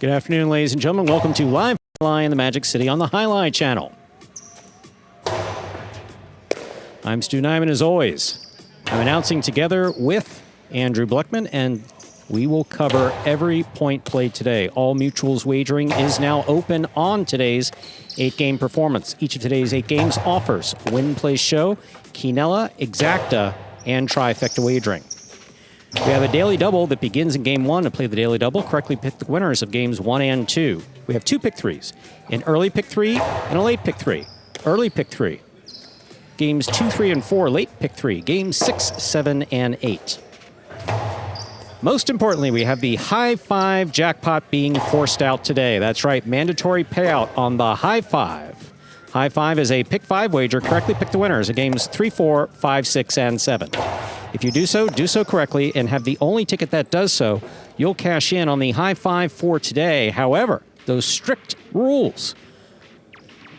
Good afternoon, ladies and gentlemen. Welcome to Live Highlight in the Magic City on the Highlight channel. I'm Stu Nyman, as always. I'm announcing together with Andrew Bleckman, and we will cover every point played today. All Mutuals wagering is now open on today's 8-game performance. Each of today's 8 games offers win, play, show, quinella, exacta, and trifecta wagering. We have a daily double that begins in game 1. To play the daily double, correctly pick the winners of games 1 and 2. We have 2 pick 3s, an early pick 3 and a late pick 3. Early pick 3. Games 2, 3, and 4, late pick 3. Games 6, 7, and 8. Most importantly, we have the high five jackpot being forced out today. That's right, mandatory payout on the high five. High five is a pick 5 wager. Correctly pick the winners of games 3, 4, 5, 6, and 7. If you do so correctly and have the only ticket that does so, you'll cash in on the high five for today. However, those strict rules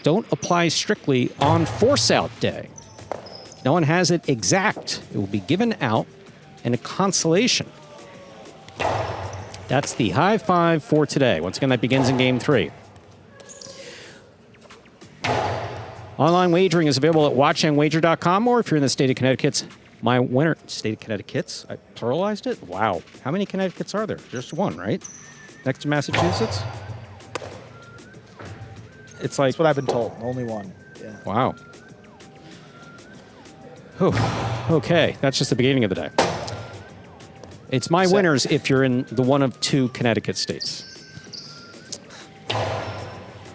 don't apply strictly on force out day. No one has it exact. It will be given out in a consolation. That's the high five for today. Once again, that begins in game 3. Online wagering is available at watchandwager.com, or if you're in the state of Connecticut's My winner, state of Connecticut's? I pluralized it? Wow. How many Connecticut's are there? Just one, right? Next to Massachusetts? It's like... That's what I've been told. Only one. Yeah. Wow. Oh, okay. That's just the beginning of the day. It's my winners if you're in the one of 2 Connecticut states.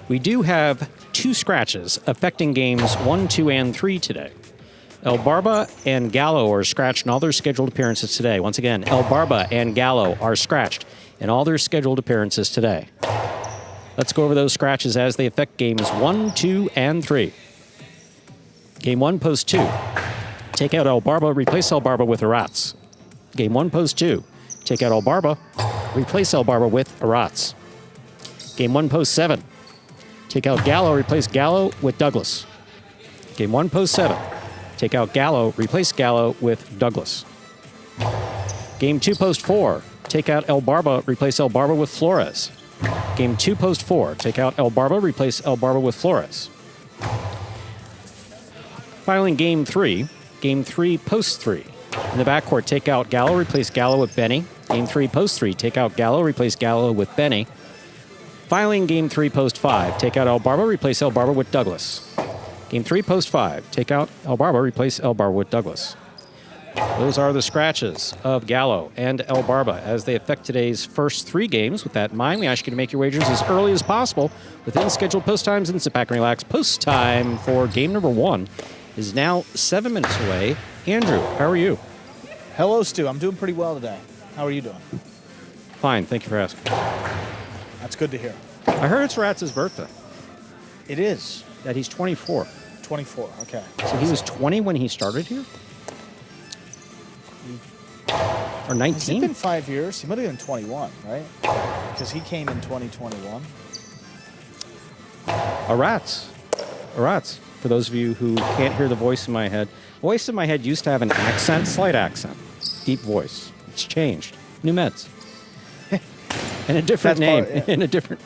We do have 2 scratches affecting games 1, 2, and 3 today. El Barba and Gallo are scratched in all their scheduled appearances today. Once again, El Barba and Gallo are scratched in all their scheduled appearances today. Let's go over those scratches as they affect games 1, 2, and 3. Game 1, post 2. Take out El Barba, replace El Barba with Arats. Game 1, post 2. Take out El Barba, replace El Barba with Arats. Game 1, post 7. Take out Gallo, replace Gallo with Douglas. Game 1, post 7. Take out Gallo, replace Gallo with Douglas. Game 2, post 4. Take out El Barba, replace El Barba with Flores. Game 2, post 4. Take out El Barba, replace El Barba with Flores. Finally, game 3. Game 3, post 3. In the backcourt, take out Gallo, replace Gallo with Benny. Game 3, post 3. Take out Gallo, replace Gallo with Benny. Finally, in game 3, post 5. Take out El Barba, replace El Barba with Douglas. Game 3, post 5. Take out El Barba, replace El Barba with Douglas. Those are the scratches of Gallo and El Barba as they affect today's first 3 games. With that in mind, we ask you to make your wagers as early as possible within scheduled post times, and sit back and relax. Post time for game number 1 is now 7 minutes away. Andrew, how are you? Hello, Stu. I'm doing pretty well today. How are you doing? Fine. Thank you for asking. That's good to hear. I heard it's Ratz's birthday. It is. That he's 24. 24, okay. So he was 20 when he started here? Or 19? Has it been 5 years? He might have been 21, right? Because he came in 2021. Arats. For those of you who can't hear the voice in my head, voice in my head used to have an accent, slight accent, deep voice. It's changed. New meds. And a different name. In a different...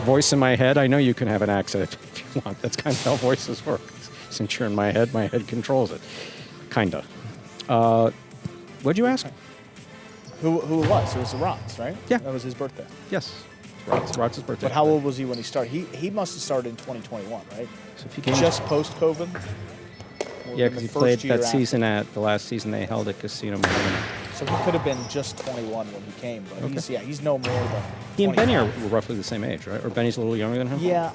Voice in my head, I know you can have an accent if you want. That's kind of how voices work. Since you're in my head controls it. Kinda. What'd you ask? Who it was? It was Rotz, right? Yeah. That was his birthday. Yes. Rotz's birthday. But how old was he when he started? He must have started in 2021, right? So if he came just post-COVID? Yeah, because he played that season at the last season they held at Casino Marina. So he could have been just 21 when he came, but okay. He's no more than 25. He and Benny are roughly the same age, right? Or Benny's a little younger than him? Yeah,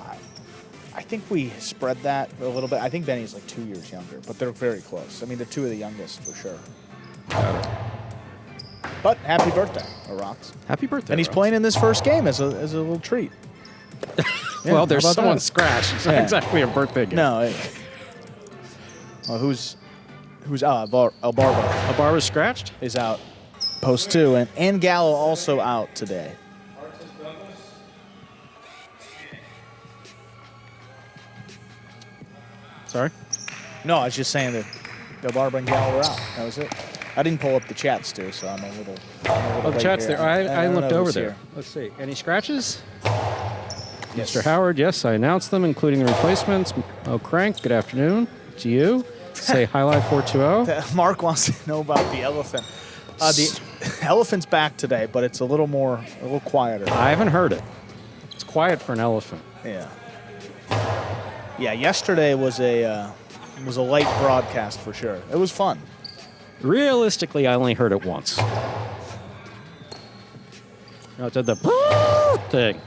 I think we spread that a little bit. I think Benny's like 2 years younger, but they're very close. I mean, they're 2 of the youngest for sure. Got it. But happy birthday, Rocks. Happy birthday, And he's playing in this first game as a little treat. Yeah, well, there's someone scratched. It's not exactly a birthday game. No. Well, who's El Barba? El Barba scratched? Is out. Post 2, and Gallo also out today. Sorry? No, I was just saying that El Barba and Gallo are out. That was it. I didn't pull up the chats, Stu, so I'm a little Oh, the late chat's here. there. I don't looked know over who's there. here. Let's see. Any scratches? Yes. Mr. Howard, yes, I announced them, including the replacements. Oh, Crank, good afternoon to you. Say Highlight 420. Mark wants to know about the elephant. The elephant's back today, but it's a little quieter. I haven't heard it. It's quiet for an elephant. Yeah. Yeah, yesterday was a light broadcast for sure. It was fun. Realistically, I only heard it once. No, it did the thing.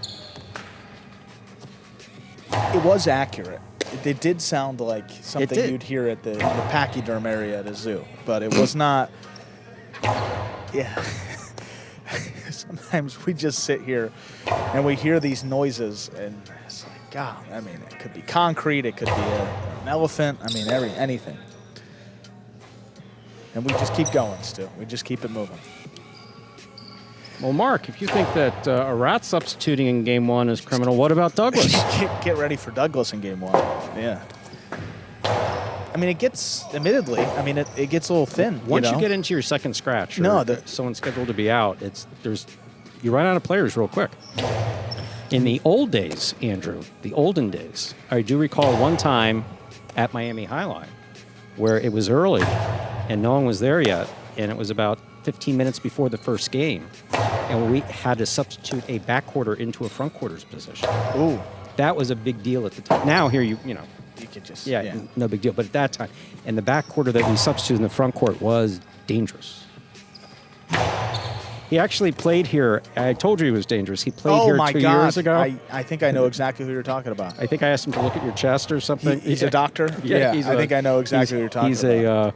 It was accurate. It did sound like something did. you'd hear at the pachyderm area at a zoo, but it was not. Yeah. Sometimes we just sit here and we hear these noises, and it's like, God, I mean, it could be concrete, it could be an elephant, I mean, anything. And we just keep going, Stu. We just keep it moving. Well, Mark, if you think that a rat substituting in Game 1 is criminal, what about Douglas? Get ready for Douglas in Game 1. Yeah. I mean, it gets, admittedly, it gets a little thin. Once you get into your second scratch, or No, someone's scheduled to be out, you run out of players real quick. In the old days, Andrew, the olden days, I do recall one time at Miami Highline where it was early and no one was there yet, and it was about 15 minutes before the first game, and we had to substitute a back quarter into a front quarters position. Ooh. That was a big deal at the time. Now here you know. You could just, No big deal. But at that time, and the back quarter that we substituted in the front court was dangerous. He actually played here. I told you he was dangerous. He played here 2 years ago. I think I know exactly who you're talking about. I think I asked him to look at your chest or something. He's a doctor? Yeah, I think I know exactly who you're talking about.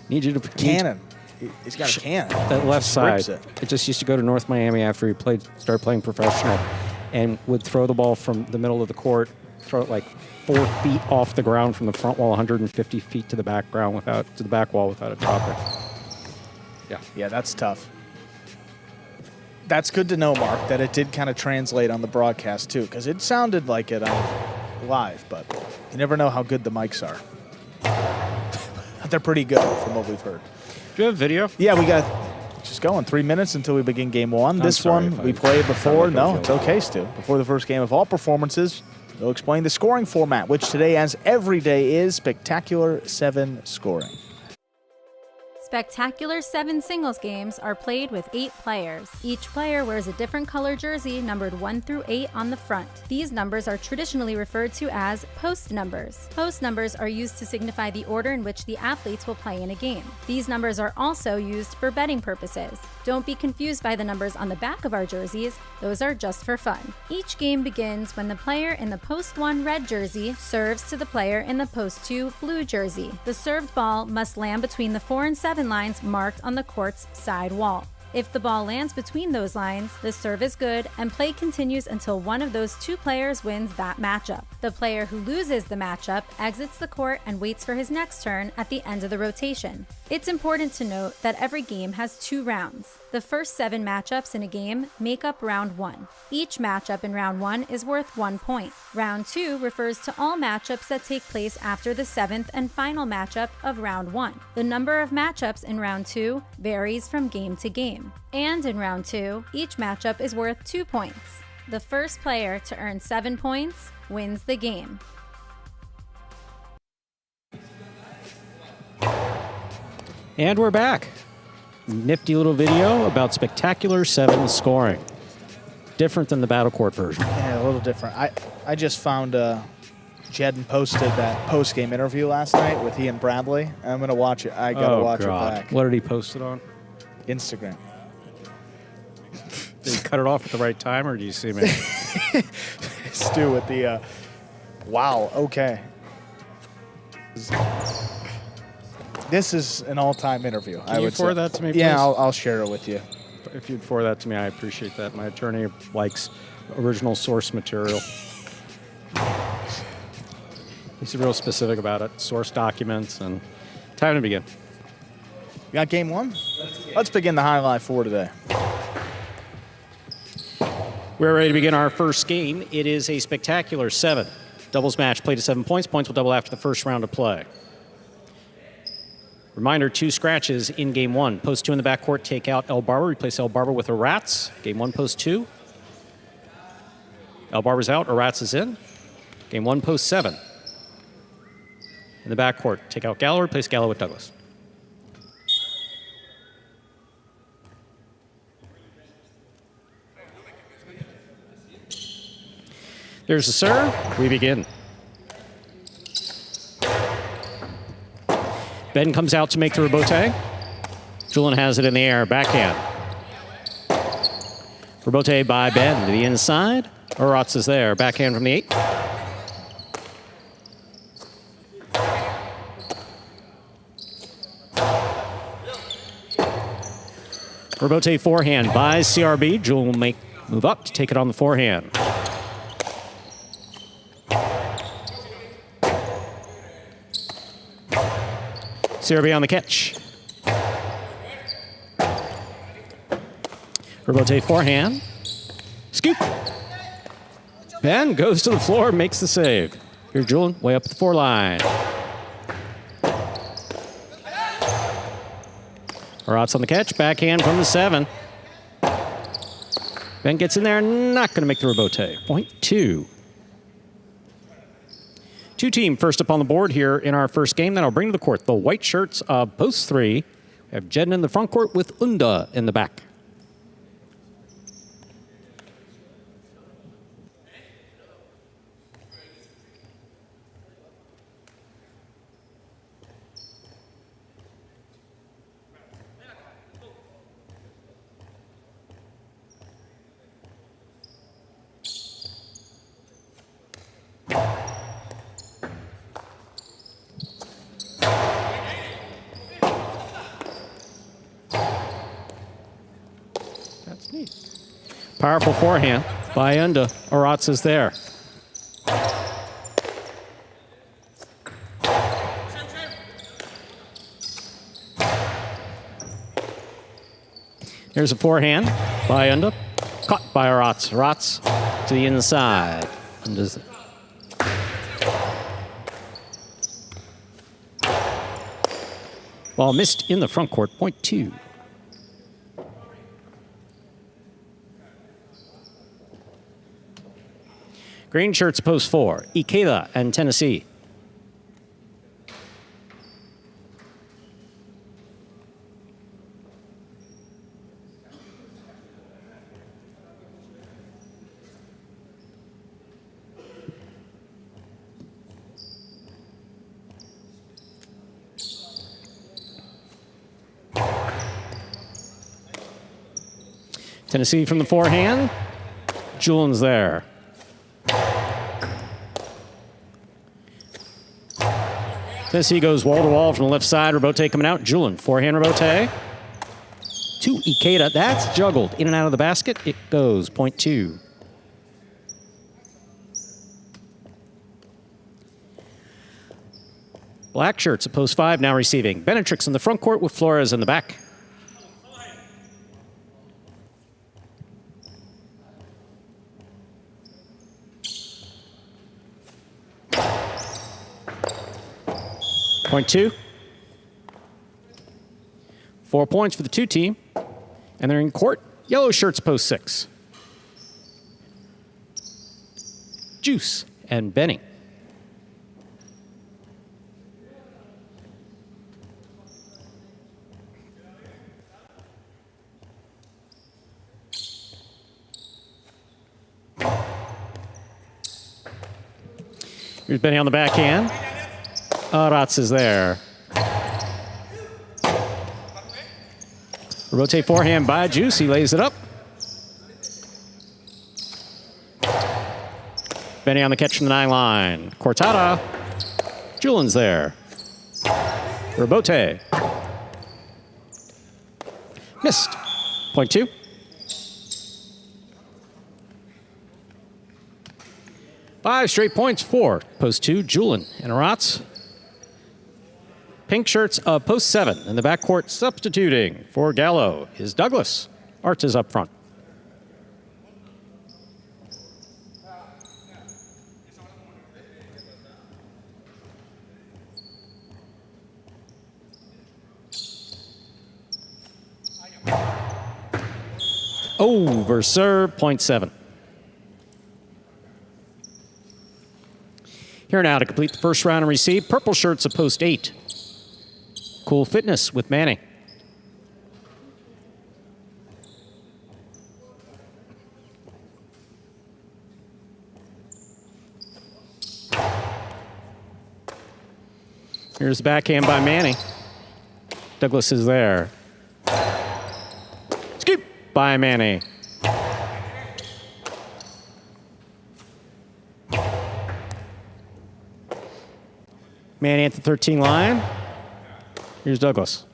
Need you to cannon. He's got a cannon. That left side. It. It just used to go to North Miami after he started playing professional, and would throw the ball from the middle of the court, throw it like 4 feet off the ground from the front wall, 150 feet to the back wall without a dropper. Yeah, that's tough. That's good to know, Mark, that it did kind of translate on the broadcast too, because it sounded like it live, but you never know how good the mics are. They're pretty good from what we've heard. Do you have video? Yeah, we got just going 3 minutes until we begin game 1. I'm sorry one if we I played before. like No, it's okay, Stu. Before the first game of all performances, they'll explain the scoring format, which today, as every day, is Spectacular 7 scoring. Spectacular 7 singles games are played with 8 players. Each player wears a different color jersey numbered 1 through 8 on the front. These numbers are traditionally referred to as post numbers. Post numbers are used to signify the order in which the athletes will play in a game. These numbers are also used for betting purposes. Don't be confused by the numbers on the back of our jerseys. Those are just for fun. Each game begins when the player in the post 1 red jersey serves to the player in the post 2 blue jersey. The served ball must land between the 4 and 7 lines marked on the court's side wall. If the ball lands between those lines, the serve is good and play continues until one of those 2 players wins that matchup. The player who loses the matchup exits the court and waits for his next turn at the end of the rotation. It's important to note that every game has 2 rounds. The first 7 matchups in a game make up round 1. Each matchup in round 1 is worth 1 point. Round 2 refers to all matchups that take place after the 7th and final matchup of round 1. The number of matchups in round 2 varies from game to game. And in round 2, each matchup is worth 2 points. The first player to earn 7 points wins the game. And we're back. Nifty little video about Spectacular 7 scoring. Different than the Battle Court version. Yeah, a little different. I just found Jedden posted that post-game interview last night with he and Bradley. I'm going to watch it. I got to watch it back. What did he post it on? Instagram. Did he cut it off at the right time, or do you see me? Stu with the, wow, okay. This is an all-time interview. Can you forward that to me, please? Yeah, I'll share it with you. If you'd forward that to me, I appreciate that. My attorney likes original source material. He's real specific about it. Source documents, and time to begin. You got game 1? Let's begin the highlight 4 today. We're ready to begin our first game. It is a Spectacular 7. Doubles match played to 7 points. Points will double after the first round of play. Reminder, 2 scratches in game 1. Post 2 in the backcourt, take out El Barber, replace El Barber with Arats. Game 1, post 2. El Barber's out, Arats is in. Game 1, post 7. In the backcourt, take out Gallo, replace Gallo with Douglas. There's the serve. We begin. Ben comes out to make the rebote. Julian has it in the air, backhand. Rebote by Ben to the inside. Arats is there, backhand from the 8. Rebote forehand by CRB. Julian will move up to take it on the forehand. CRB on the catch. Rebote forehand. Scoop. Ben goes to the floor, makes the save. Here's Julian, way up at the 4 line. Arats on the catch, backhand from the 7. Ben gets in there, not going to make the rebote. Point 2. 2-team first up on the board here in our first game. Then I'll bring to the court the white shirts of post 3. We have Jeden in the front court with Unda in the back. That's neat. Powerful forehand by Unda. Arats is there. Here's a forehand by Unda. Caught by Arats. Arats to the inside. Unda's ball missed in the front court. Point 2. Green shirts post 4. Ikeda and Tennessee. Tennessee from the forehand. Julian's there. Tennessee goes wall to wall from the left side. Rebote coming out. Julian, forehand rebote. To Ikeda. That's juggled in and out of the basket. It goes. Point 2. Black shirts at post 5 now receiving. Benetrix in the front court with Flores in the back. Point 2. 4 points for the 2-team. And they're in court. Yellow shirts post 6. Juice and Benny. Here's Benny on the backhand. Arats is there. Rotate forehand by Juice. He lays it up. Benny on the catch from the 9 line. Cortada. Julian's there. Rebote. Missed. Point 2. Five straight points for post 2, Julian and Arats. Pink shirts of post 7 in the backcourt substituting for Gallo is Douglas. Art is up front. Over serve, 0.7. Here now to complete the first round and receive. Purple shirts of post 8. Cool Fitness with Manny. Here's the backhand by Manny. Douglas is there. Scoop by Manny. Manny at the 13 line. Here's Douglas.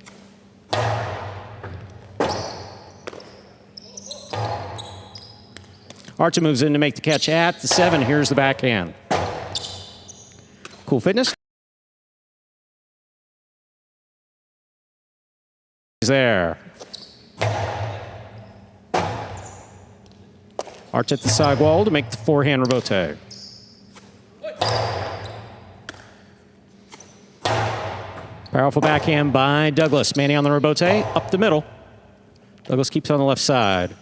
Archer moves in to make the catch at the 7. Here's the backhand. Cool Fitness. He's there. Arch at the sidewall to make the forehand rebote. Powerful backhand by Douglas. Manny on the rebote, up the middle. Douglas keeps on the left side.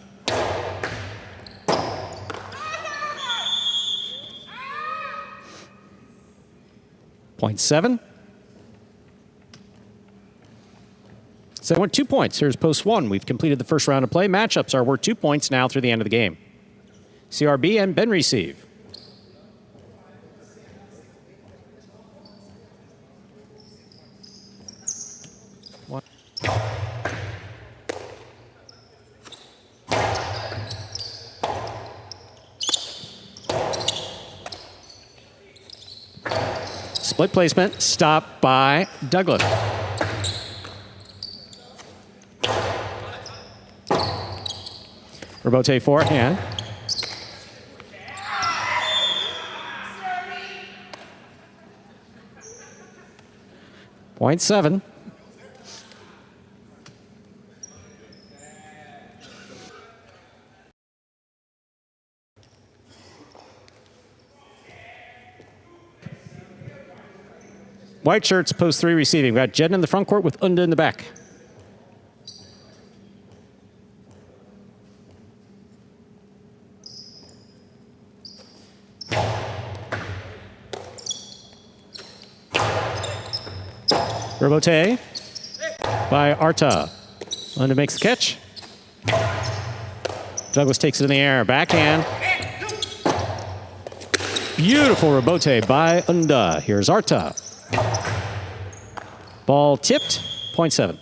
Point 7. So I went 2 points. Here's post 1. We've completed the first round of play. Matchups are worth 2 points now through the end of the game. CRB and Ben receive. Split placement, stopped by Douglas. Rebote forehand. Point 7. White shirts, post 3 receiving. We've got Jedden in the front court with Unda in the back. Rebote by Arta. Unda makes the catch. Douglas takes it in the air. Backhand. Beautiful rebote by Unda. Here's Arta. Ball tipped, 0.7.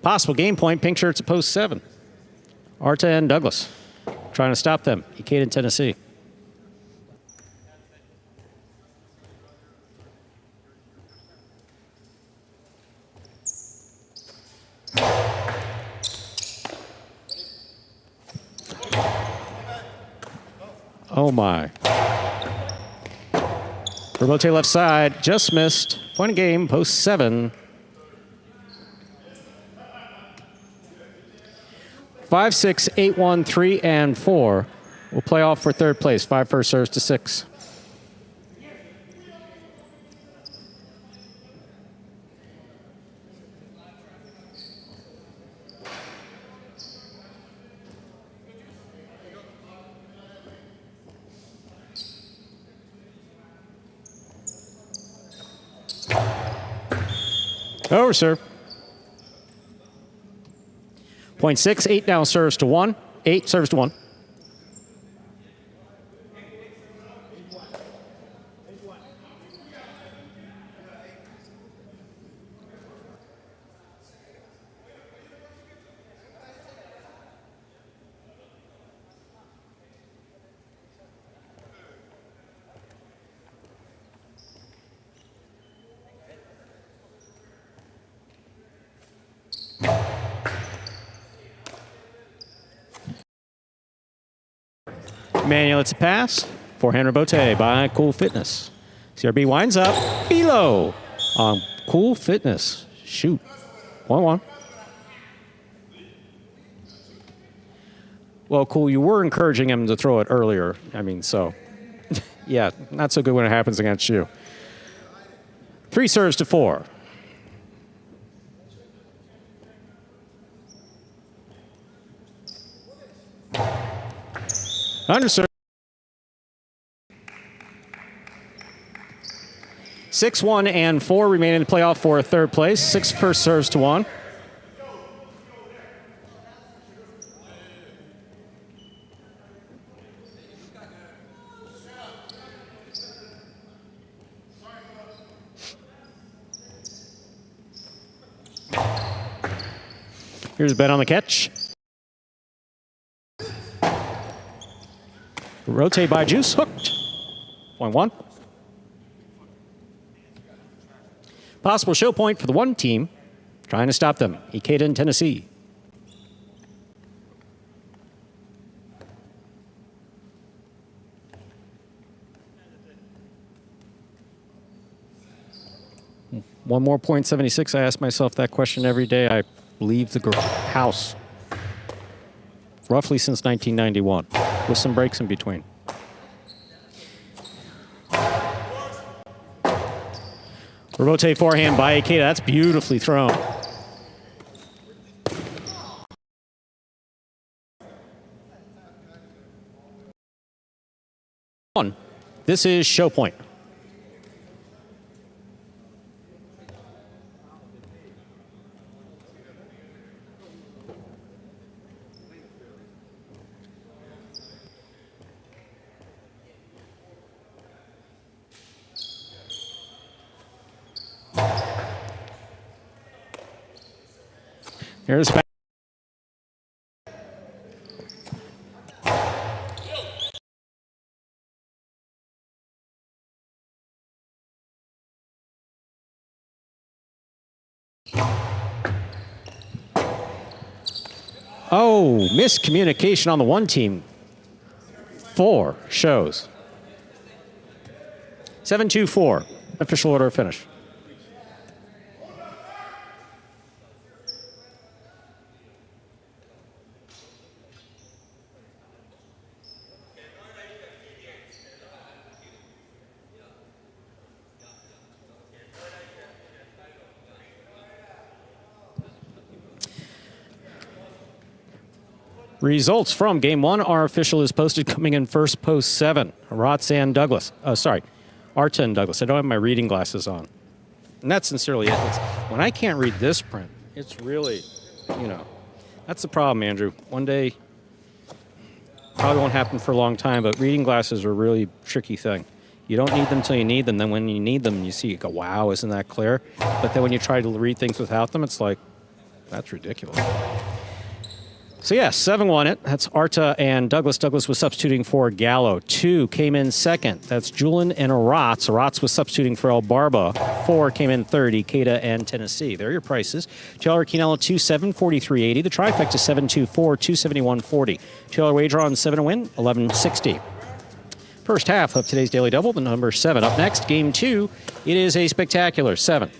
Possible game point, pink shirts at post 7. Arta and Douglas trying to stop them. Ikeda, Tennessee. Oh my. Rebote left side, just missed. Point of game, post 7. 5, 6, 8, 1, 3, and 4. We'll play off for third place. 5 first serves to 6. Over serve. Point 6, 8 now serves to 1. 8 serves to 1. Manuel, it's a pass. Forehand rebote by Cool Fitness. CRB winds up. Philo on Cool Fitness. Shoot. 1-1. Well, Cool, you were encouraging him to throw it earlier. I mean, so. Yeah, not so good when it happens against you. 3 serves to 4. Underserve. 6-1 and 4 remain in the playoff for third place. 6 first serves to 1. Here's Ben on the catch. Rotate by Juice, hooked. 0.1. Possible show point for the one team trying to stop them. Ikeda in Tennessee. One more .76. I ask myself that question every day. I leave the house. Roughly since 1991, with some breaks in between. Rotate forehand by Ikeda. That's beautifully thrown. This is show point. Here's back. Oh, miscommunication on the one team. 4 shows. 7-2-4. Official order of finish. Results from Game 1. Our official is posted coming in first, post 7. Arta and Douglas. Arta and Douglas. I don't have my reading glasses on. And that's sincerely it. When I can't read this print, it's really, that's the problem, Andrew. One day, probably won't happen for a long time, but reading glasses are a really tricky thing. You don't need them until you need them. Then when you need them, you see, you go, wow, isn't that clear? But then when you try to read things without them, it's like, that's ridiculous. So yeah, 7 won it. That's Arta and Douglas. Douglas was substituting for Gallo. 2 came in second. That's Julian and Arats. Arats was substituting for El Barba. 4 came in third. Ikeda and Tennessee. There are your prices. $2 Quinella 2-7, 43.80. The trifecta 7-2-4, 271.40. $2 wager on 7 win, 11.60. First half of today's Daily Double, the number 7. Up next, Game 2. It is a spectacular 7.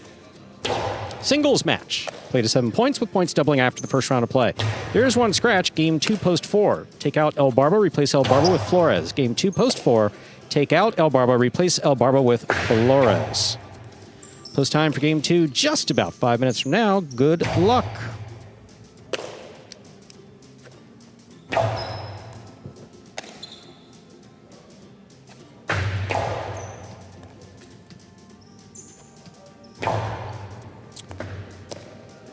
Singles match. Play to 7 points with points doubling after the first round of play. There's one scratch. Game 2, post 4. Take out El Barba, replace El Barba with Flores. Game 2, post 4. Take out El Barba, replace El Barba with Flores. Post time for Game 2, just about 5 minutes from now. Good luck.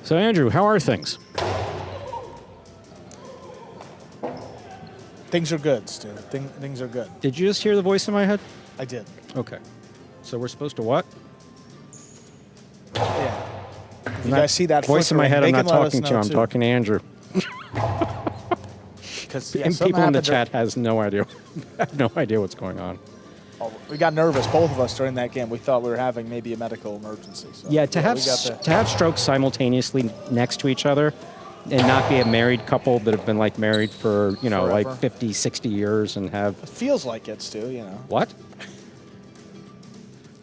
So, Andrew, how are things? Things are good, Stu. Things are good. Did you just hear the voice in my head? I did. Okay. So we're supposed to what? Yeah. You guys see that voice in my head? I'm not talking to you. I'm too. talking to Andrew. And people in the chat has no idea. have no idea what's going on. Oh, we got nervous, both of us, during that game. We thought we were having maybe a medical emergency. So, yeah, to have strokes simultaneously next to each other and not be a married couple that have been like married for, Forever. like 50, 60 years and have... It feels like it, Stu, What?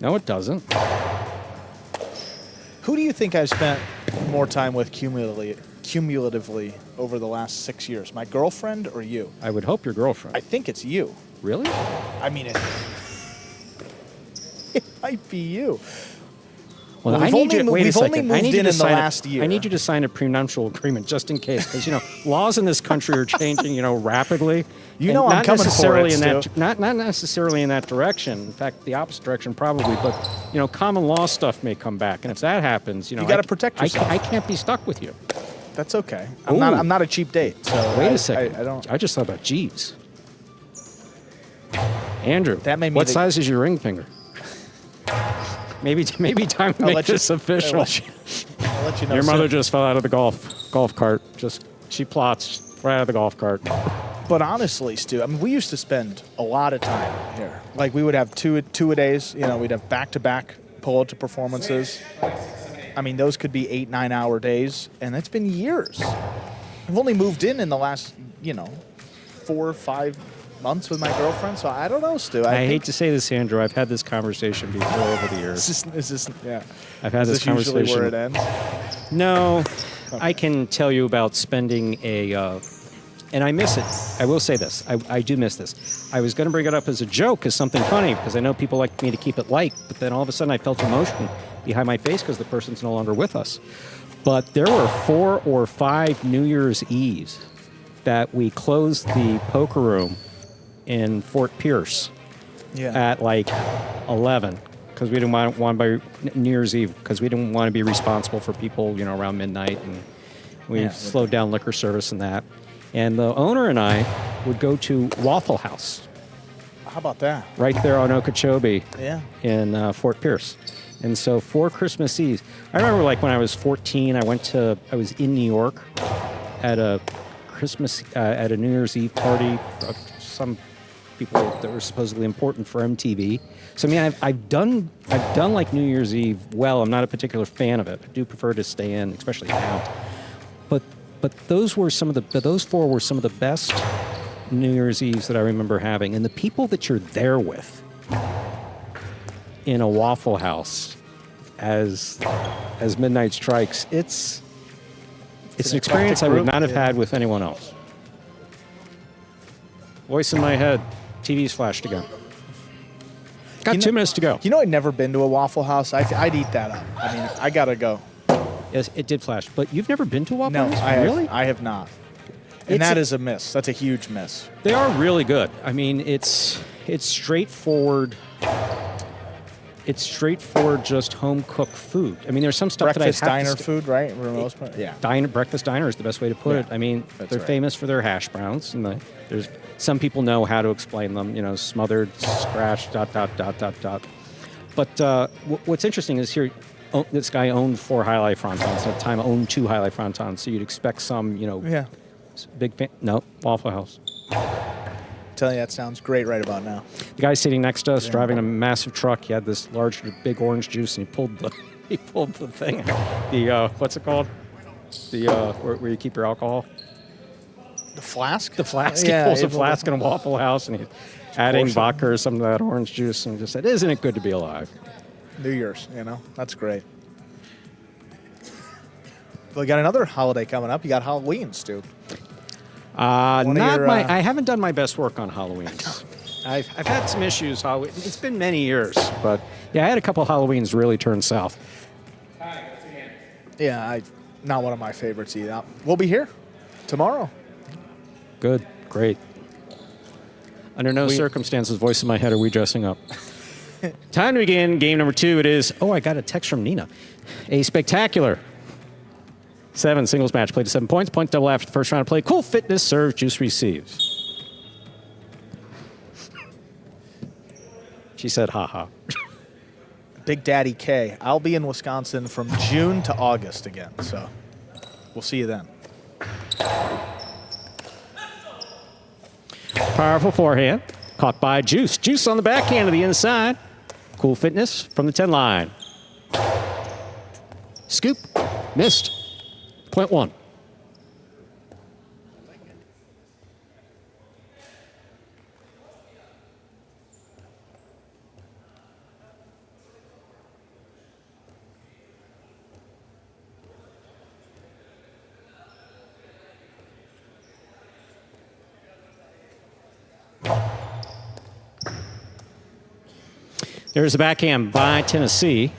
No, it doesn't. Who do you think I've spent more time with cumulatively over the last 6 years? My girlfriend or you? I would hope your girlfriend. I think it's you. Really? I mean, might be you. Well, we've I need only you. mo- Wait a we've second. only moved I need you in to the sign last year. I need you to sign a prenuptial agreement just in case, because laws in this country are changing, rapidly. You And know I'm not coming for necessarily it, in that Stu. not necessarily in that direction. In fact, the opposite direction probably. But common law stuff may come back, and if that happens, You gotta protect yourself. I can't be stuck with you. That's okay. Ooh. I'm not a cheap date. So Wait a second. I don't. I just thought about Jeeves. Andrew, That made me what think- size is your ring finger? Maybe time to I'll make let you- this official. I'll let you know. Your mother soon. just fell out of the golf cart. She plots right out of the golf cart. But honestly, Stu, I mean, we used to spend a lot of time here. Like we would have two a days. We'd have back-to-back Pelota performances. I mean, those could be 8-9 hour days, and it's been years. I've only moved in the last 4 or 5 months with my girlfriend, so I don't know, Stu. I think- hate to say this, Andrew. I've had this conversation before over the years. Is this yeah? I've had Is this this usually conversation. where it ends? No, I can tell you about spending and I miss it. I will say this. I do miss this. I was going to bring it up as a joke, as something funny, because I know people like me to keep it light, but then all of a sudden I felt emotion behind my face because the person's no longer with us. But there were 4 or 5 New Year's Eves that we closed the poker room in Fort Pierce at like 11 because we didn't want by New Year's Eve because we didn't want to be responsible for people, around midnight, and we slowed down liquor service and that. And the owner and I would go to Waffle House How about that? right there on Okeechobee Yeah. in Fort Pierce. And so for Christmas Eve, I remember like when I was 14, I was in New York at a at a New Year's Eve party of some people that were supposedly important for MTV. So I mean, I've done like New Year's Eve well. I'm not a particular fan of it. I do prefer to stay in, especially now. But those 4 were some of the best New Year's Eves that I remember having. And the people that you're there with in a Waffle House as midnight strikes, it's an experience I would group, not have yeah. had with anyone else. Voice in my head, TV's flashed again. Got 2 minutes to go. I'd never been to a Waffle House. I'd eat that up. I mean, I gotta go. Yes, it did flash. But you've never been to a Waffle No, House? Really? I have not. And that is a miss. That's a huge miss. They are really good. I mean, it's straightforward. It's straightforward, just home cooked food. I mean, there's some stuff Breakfast that I have diner to food, right? For the most part. Yeah. Breakfast diner is the best way to put Yeah, it. I mean, that's they're right. famous for their hash browns, and there's some people know how to explain them. Smothered, scratched, ... But what's interesting is here, this guy owned 4 High Life Frontons. At the time, owned 2 High Life Frontons. So you'd expect some, Yeah. big fan. No, Waffle House. Telling you that sounds great right about now. The guy sitting next to us, driving a massive truck, he had this big orange juice, and he pulled the thing. What's it called? Where you keep your alcohol. The flask? The flask. Yeah, He pulls a it will- flask in a Waffle House, and he's adding Portion. vodka or some of that orange juice, and he just said, "Isn't it good to be alive?" New Year's, That's great. Well, you got another holiday coming up. You got Halloween, Stu. Not your, I haven't done my best work on Halloween. I've had some issues. It's been many years, but yeah, I had a couple Halloweens really turn south. Yeah, not one of my favorites either. We'll be here tomorrow. Good, great. Under no circumstances, voice in my head, are we dressing up? Time to begin game number 2. It is, I got a text from Nina. A spectacular 7 singles match played to 7 points. Point double after the first round of play. Cool fitness serve, juice receives. She said, ha. Big Daddy K. I'll be in Wisconsin from June to August again, so we'll see you then. Powerful forehand. Caught by Juice. Juice on the backhand to the inside. Cool fitness from the 10 line. Scoop. Missed. Point 1. There's a backhand by Tennessee.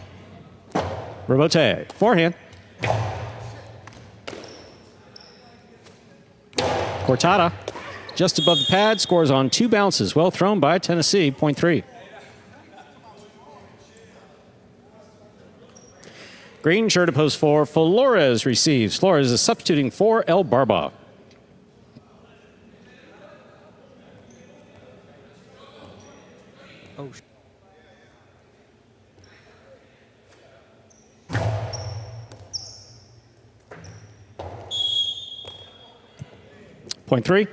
Robote, forehand. Cortada, just above the pad, scores on 2 bounces. Well thrown by Tennessee, point 3. Green shirt to post 4. Flores receives. Flores is substituting for El Barba. Oh, Point 3.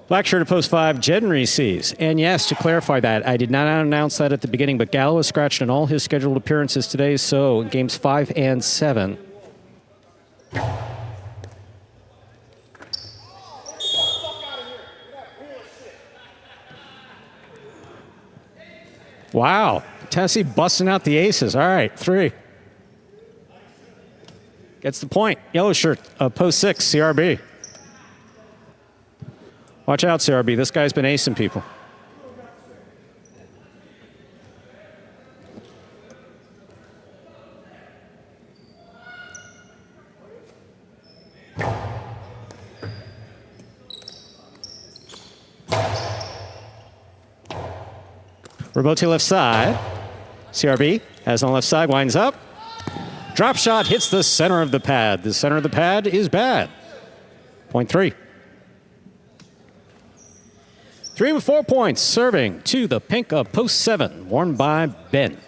Black shirt to post 5, Jedden receives. And yes, to clarify that, I did not announce that at the beginning, but Gallo is scratched in all his scheduled appearances today, so in games 5 and 7. Wow, Tennessee busting out the aces. All right, 3. Gets the point. Yellow shirt, post 6, CRB. Watch out, CRB. This guy's been acing people. Robote left side. CRB has on left side, winds up. Drop shot hits the center of the pad. The center of the pad is bad. Point 3. 3 with 4 points, serving to the pink of post 7, worn by Ben.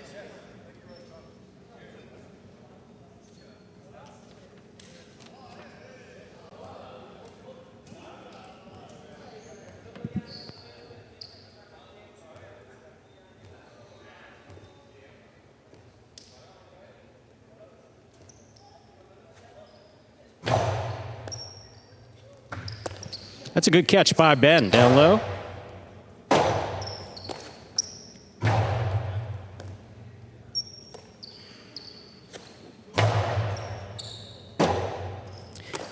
That's a good catch by Ben down low.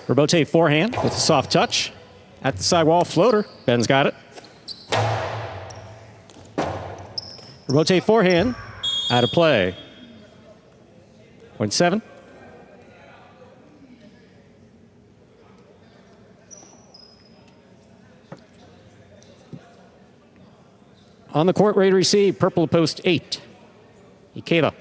Robote forehand with a soft touch. At the sidewall floater. Ben's got it. Robote forehand. Out of play. Point 7. On the court, ready to receive. Purple post 8. Ikeda.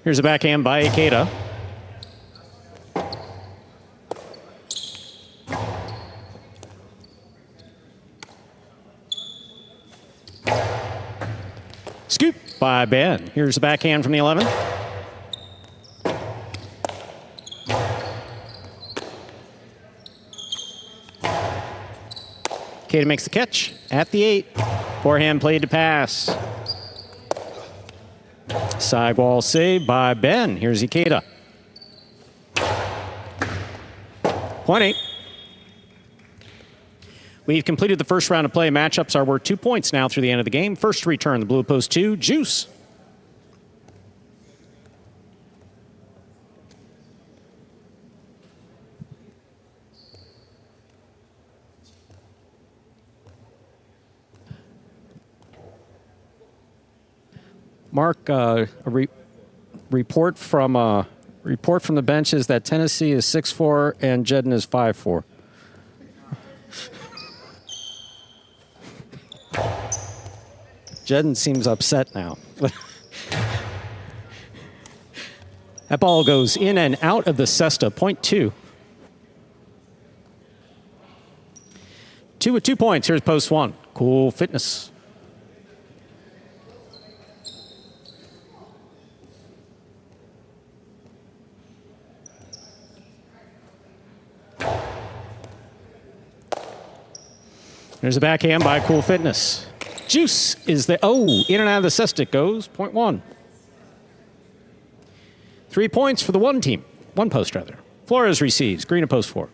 Here's a backhand by Ikeda. Scoop by Ben. Here's a backhand from the 11. Ikeda makes the catch at the 8. Forehand played to pass. Sidewall save by Ben. Here's Ikeda. Point 8. We've completed the first round of play. Matchups are worth 2 points now through the end of the game. First to return, the blue post 2, Juice. Mark, a report from the bench is that Tennessee is 6'4" and Jedden is 5'4". Jedden seems upset now. That ball goes in and out of the cesta. Point 2. 2 with 2 points. Here's post 1. Cool fitness. There's a backhand by Cool Fitness. Juice is there. Oh, in and out of the cest it goes. Point one. 3 points for the one team. One post, rather. Flores receives. Green at post 4.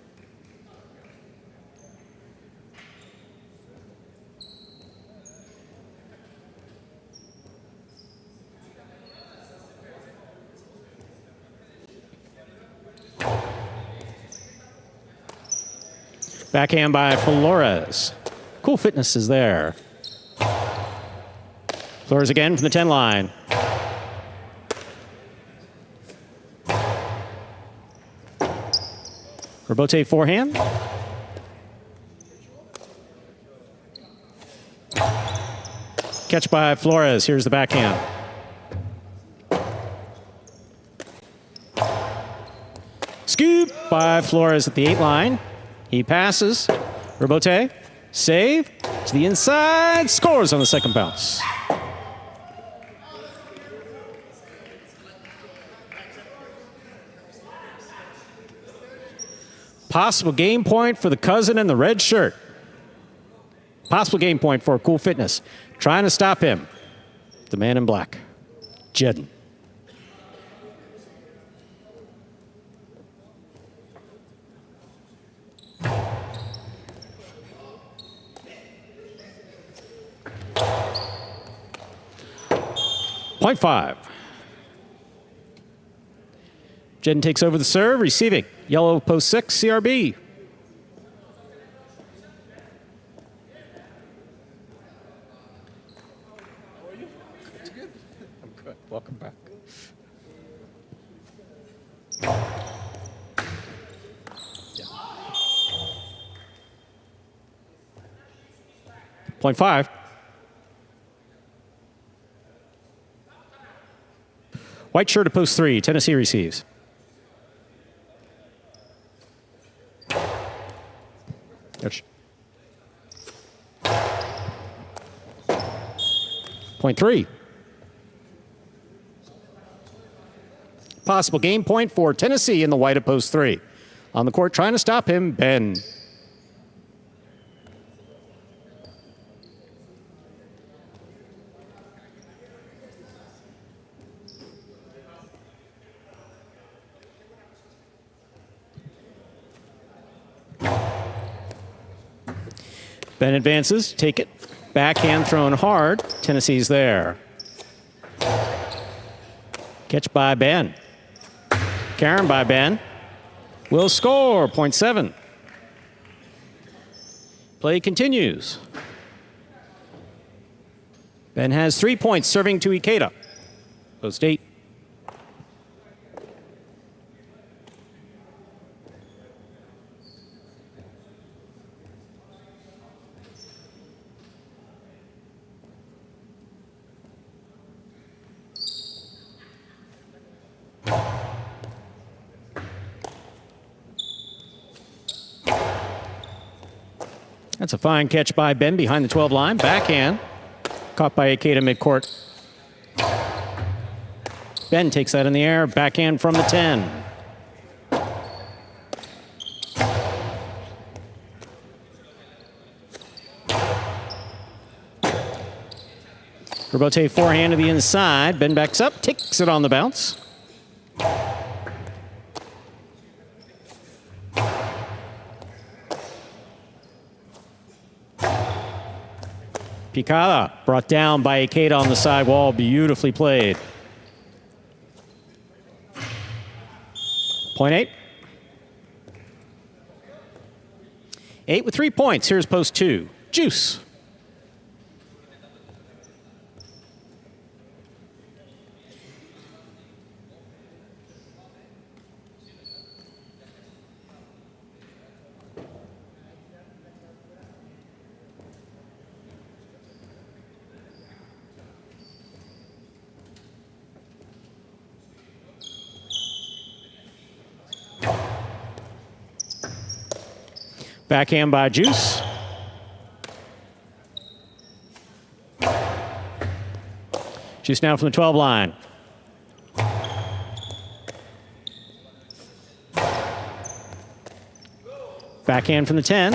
Backhand by Flores. Cool Fitness is there. Flores again from the 10 line. Rebote forehand. Catch by Flores. Here's the backhand. Scoop by Flores at the 8 line. He passes. Rebote. Save. To the inside. Scores on the second bounce. Possible game point for the cousin in the red shirt. Possible game point for Cool Fitness. Trying to stop him. The man in black. Jedden. Point 5. Jedden takes over the serve, receiving. Yellow post 6, CRB. Good. I'm good. Welcome back. Point 5. White shirt at post 3. Tennessee receives. Point 3. Possible game point for Tennessee in the white at post 3. On the court trying to stop him, Ben. Ben advances, take it. Backhand thrown hard. Tennessee's there. Catch by Ben. Karen by Ben. Will score. Point 7. Play continues. Ben has 3 points, serving to Ikeda. Post 8. That's a fine catch by Ben behind the 12 line. Backhand. Caught by Ikeda midcourt. Ben takes that in the air. Backhand from the 10. Rebote forehand to the inside. Ben backs up, takes it on the bounce. Picada brought down by Ikeda on the side wall. Beautifully played. Point 8. 8 with 3 points. Here's post 2. Juice. Backhand by Juice. Juice now from the 12 line. Backhand from the 10.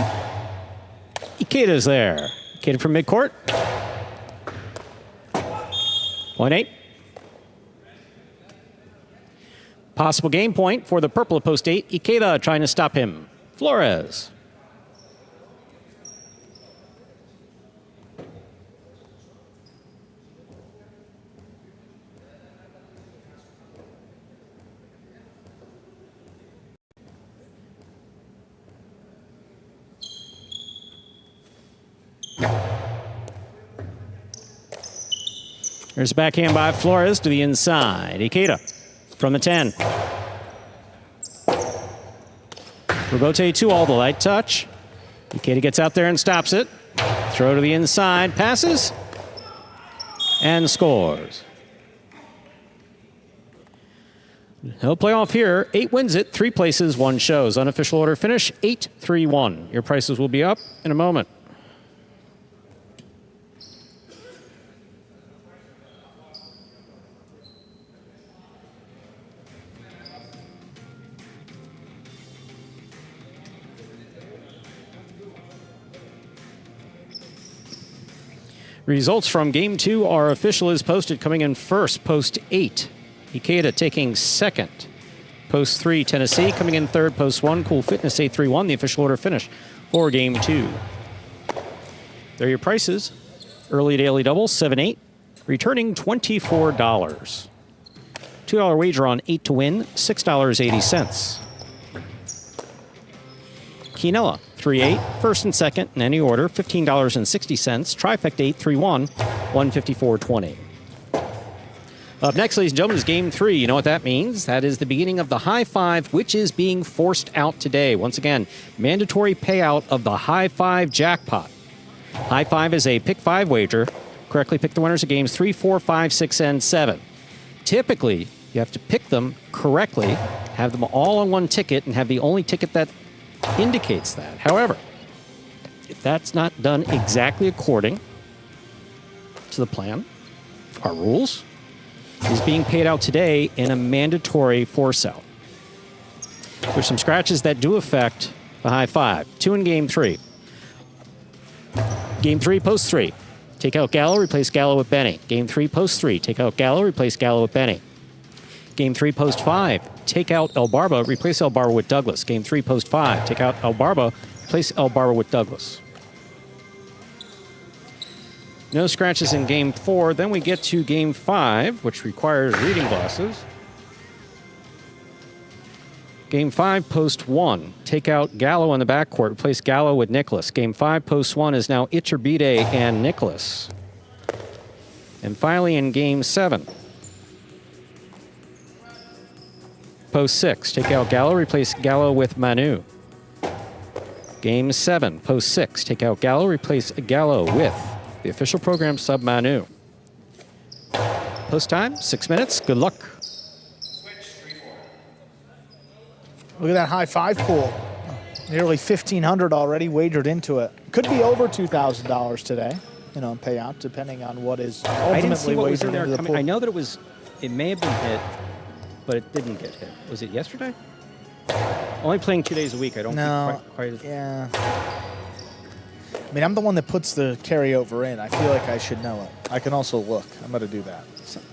Ikeda's there. Ikeda from midcourt. Point 8. Possible game point for the purple at post 8. Ikeda trying to stop him. Flores. There's a backhand by Flores to the inside. Ikeda from the 10. Rebote 2 all the light touch. Ikeda gets out there and stops it. Throw to the inside, passes, and scores. No playoff here. 8 wins it, 3 places, 1 shows. Unofficial order finish, 8-3-1. Your prices will be up in a moment. Results from Game 2 are official as posted. Coming in first, post 8. Ikeda taking second. Post 3, Tennessee. Coming in third, post 1. Cool Fitness 8-3-1. The official order finish for Game 2. There are your prices. Early daily double, 7-8. Returning $24. $2 wager on 8 to win, $6.80. Quinella, 3-8, first and second in any order, $15.60. Trifecta 8-3-1, $154.20. Up next, ladies and gentlemen, is Game 3. You know what that means? That is the beginning of the High Five, which is being forced out today. Once again, mandatory payout of the High Five jackpot. High Five is a pick 5 wager. Correctly pick the winners of Games 3, 4, 5, 6, and 7. Typically, you have to pick them correctly, have them all on one ticket, and have the only ticket that indicates that. However, if that's not done exactly according to the plan, our rules, is being paid out today in a mandatory force out. There's some scratches that do affect the High Five. 2 in Game 3. Game 3, post 3. Take out Gallo, replace Gallo with Benny. Game 3, post 3. Take out Gallo, replace Gallo with Benny. Game 3, post 5. Take out El Barba, replace El Barba with Douglas. Game 3, post 5. Take out El Barba, replace El Barba with Douglas. No scratches in Game 4. Then we get to Game 5, which requires reading glasses. Game 5, post 1. Take out Gallo in the backcourt, replace Gallo with Nicholas. Game 5, post 1 is now Iturbide and Nicholas. And finally in Game 7. Post 6, take out Gallo, replace Gallo with Manu. Game 7, post 6, take out Gallo, replace Gallo with the official program sub Manu. Post time, 6 minutes. Good luck. Look at that High Five pool. Nearly $1,500 already wagered into it. Could be over $2,000 today, in payout, depending on what is ultimately wagered into the pool. I know that it may have been hit, but it didn't get hit. Was it yesterday? Only playing 2 days a week. I don't think quite as... Yeah. I mean, I'm the one that puts the carryover in. I feel like I should know it. I can also look. I'm going to do that.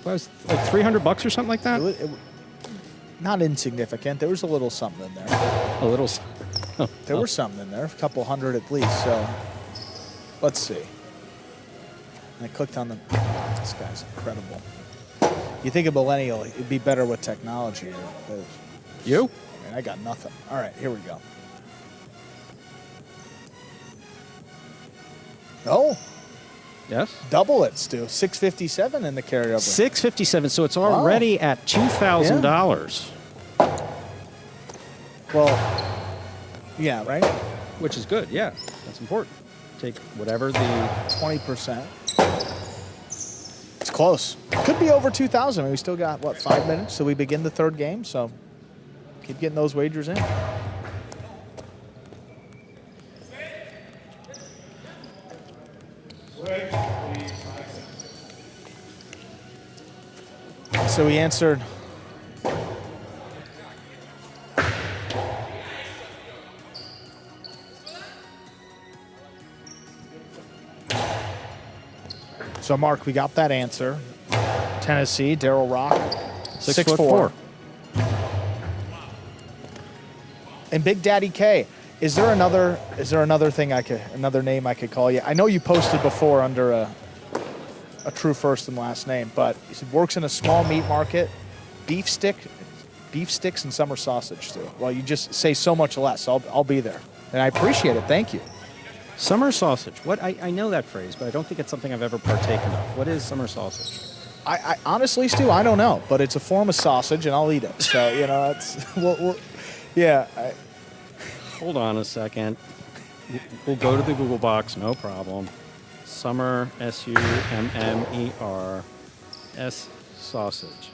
Was like $300 or something like that? Not insignificant. There was a little something in there. A little... There was something in there. A couple hundred at least. So, let's see. I clicked on the... This guy's incredible. You think a millennial, it'd be better with technology. You? I mean, I got nothing. All right, here we go. Oh. Yes? Double it, Stu. $657 in the carryover. $657, so it's already at $2,000. Yeah. Well, yeah, right? Which is good, yeah. That's important. Take whatever the... 20%. It's close. Could be over 2,000. I mean, we still got, 5 minutes till we begin the third game, so keep getting those wagers in. So we answered So Mark, we got that answer. Tennessee, Darryl Rock. 6'4". And Big Daddy K. Is there another thing another name I could call you? I know you posted before under a true first and last name, but he works in a small meat market, beef sticks and summer sausage too. Well, you just say so much less. I'll be there, and I appreciate it. Thank you. Summer sausage. What? I know that phrase, but I don't think it's something I've ever partaken of. What is summer sausage? I honestly, Stu, I don't know, but it's a form of sausage, and I'll eat it. So it's yeah. Hold on a second. We'll go to the Google box, no problem. Summer, S-U-M-M-E-R-S, sausage.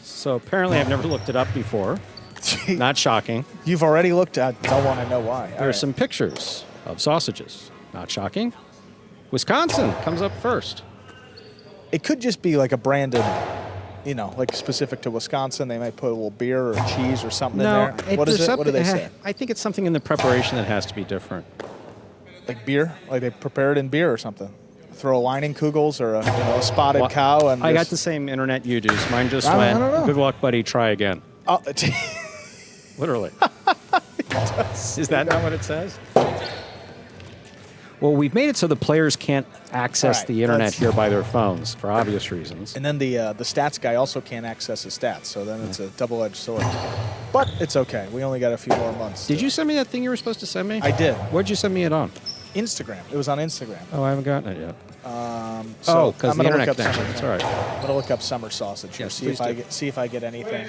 So apparently I've never looked it up before. Not shocking. You've already looked at. Don't want to know why. There are some pictures of sausages. Not shocking. Wisconsin comes up first. It could just be like a branded, like specific to Wisconsin. They might put a little beer or cheese or something in there. What is it? What do they say? I think it's something in the preparation that has to be different. Like beer? Like they prepare it in beer or something? Throw a Leinenkugels or a spotted cow? And I got the same internet you do. So mine just went, good luck, buddy, try again. Oh, literally. Is that not what it says? Well, we've made it so the players can't access the internet here by their phones for obvious reasons. And then the stats guy also can't access his stats, so then it's a double-edged sword. But it's okay. We only got a few more months. Did you send me that thing you were supposed to send me? I did. Where'd you send me it on? Instagram. It was on Instagram. Oh, I haven't gotten it yet. So because the internet connection. That's all right. I'm gonna look up summer sausage here. Yes, see if I get anything.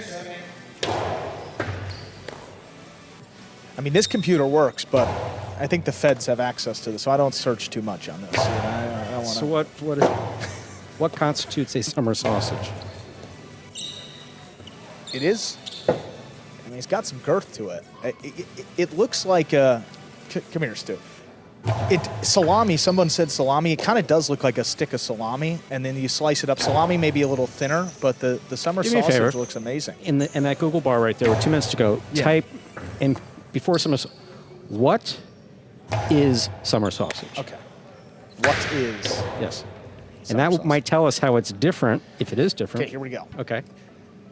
I mean, this computer works, but I think the feds have access to this, so I don't search too much on this. I don't wanna... So what constitutes a summer sausage? It is. I mean, it's got some girth to it. It looks like a. Come here, Stu. Salami. Someone said salami. It kind of does look like a stick of salami, and then you slice it up. Salami may be a little thinner, but the summer sausage looks amazing. In that Google bar right there, with 2 minutes to go, type in before summer. What is summer sausage? Okay. What is? Yes. And that might tell us how it's different, if it is different. Okay, here we go. Okay.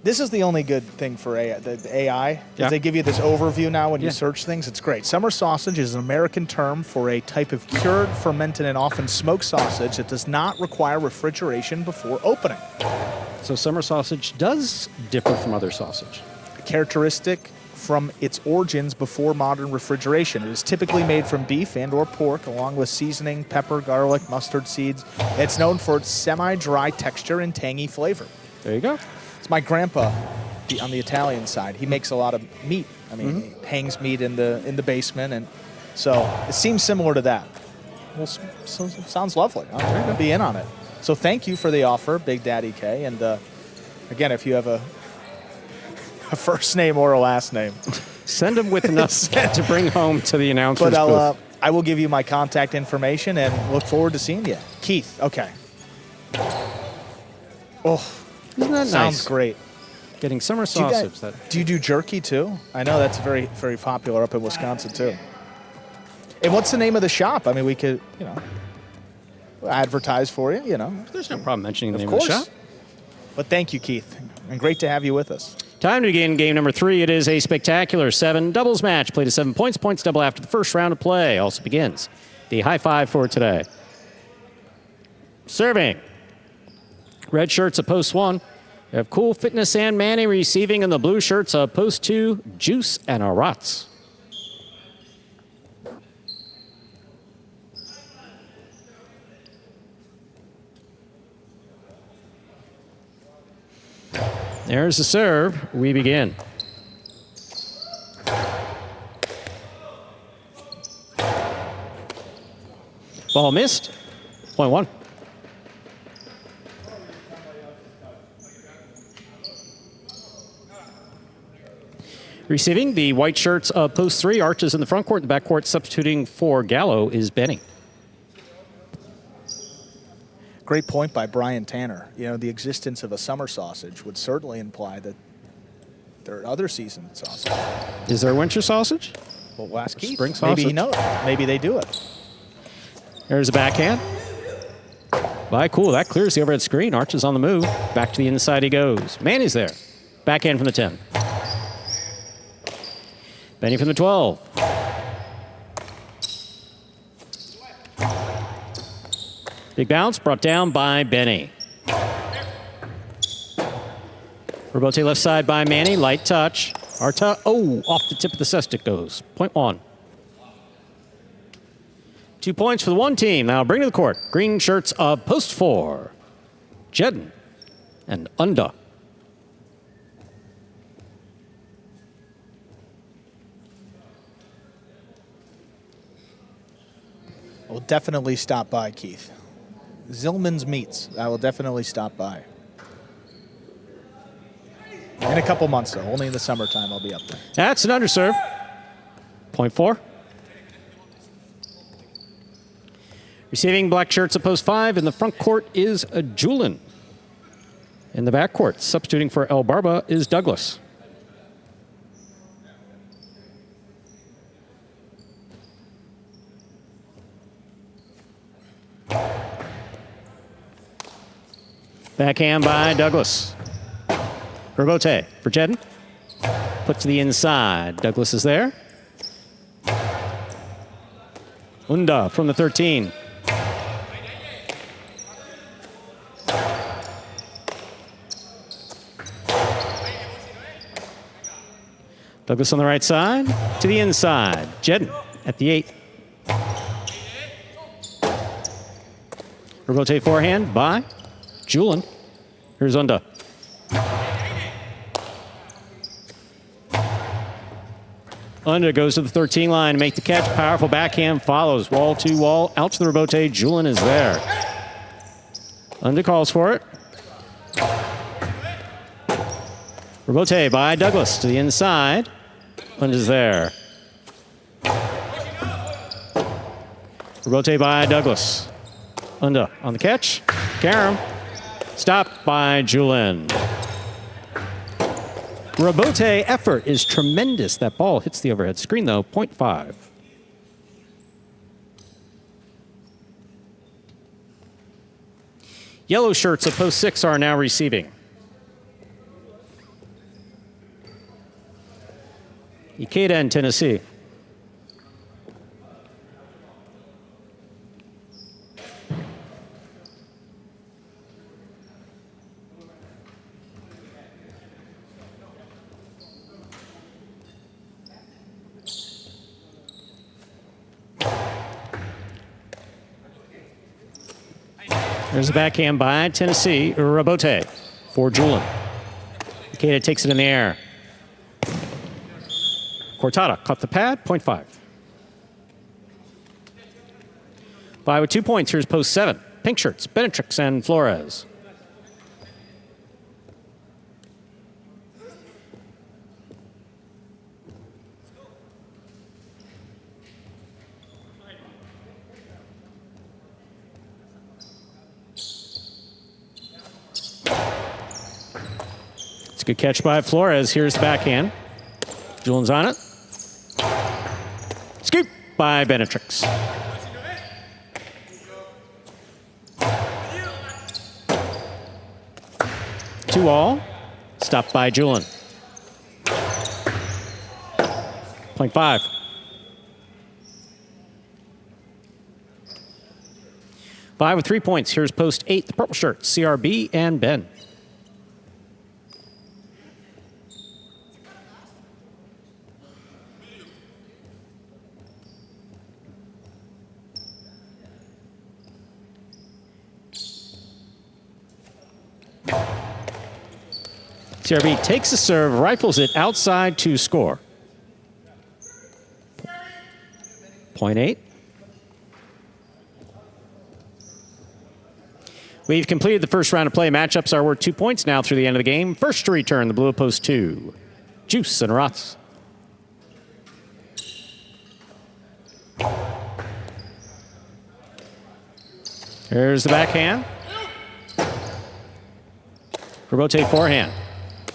This is the only good thing for AI. The AI, Yeah. they give you this overview now when you search things. It's great. Summer sausage is an American term for a type of cured, fermented, and often smoked sausage that does not require refrigeration before opening. So summer sausage does differ from other sausage. A characteristic from its origins before modern refrigeration. It is typically made from beef and or pork, along with seasoning, pepper, garlic, mustard seeds. It's known for its semi-dry texture and tangy flavor. There you go. It's my grandpa on the Italian side. He makes a lot of meat. I mean, he hangs meat in the basement, and so it seems similar to that. Well, sounds lovely. I'll be in on it. So thank you for the offer, Big Daddy K. And again, if you have a first name or a last name, send them with enough to bring home to the announcer's booth. I will give you my contact information and look forward to seeing you. Keith, okay. Oh, isn't that sounds nice? Great. Getting summer sausage. Do you do jerky too? I know that's very, very popular up in Wisconsin too. And what's the name of the shop? I mean, we could, advertise for you, There's no problem mentioning the name of of the shop. But thank you, Keith. And great to have you with us. Time to begin game number 3. It is a spectacular 7 doubles match. Played to 7 points. Points double after the first round of play. Also begins the high five for today. Serving. Red shirts of post 1. We have Cool Fitness and Manny receiving in the blue shirts of post 2, Juice and Arats. There's the serve. We begin. Ball missed. Point 1. Receiving the white shirts of post 3, Arches in the front court. The back court substituting for Gallo is Benny. Great point by Brian Tanner. The existence of a summer sausage would certainly imply that there are other season sausages. Is there a winter sausage? Well, ask Keith. Spring sausage? Maybe he knows. Maybe they do it. There's a backhand. By cool, that clears the overhead screen. Arch is on the move. Back to the inside he goes. Manny's there. Backhand from the 10. Benny from the 12. Big bounce brought down by Benny. Rebote left side by Manny. Light touch. Arta, off the tip of the cesta goes. Point 1. 2 points for the one team. Now bring to the court. Green shirts of post 4. Jedden and Unda. We'll definitely stop by, Keith. Zillman's Meats. I will definitely stop by. In a couple months, though. Only in the summertime I'll be up there. That's an underserve. Point 4. Receiving black shirts at post 5. In the front court is a Julin. In the back court, substituting for El Barba is Douglas. Backhand by Douglas. Rebote for Jedden. Put to the inside. Douglas is there. Unda from the 13. Douglas on the right side. To the inside. Jedden at the 8. Rebote forehand by Julin. Here's Unda. Unda goes to the 13 line to make the catch. Powerful backhand follows. Wall to wall. Out to the rebote. Julin is there. Unda calls for it. Rebote by Douglas to the inside. Unda's there. Rebote by Douglas. Unda on the catch. Karam. Stopped by Julin. Rebote effort is tremendous. That ball hits the overhead screen, though. Point 5. Yellow shirts at post 6 are now receiving. Ikeda in Tennessee. There's a backhand by Tennessee. Rebote for Julin. Ikeda takes it in the air. Cortada caught the pad. Point 5. By with 2 points. Here's post 7. Pink shirts, Benetrix and Flores. It's a good catch by Flores. Here's the backhand. Julin's on it. Scoop by Benetrix. Two all. Stopped by Julin. Point 5. Five with 3 points. Here's post 8, the purple shirt, CRB and Ben. CRB takes the serve, rifles it outside to score. Point 8. We've completed the first round of play. Matchups are worth 2 points now through the end of the game. First to return, the blue at post 2. Juice and Rots. Here's the backhand. Rebote forehand.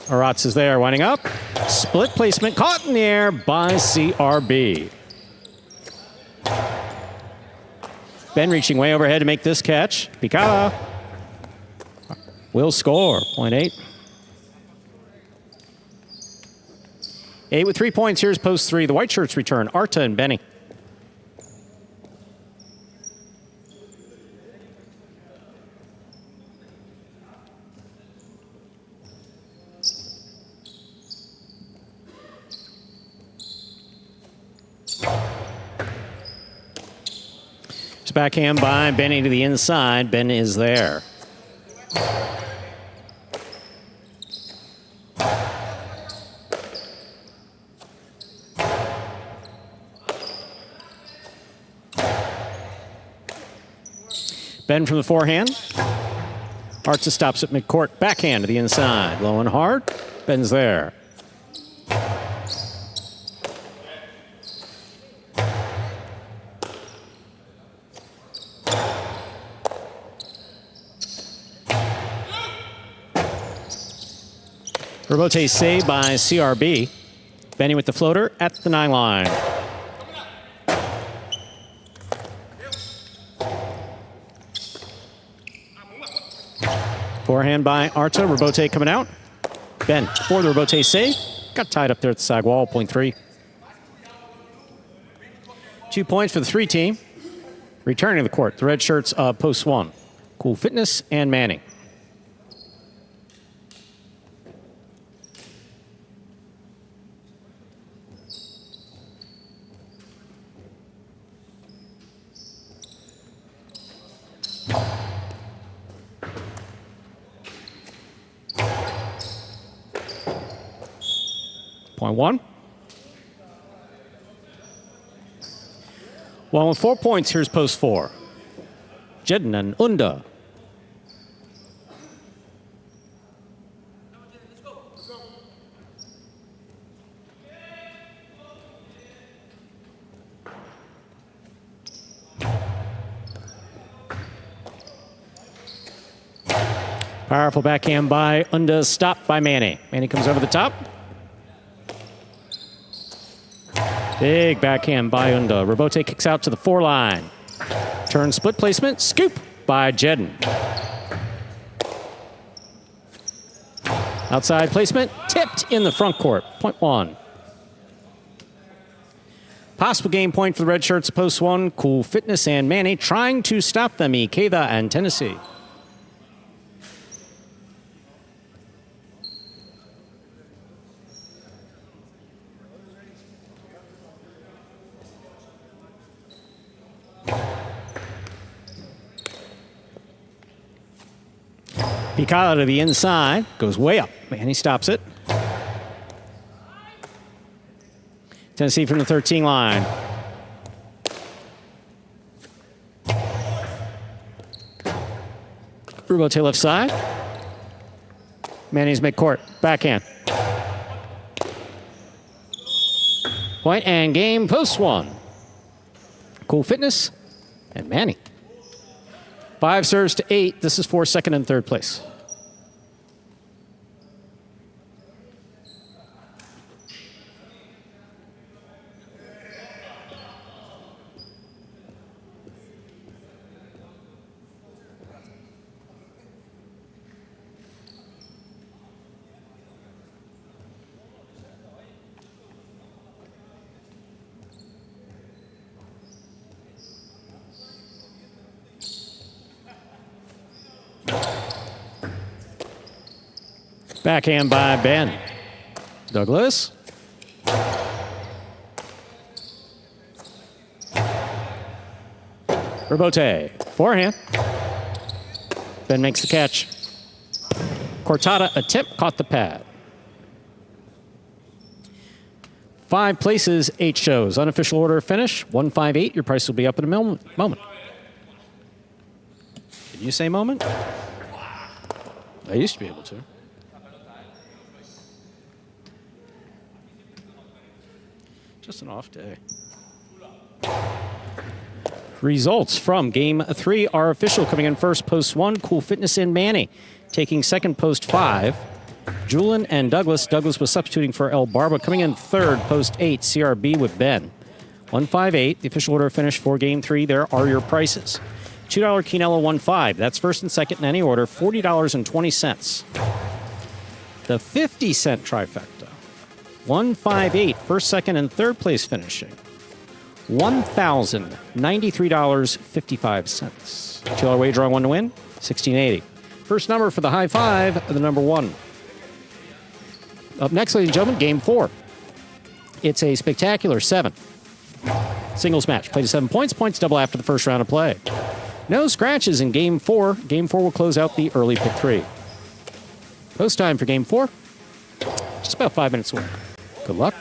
Aratz is there, winding up. Split placement, caught in the air by CRB. Ben reaching way overhead to make this catch. Picada will score. Point 8. 8 with 3 points. Here's post 3. The white shirts return. Arta and Benny. It's backhand by Benny to the inside. Ben is there. Ben from the forehand. Arta stops at midcourt. Backhand to the inside. Low and hard. Ben's there. Rebote saved by CRB. Benny with the floater at the 9 line. Forehand by Arta. Rebote coming out. Ben for the Rebote save. Got tied up there at the side wall. Point 3. 2 points for the 3 team. Returning to the court, the red shirts post 1. Cool Fitness and Manning. Point 1. Well, with 4 points, here's post 4. Jedden and Unda. Powerful backhand by Unda, stopped by Manny. Manny comes over the top. Big backhand by Unda. Rebote kicks out to the 4 line. Turn split placement. Scoop by Jedden. Outside placement. Tipped in the front court. Point 1. Possible game point for the red shirts. Post 1. Cool Fitness and Manny trying to stop them. Ikeda and Tennessee. Picada to the inside, goes way up, and he stops it. Tennessee from the 13 line. Rebote left side. Manny's midcourt, backhand. Point and game, post 1. Cool Fitness and Manny. 5 serves to 8. This is for second and third place. Backhand by Ben. Douglas. Rebote. Forehand. Ben makes the catch. Cortada attempt, caught the pad. 5 places, 8 shows. Unofficial order finish, 158. Your price will be up in a moment. Did you say moment? I used to be able to. Just an off day. Results from Game 3 are official. Coming in first, post 1, Cool Fitness and Manny. Taking second, post 5, Julian and Douglas. Douglas was substituting for El Barba. Coming in third, post 8, CRB with Ben. 158, the official order finish for Game 3. There are your prices. $2 quinella 1.5. That's first and second in any order, $40.20. The 50-cent trifecta, 158, first, second, and third place finishing, $1,093.55. $2 wager on one to win, $16.80. First number for the high five, the number 1. Up next, ladies and gentlemen, game 4. It's a spectacular 7. Singles match. Play to 7 points. Points double after the first round of play. No scratches in game 4. Game 4 will close out the early pick 3. Post time for game 4. Just about 5 minutes away. Good luck.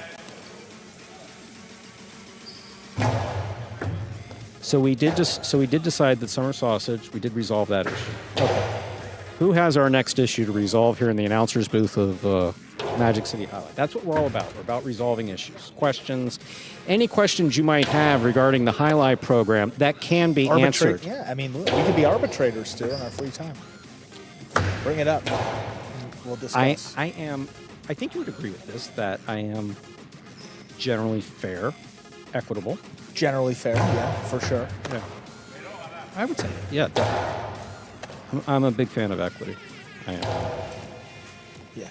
So we did decide that summer sausage. We did resolve that issue. Okay. Who has our next issue to resolve here in the announcer's booth of Magic City Highlight? That's what we're all about. We're about resolving issues, questions, any questions you might have regarding the highlight program that can be answered. Yeah, I mean, look, we could be arbitrators too in our free time. Bring it up. We'll discuss. I think you would agree with this, that I am generally fair, equitable. Generally fair, yeah, for sure. Yeah. I would say, yeah, definitely. I'm a big fan of equity. I am. Yeah.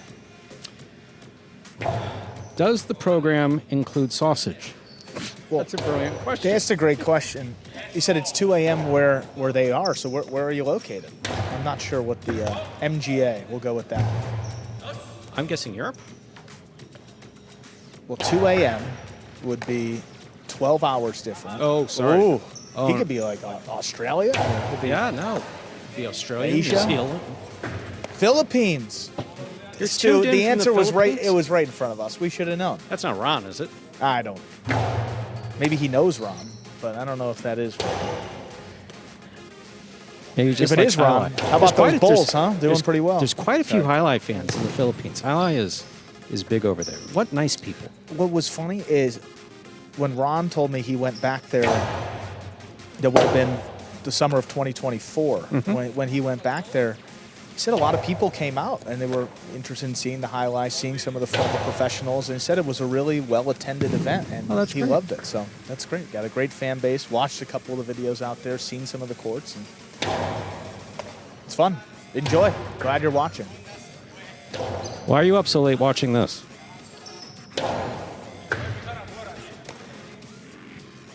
Does the program include sausage? Well, that's a brilliant question. That's a great question. You said it's 2 a.m. where they are, so where are you located? I'm not sure what the MGA. We'll go with that. I'm guessing Europe. Well, 2 a.m. would be 12 hours different. Oh, sorry. Ooh. He could be like Australia. Yeah, no. The Australia, Asia? New Zealand. Philippines. The answer was right. It was right in front of us. We should have known. That's not Ron, is it? I don't. Maybe he knows Ron, but I don't know if that is Ron. Maybe just if it is Ron, how about those Bulls, huh? Doing pretty well. There's quite a few Highlight fans in the Philippines. Highlight is big over there. What nice people. What was funny is when Ron told me he went back there, that would have been the summer of 2024, when he went back there, he said a lot of people came out and they were interested in seeing the highlights, seeing some of the former professionals, and he said it was a really well-attended event, and he loved it. So that's great. Got a great fan base. Watched a couple of the videos out there, seen some of the courts, and it's fun. Enjoy. Glad you're watching. Why are you up so late watching this?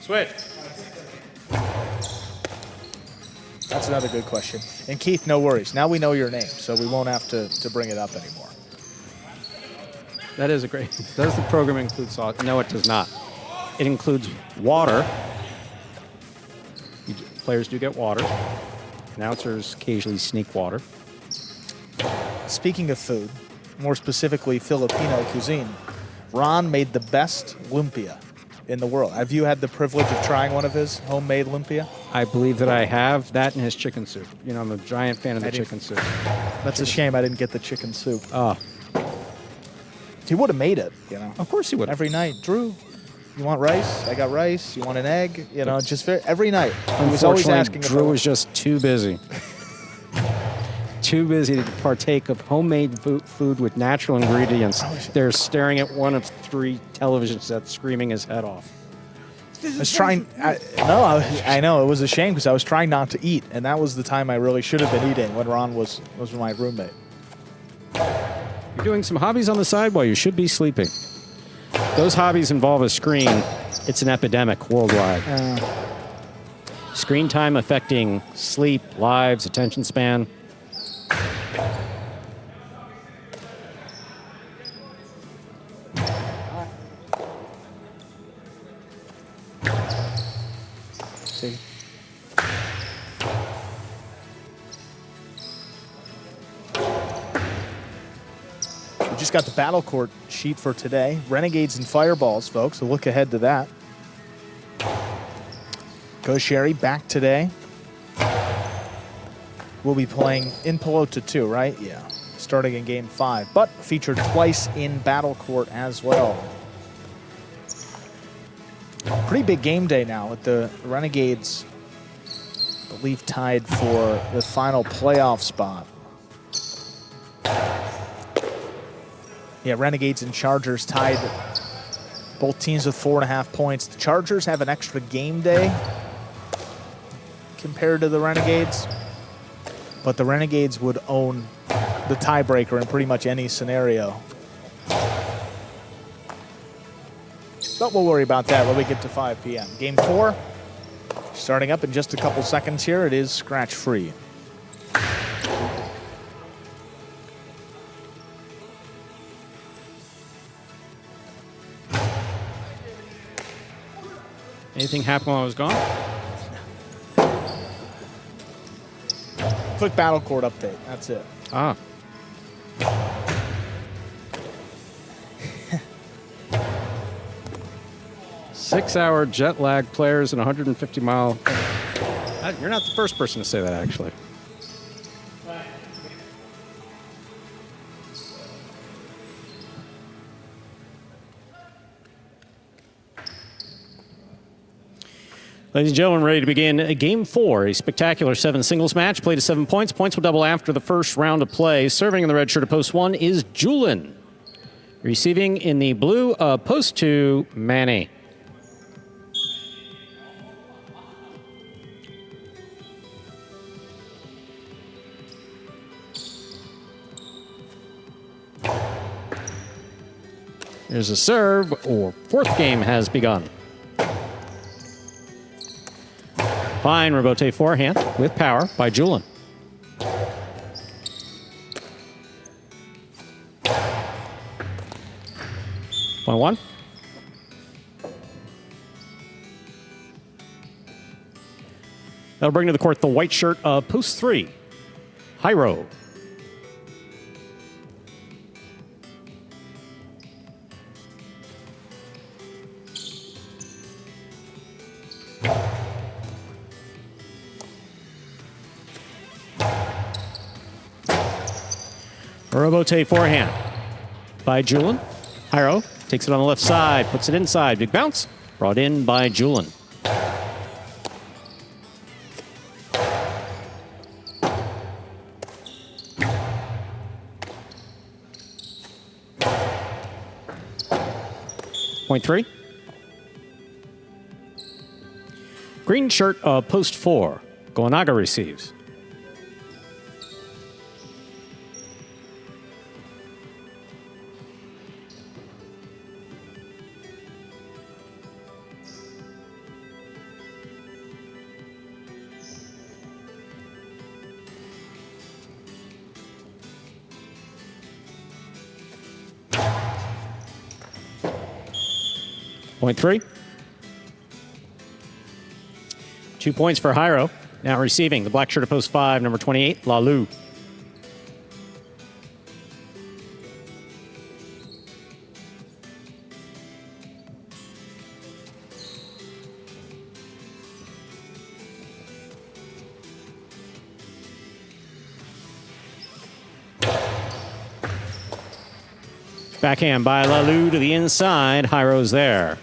Switch. That's another good question. And Keith, no worries. Now we know your name, so we won't have to bring it up anymore. That is a great. Does the program include sauce? No, it does not. It includes water. Players do get water. Announcers occasionally sneak water. Speaking of food, more specifically Filipino cuisine, Ron made the best lumpia in the world. Have you had the privilege of trying one of his homemade lumpia? I believe that I have. That and his chicken soup. You know, I'm a giant fan of the chicken soup. That's a shame I didn't get the chicken soup. Oh. He would have made it, you know. Of course he would. Every night. Drew, you want rice? I got rice. You want an egg? You know, just every night. He was always asking. Drew was just too busy. Too busy to partake of homemade food with natural ingredients. They're staring at one of 3 television sets, screaming his head off. I was trying. I know it was a shame because I was trying not to eat, and that was the time I really should have been eating when Ron was my roommate. You're doing some hobbies on the side while you should be sleeping. Those hobbies involve a screen. It's an epidemic worldwide. Screen time affecting sleep, lives, attention span. See? We just got the battle court sheet for today. Renegades and Fireballs, folks. So look ahead to that. Go Sherry back today. We'll be playing in Pelota too, right? Yeah. Starting in game 5, but featured twice in battle court as well. Pretty big game day now with the Renegades, I believe, tied for the final playoff spot. Yeah, Renegades and Chargers tied, both teams with 4.5 points. The Chargers have an extra game day. compared to the Renegades, but the Renegades would own the tiebreaker in pretty much any scenario. But we'll worry about that when we get to 5 p.m. Game 4, starting up in just a couple seconds here. It is scratch-free. Anything happened while I was gone? Quick battle court update. That's it. Ah. Six-hour jet lag players and 150-mile. You're not the first person to say that, actually. Ladies and gentlemen, ready to begin Game 4, a spectacular 7 singles match. Played to 7 points. Points will double after the first round of play. Serving in the red shirt of post 1 is Julian. Receiving in the blue of post 2, Manny. There's a serve, or fourth game has begun. Fine rebote forehand with power by Julian. Point 1. That'll bring to the court the white shirt of post 3, Hyro. Rebote forehand by Julian. Hyro takes it on the left side, puts it inside. Big bounce. Brought in by Julian. Point 3. Green shirt of post 4. Goanaga receives. Point 3. 2 points for Hyro. Now receiving the black shirt of post 5, number 28, Lalu. Backhand by Lalu to the inside. Hyro's there.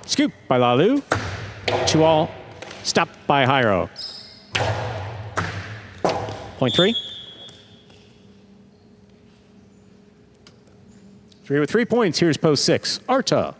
Scoop by Lalu. 2-all. Stopped by Hyro. Point 3. 3 with 3 points. Here's post 6, Arta.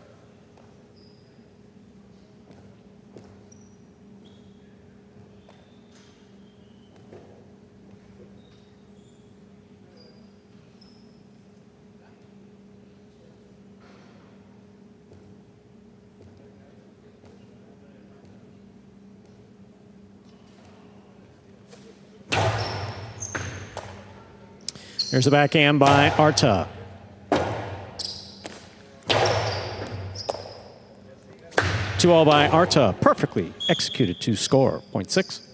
There's the backhand by Arta. Two all by Arta. Perfectly executed to score. Point 6.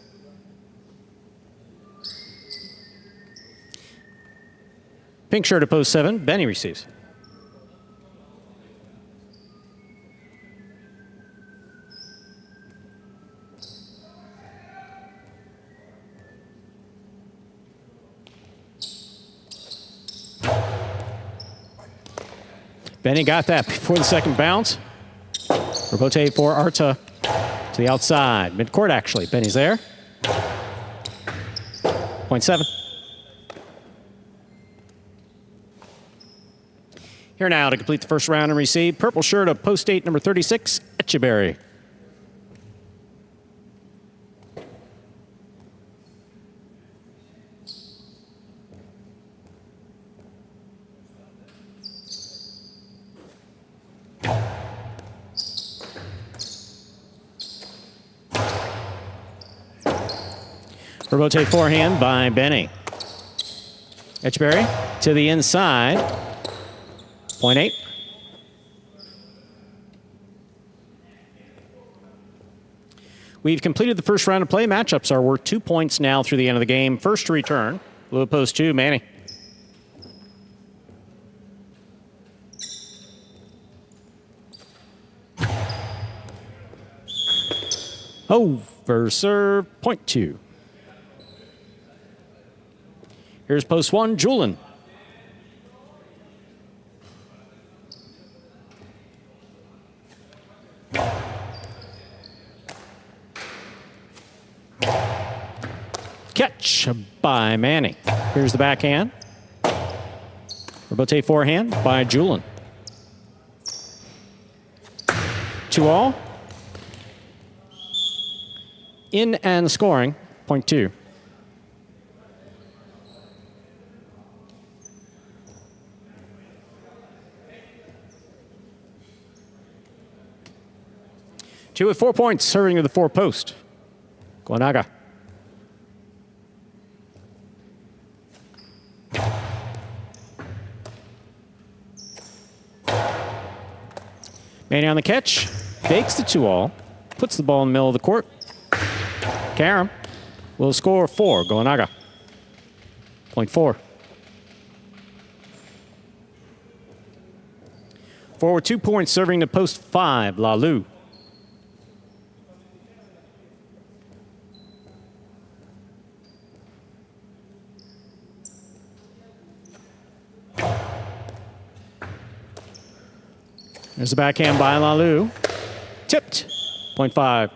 Pink shirt at post 7. Benny receives. Benny got that before the second bounce. Rebote for Arta to the outside. Midcourt, actually. Benny's there. Point 7. Here now to complete the first round and receive purple shirt of post 8, number 36, Etcheberry. Rebote forehand by Benny. Etcheberry to the inside. Point 8. We've completed the first round of play. Matchups are worth 2 points now through the end of the game. First to return, blue post 2, Manny. Over serve, point 2. Here's post 1, Julian. Catch by Manny. Here's the backhand. Rebote forehand by Julian. 2-all. In and scoring, point 2. Two with 4 points, serving to the 4 post. Guanaga. Manny on the catch, fakes the 2-all, puts the ball in the middle of the court. Karam will score 4, Guanaga. Point 4. Forward 2 points, serving to post 5, Lalu. There's the backhand by Lalu. Tipped. Point 5.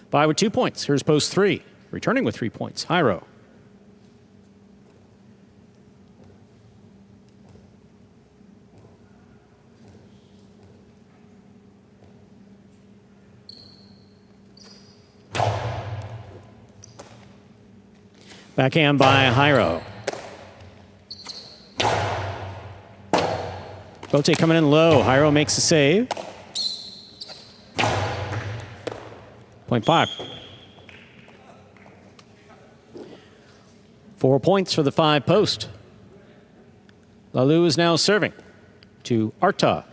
5 with 2 points. Here's post 3. Returning with 3 points. Hyro. Backhand by Hyro. Bote coming in low. Hyro makes the save. Point 5. 4 points for the 5 post. Lalu is now serving to Arta.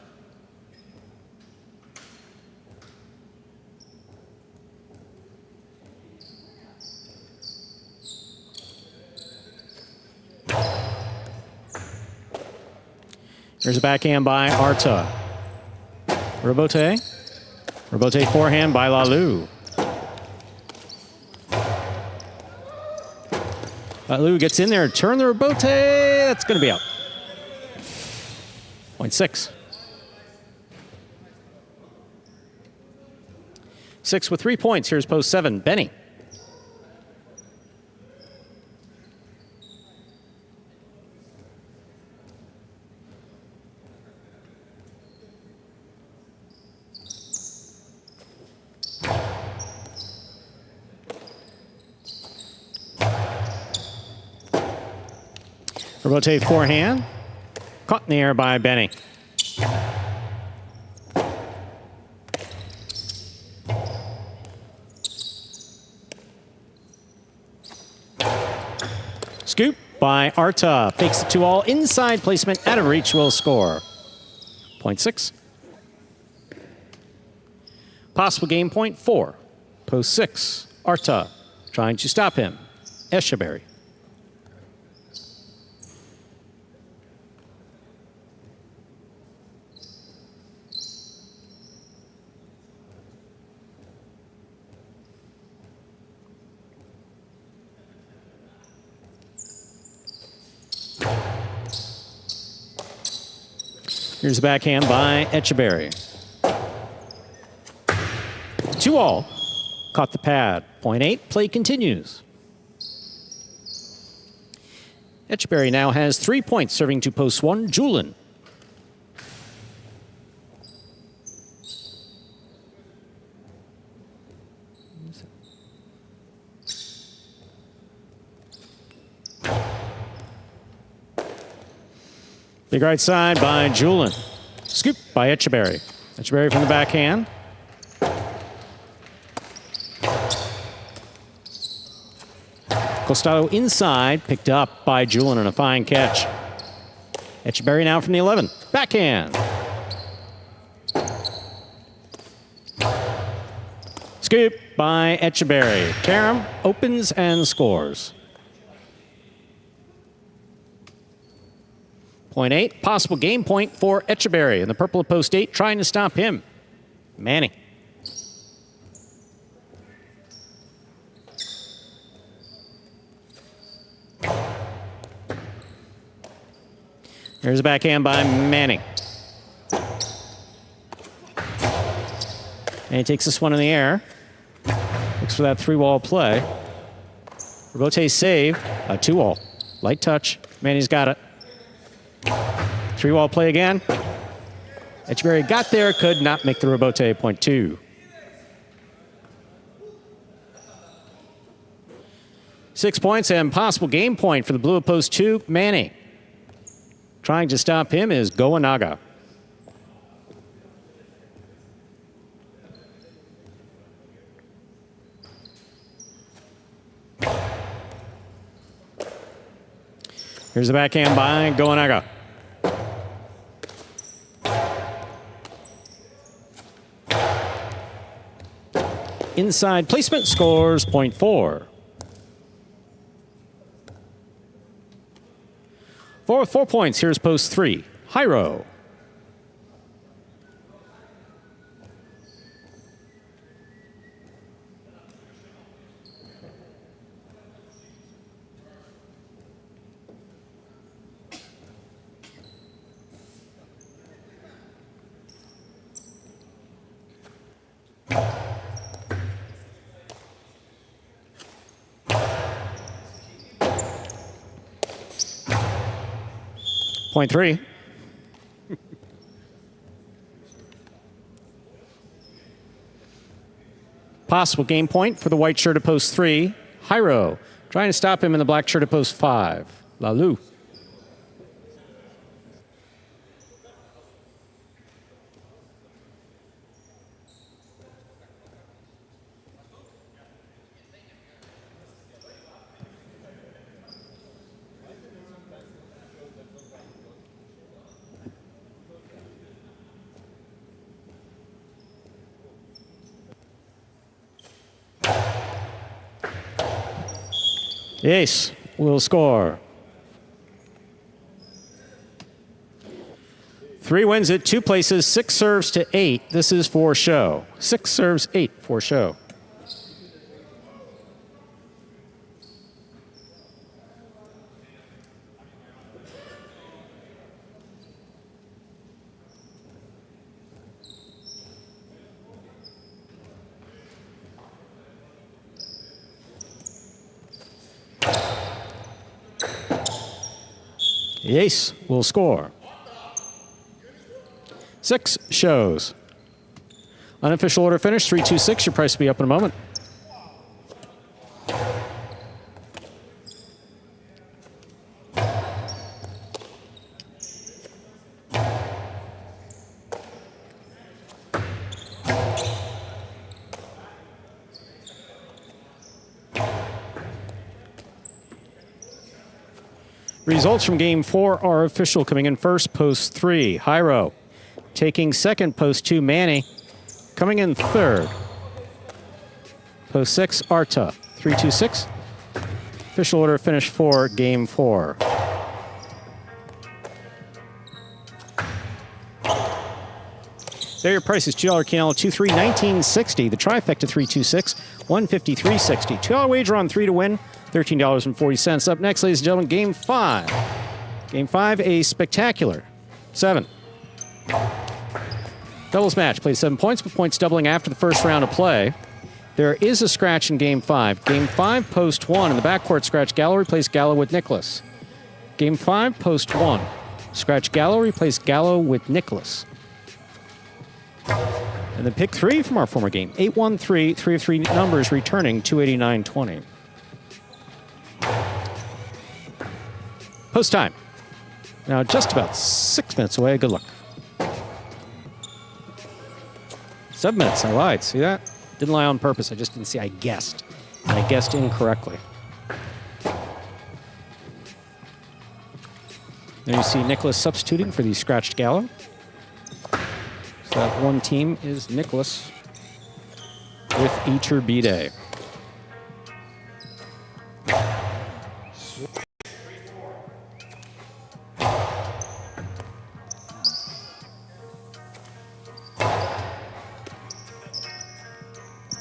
There's a backhand by Arta. Rebote. Rebote forehand by Lalu. Lalu gets in there, turn the rebote. That's going to be out. Point 6. 6 with 3 points. Here's post 7, Benny. Rebote forehand. Caught in the air by Benny. Scoop by Arta. Fakes the 2-all. Inside placement. Out of reach. Will score. Point 6. Possible game point 4. Post 6. Arta trying to stop him. Etcheberry. Here's the backhand by Etcheberry. 2-all. Caught the pad. Point 8. Play continues. Etcheberry now has 3 points, serving to post 1, Julin. Big right side by Julin. Scoop by Etcheberry. Etcheberry from the backhand. Costado inside, picked up by Julin on a fine catch. Etcheberry now from the 11. Backhand. Scoop by Etcheberry. Karam opens and scores. Point 8, possible game point for Etcheberry. In the purple of post 8, trying to stop him. Manny. Here's a backhand by Manning. And he takes this one in the air. Looks for that 3-wall play. Rebote save, a 2-wall. Light touch, Manny's got it. 3-wall play again. Etcheberry got there, could not make the rebote, point 2. 6 points and possible game point for the blue of post 2, Manny. Trying to stop him is Goanaga. Here's the backhand by Goanaga. Inside placement, scores point 4. For 4 points, here's post 3, Hyro. Point 3. Possible game point for the white shirt at post 3. Hyro trying to stop him in the black shirt at post 5. Lalu. Ace will score. 3 wins at 2 places, 6 serves to 8. This is for show. 6 serves, 8 for show. The ace will score. 6 shows. Unofficial order finish, 3-2-6. Your price will be up in a moment. Results from game 4 are official. Coming in first, post 3, Hyro. Taking second, post 2, Manny. Coming in third, post 6, Arta. 3-2-6. Official order finish for game 4. There your prices, $2 Canelo 2-3, $19.60. The trifecta 3-2-6, $153.60. $2 wager on 3 to win. $13.40. Up next, ladies and gentlemen, Game 5. Game 5, a spectacular 7. Doubles match. Played 7 points, with points doubling after the first round of play. There is a scratch in Game 5. Game 5, post 1. In the backcourt scratch, Gallo replaced Gallo with Nicholas. Game 5, post 1. Scratch Gallo, replace Gallo with Nicholas. And then pick 3 from our former game. 813, 3 of 3 numbers returning 289.20. Post time. Now just about 6 minutes away. Good luck. 7 minutes. I lied. See that? Didn't lie on purpose. I just didn't see. I guessed. And I guessed incorrectly. There you see Nicholas substituting for the scratched Gallo. So that one team is Nicholas with Iturbide.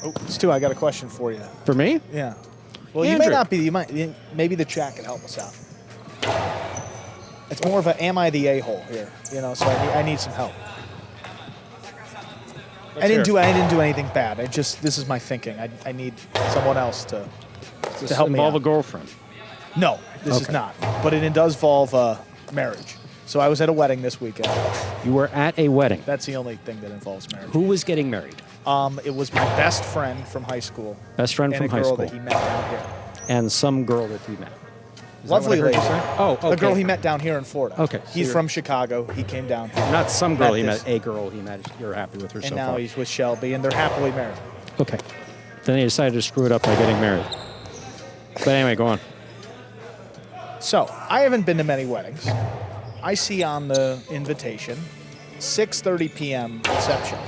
Oh, Stu, I got a question for you. For me? Yeah. Well, you Andrew. may not be. Maybe the chat can help us out. It's more of a am I the a-hole here? You know, so I need some help. I didn't do anything bad. This is my thinking. I need someone else to help me involve out. a girlfriend? No, this is Okay. not. But it does involve marriage. So I was at a wedding this weekend. You were at a wedding. That's the only thing that involves marriage. Who was getting married? It was my best friend from high school. Best friend and from a high girl school. that he met down here. And some girl that he met. Is that Lovely what I heard lady. you say? Oh, okay. The girl he met down here in Florida. Okay, so He's you're- from Chicago. He came down here. Not some girl Met he this. met, a girl he met. You're happy with her And so now far. he's with Shelby, and they're happily married. Okay. Then they decided to screw it up by getting married. But anyway, go on. So I haven't been to many weddings. I see on the invitation, 6:30 p.m. reception.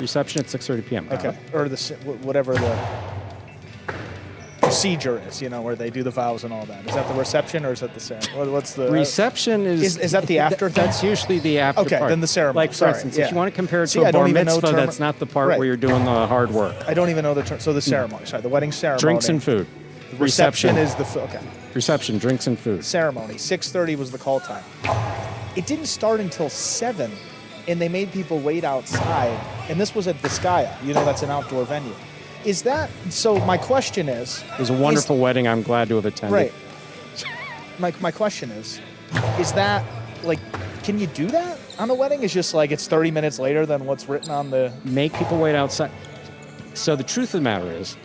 Reception at 6:30 p.m. Okay. Or whatever the procedure is, where they do the vows and all that. Is that the reception or is that the ceremony? What's the Reception is... Is that the after thing? That's usually the after Okay, part. then the ceremony. Like, for Sorry, instance, yeah. if you want to compare it See, to I a don't bar even know mitzvah, term- that's not the part Right. where you're doing the hard work. I don't even know the term. So the ceremony. Sorry, the wedding ceremony. Drinks and food. Reception is the okay. Reception, drinks and food. Ceremony. 6:30 was the call time. It didn't start until 7, and they made people wait outside. And this was at Vizcaya. That's an outdoor venue. Is that so? My question is. It was a wonderful wedding. I'm glad to have attended. Right. My question is that like, can you do that on a wedding? It's just like it's 30 minutes later than what's written on the. Make people wait outside. So the truth of the matter is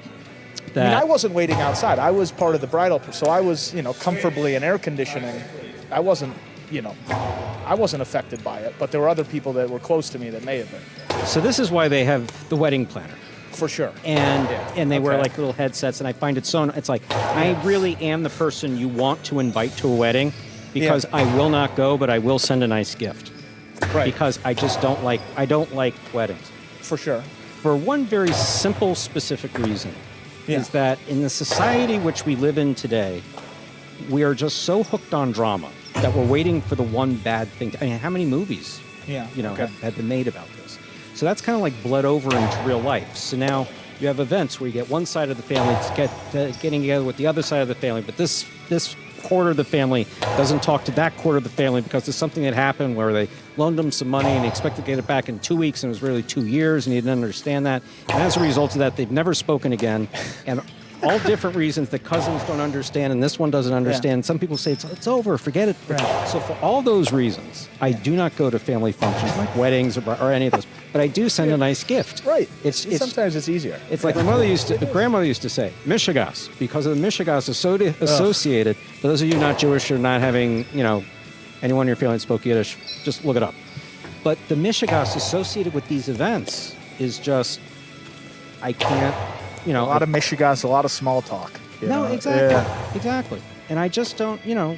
that I wasn't waiting outside. I was part of the bridal, so I was, comfortably in air conditioning. I wasn't affected by it, but there were other people that were close to me that may have been. So this is why they have the wedding planner. For sure. And they wear Okay. like little headsets, and I find it so. It's like I really am the person you want to invite to a wedding because I will not go, but I will send a nice gift. Right. Because I just don't like weddings. For sure. For one very simple, specific reason, is that in the society which we live in today, we are just so hooked on drama that we're waiting for the one bad thing. How many movies, have been made about this? So that's kind of like bled over into real life. So now you have events where you get one side of the family getting together with the other side of the family, but this quarter of the family doesn't talk to that quarter of the family because there's something that happened where they loaned them some money and they expected to get it back in 2 weeks, and it was really 2 years, and he didn't understand that. And as a result of that, they've never spoken again. And all different reasons. The cousins don't understand, and this one doesn't understand. Some people say it's over, forget it. Right. So for all those reasons, I do not go to family functions like weddings or any of those. But I do send a nice gift. Right. It's Sometimes it's easier. It's like the grandmother used to say, Mishigas, because of the Mishigas associated. For those of you not Jewish or not having, anyone in your family that spoke Yiddish, just look it up. But the Mishigas associated with these events is just, I can't, a lot of Michigas, a lot of small talk. Exactly. Exactly. And I just don't, I Not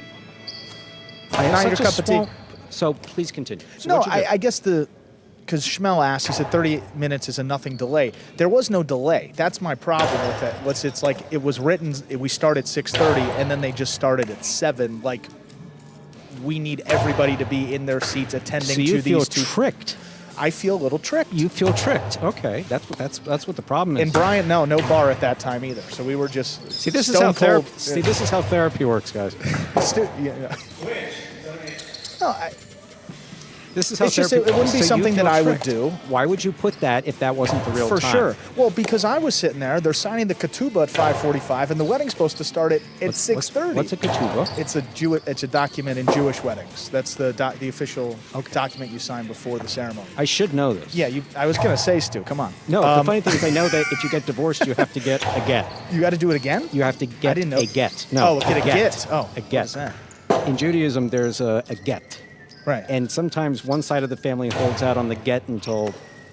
have your such a cup of tea. small. So please continue. So No, what'd you do? I guess because Schmel asked, he said 30 minutes is a nothing delay. There was no delay. That's my problem with it. It's like it was written, we start at 6:30, and then they just started at 7. Like, we need everybody to be in their seats attending So you to feel these two. tricked. I feel a little tricked. You feel tricked. Okay, that's what the problem is. And Brian, no bar at that time either. So we were just See, this is stone how therapy. cold. See, this is how therapy works, guys. No, This is how It's just, it wouldn't be so you something feel that I would tricked. do. Why would you put that if that wasn't the real For time? sure. Well, because I was sitting there, they're signing the ketubah at 5:45, and the wedding's supposed to start at 6:30. What's a ketubah? It's a document in Jewish weddings. That's the official document you sign before the ceremony. I should know this. Yeah, I was gonna say, Stu, come on. No, the funny thing is I know that if you get divorced, you have to get a get. You got to do it again. You have to get didn't know. a get. No, get a get. Oh, a what get. is that? In Judaism, there's a get. Right. And sometimes one side of the family holds out on the get until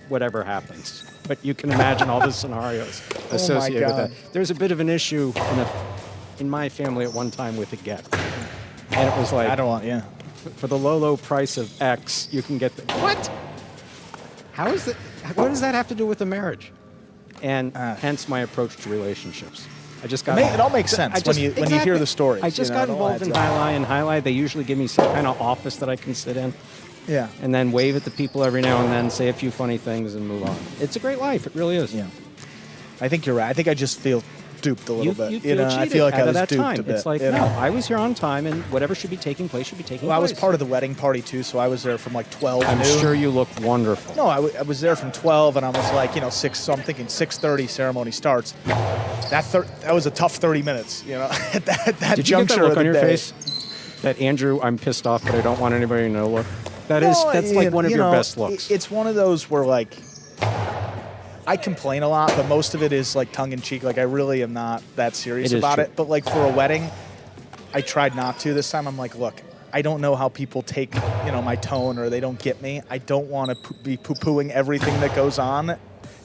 whatever happens. But you can imagine all the scenarios associated with God. that. There's a bit of an issue in my family at one time with a get. And it was like, I don't want. Yeah. for the low price of X, you can get the... What? How is that? What does that have to do with a marriage? And hence my approach to relationships. I just got... It all makes sense when you hear the stories. I just you know, got it all involved in adds up. High and Highlight. They usually give me some kind of office that I can sit in Yeah. and then wave at the people every now and then, say a few funny things, and move on. It's a great life. It really is. Yeah. I think you're right. I think I just feel duped a little bit. You feel I cheated feel like out I of was that duped time. a bit. It's like, you no, know? I was here on time, and whatever should be taking place should be taking Well, I place. was part of the wedding party too, so I was there from like 12 I'm noon. sure you looked wonderful. No, I was there from 12, and I was like, 6. So I'm thinking 6:30 ceremony starts. That was a tough 30 minutes, at that Did you get juncture that look of the on your day. face? That Andrew, I'm pissed off, but I don't want anybody to know look. That's No, like one of your best looks. It's one of those where like I complain a lot, but most of it is like tongue in cheek. Like I really am not that serious It is about true. it. But like for a wedding, I tried not to this time. I'm like, look, I don't know how people take my tone or they don't get me. I don't want to be poo-pooing everything that goes on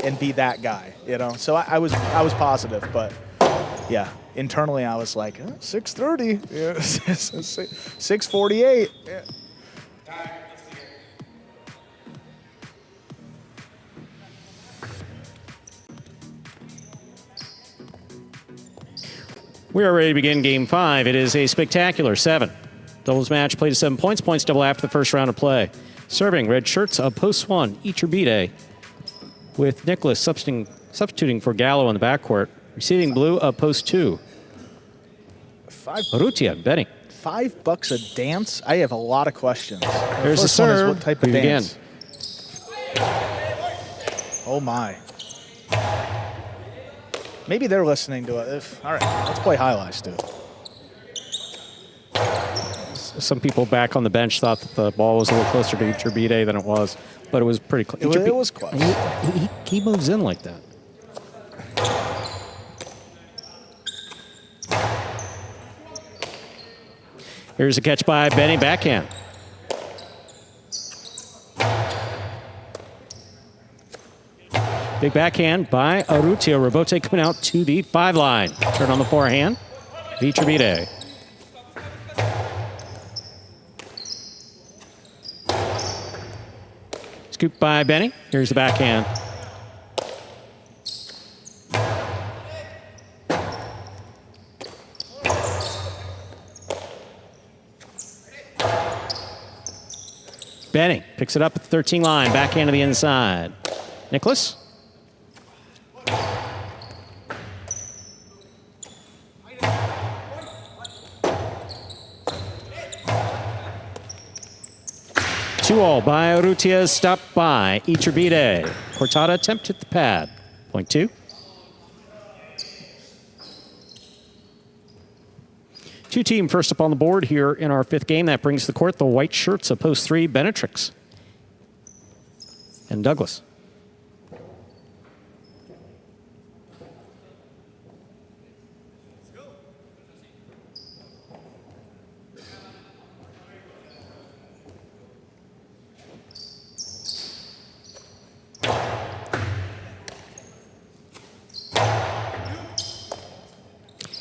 and be that guy. So I was positive, but yeah. Internally, I was like 6:30, 6:48. Yeah. We are ready to begin Game 5. It is a spectacular 7. Doubles match played to 7 points. Points double after the first round of play. Serving red shirts of post 1, Iturbide, with Nicholas substituting for Gallo in the backcourt. Receiving blue of post 2, Rutia betting. $5 a dance? I have a lot of questions. There's the first one is serve. what type of We begin. dance? Oh my. Maybe they're listening to it. All right, let's play highlights, dude. Some people back on the bench thought that the ball was a little closer to Iturbide than it was, but it was pretty close. It was close. He moves in like that. Here's a catch by Benny, backhand. Big backhand by Arutio. Robote coming out to the 5 line. Turn on the forehand. Iturbide. Scoop by Benny. Here's the backhand. Benny picks it up at the 13 line. Backhand to the inside. Nicholas. Two all by Urrutia, stopped by Iturbide. Cortada attempt at the pad. Point 2. Two-team first up on the board here in our 5th game. That brings to the court the white shirts of post 3, Benetrix and Douglas.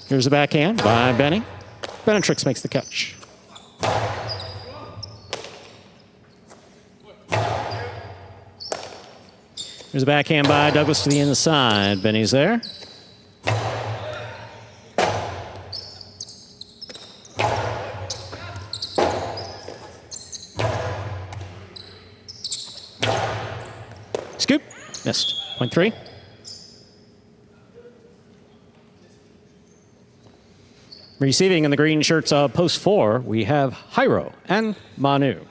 Here's the backhand by Benny. Benetrix makes the catch. There's a backhand by Douglas to the inside. Benny's there. Scoop. Missed. Point 3. Receiving in the green shirts of post 4, we have Jairo and Manu.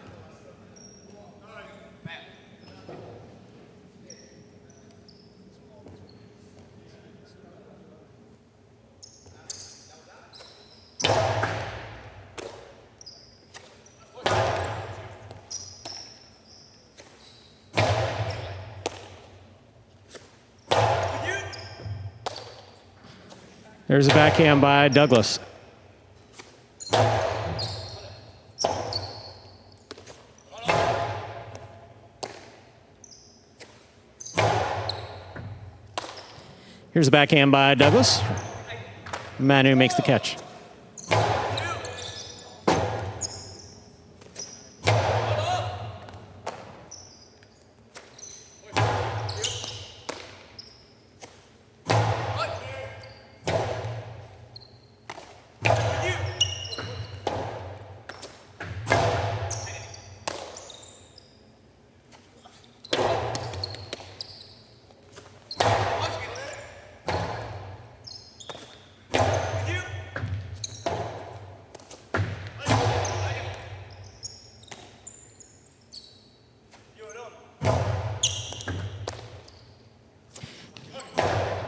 There's a backhand by Douglas. Here's a backhand by Douglas. Manu makes the catch.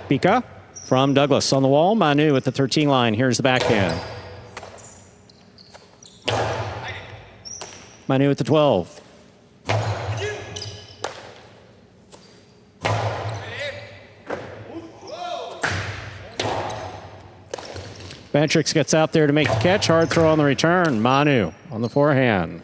Pika from Douglas on the wall. Manu at the 13 line. Here's the backhand. Manu at the 12. Benetrix gets out there to make the catch. Hard throw on the return. Manu on the forehand.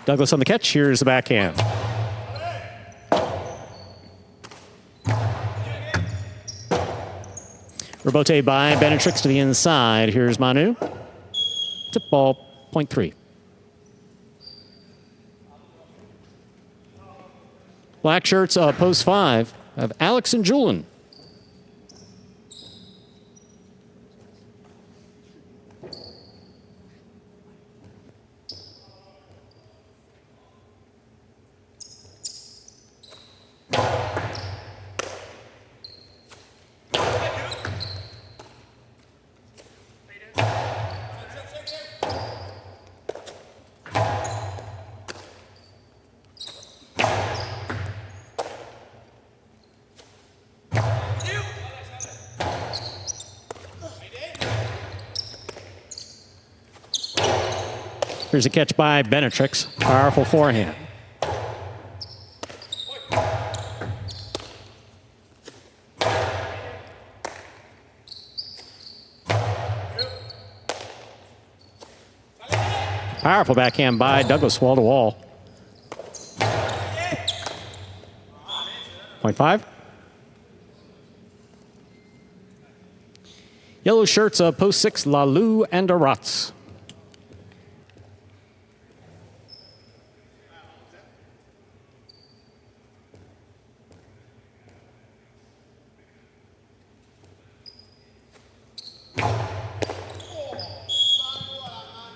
Douglas on the catch. Here's the backhand. Rebote by Benetrix to the inside. Here's Manu. Tip ball, point 3. Black shirts, post 5 of Alex and Julian. Here's a catch by Benetrix. Powerful forehand. Powerful backhand by Douglas, wall to wall. Point 5. Yellow shirts, post 6, Lalu and Aratz.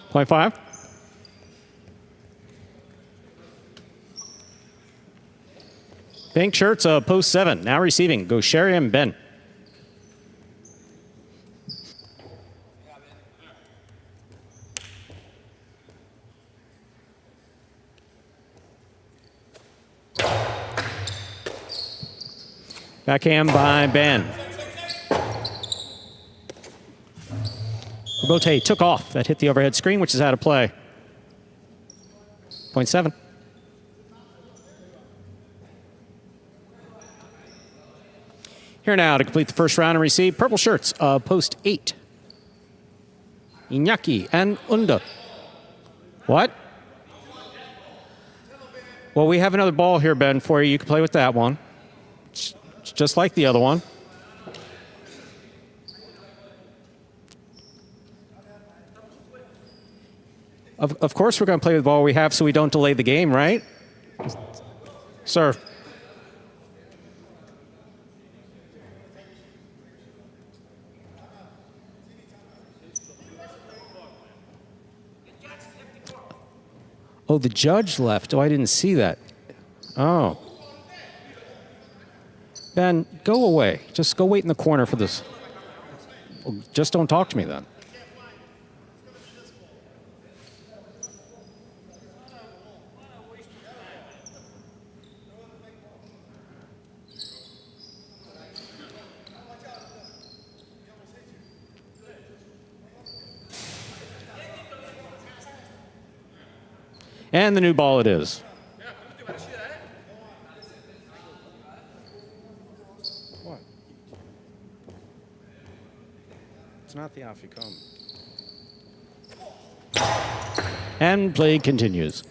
Point 5. Pink shirts, post 7. Now receiving, Gosheri and Ben. Backhand by Ben. Rebote took off. That hit the overhead screen, which is out of play. Point 7. Here now to complete the first round and receive purple shirts, post 8. Iñaki and Unda. What? Well, we have another ball here, Ben, for you. You can play with that one. It's just like the other one. Of course we're going to play with the ball we have so we don't delay the game, right? Sir. Oh, the judge left. Oh, I didn't see that. Oh. Ben, go away. Just go wait in the corner for this. Just don't talk to me then. And the new ball it is. What? It's not the Aficom. And play continues.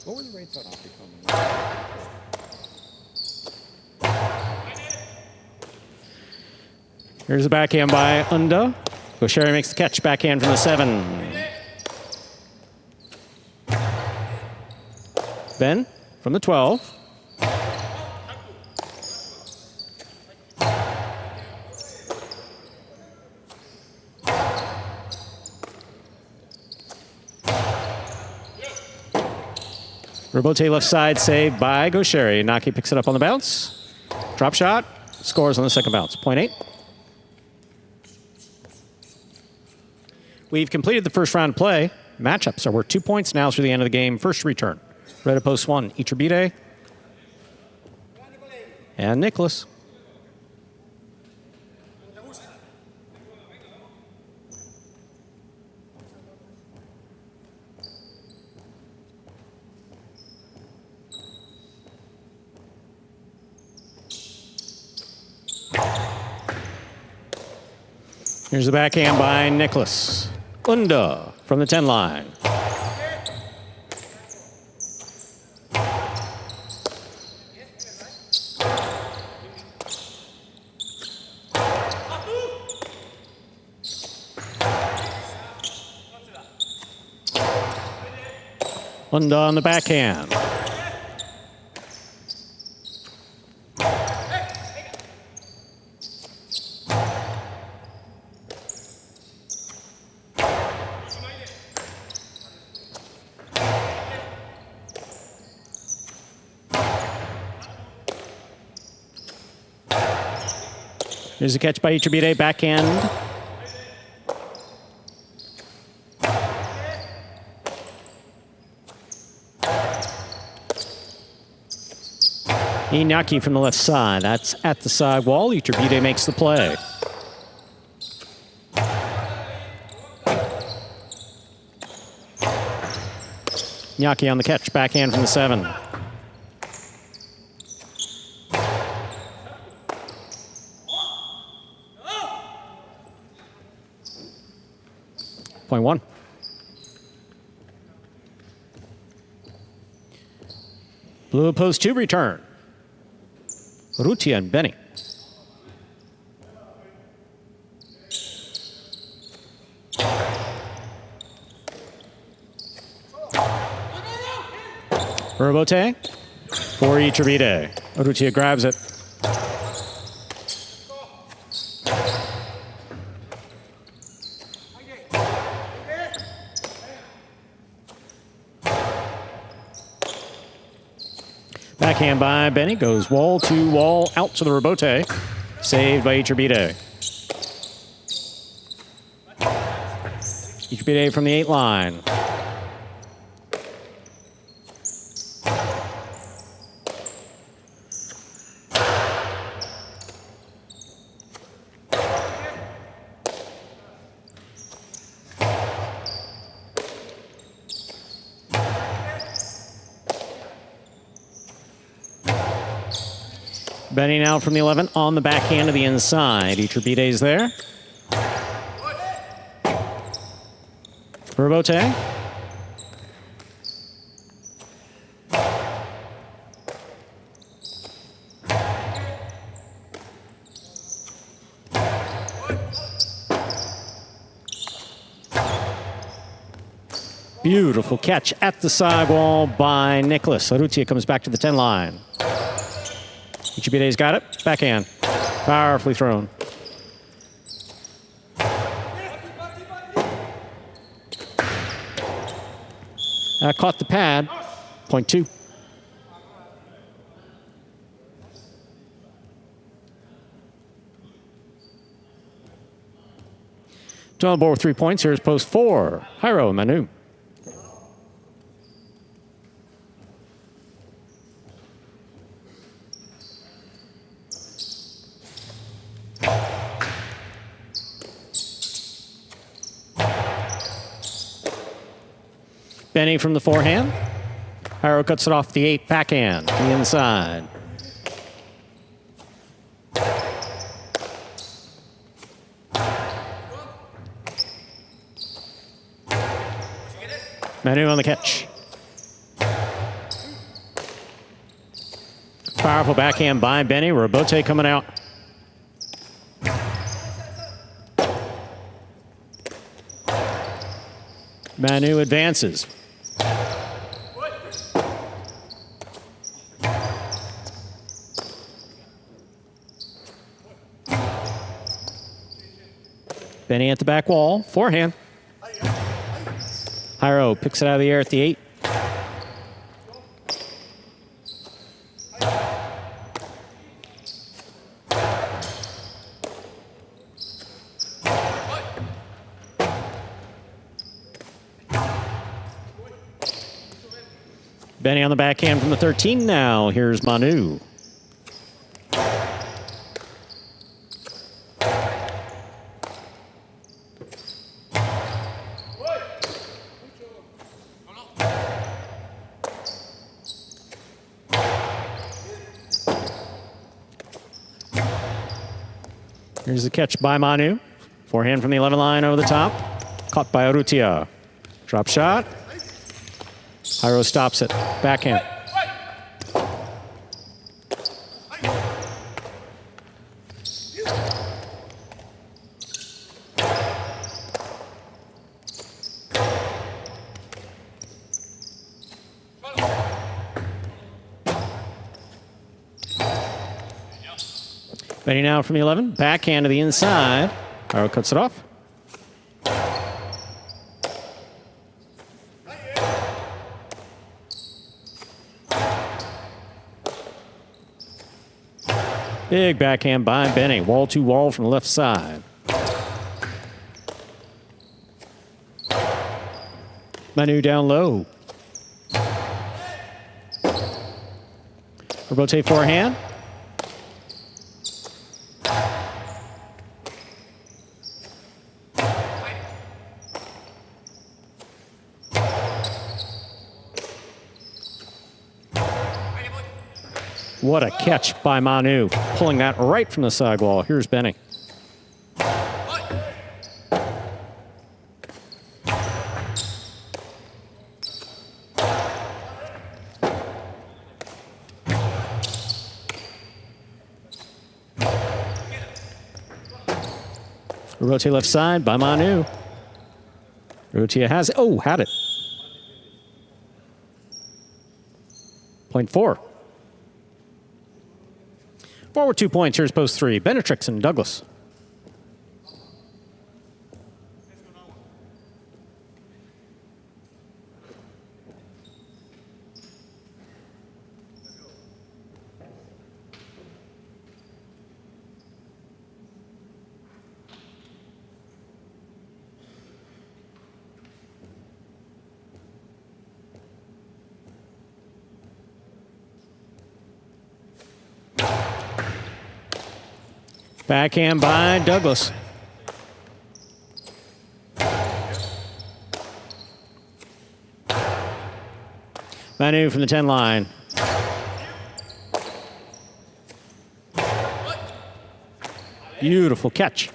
What were the rates on Aficom? Here's a backhand by Unda. Gaucheri makes the catch, backhand from the 7. Ben from the 12. Robote left side, saved by Gaucheri. Naki picks it up on the bounce. Drop shot, scores on the second bounce. Point 8. We've completed the first round play. Matchups are worth 2 points now through the end of the game. First return. Red at post 1, Iturbide and Nicholas. Here's the backhand by Nicholas. Unda from the 10 line. Unda on the backhand. Here's a catch by Iturbide, backhand. Iñaki from the left side. That's at the side wall. Iturbide makes the play. Iñaki on the catch, backhand from the 7. Point 1. Blue post 2 return. Rutia and Benny. Robote for Iturbide. Rutia grabs it. Backhand by Benny, goes wall to wall, out to the Robote. Saved by Iturbide. Iturbide from the 8 line. Benny now from the 11 on the backhand to the inside. Iturbide's there. Robote. Beautiful catch at the sidewall by Nicholas. Rutia comes back to the 10 line. Iturbide's got it. Backhand. Powerfully thrown. Caught the pad. Point 2. On the board with 3 points. Here's post 4. Jairo Manu. Benny from the forehand. Hiro cuts it off the 8 backhand to the inside. Manu on the catch. Powerful backhand by Benny. Robote coming out. Manu advances. Benny at the back wall. Forehand. Hiro picks it out of the air at the 8. Benny on the backhand from the 13 now. Here's Manu. Here's the catch by Manu. Forehand from the 11 line over the top. Caught by Urrutia. Drop shot. Hiro stops it. Backhand. Benny now from the 11. Backhand to the inside. Hiro cuts it off. Big backhand by Benny. Wall to wall from the left side. Manu down low. Robote forehand. What a catch by Manu, pulling that right from the sidewall. Here's Benny. Robote left side by Manu. Rotia has it. Oh, had it. Point 4. Forward 2 points. Here's post 3. Benetrix and Douglas. Backhand by Douglas. Manu from the 10 line. Beautiful catch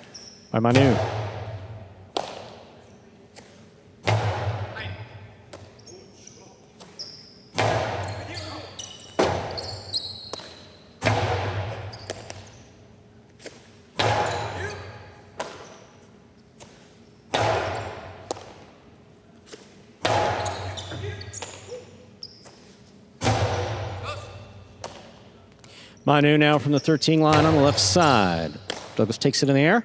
by Manu. Manu now from the 13 line on the left side. Douglas takes it in the air.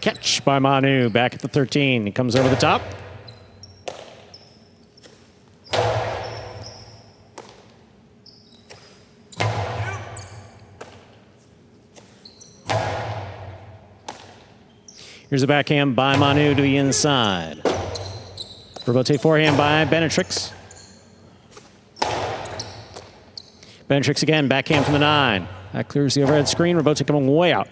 Catch by Manu back at the 13. He comes over the top. Here's a backhand by Manu to the inside. Robote forehand by Benetrix. Benetrix again, backhand from the 9. That clears the overhead screen. Robote coming way out.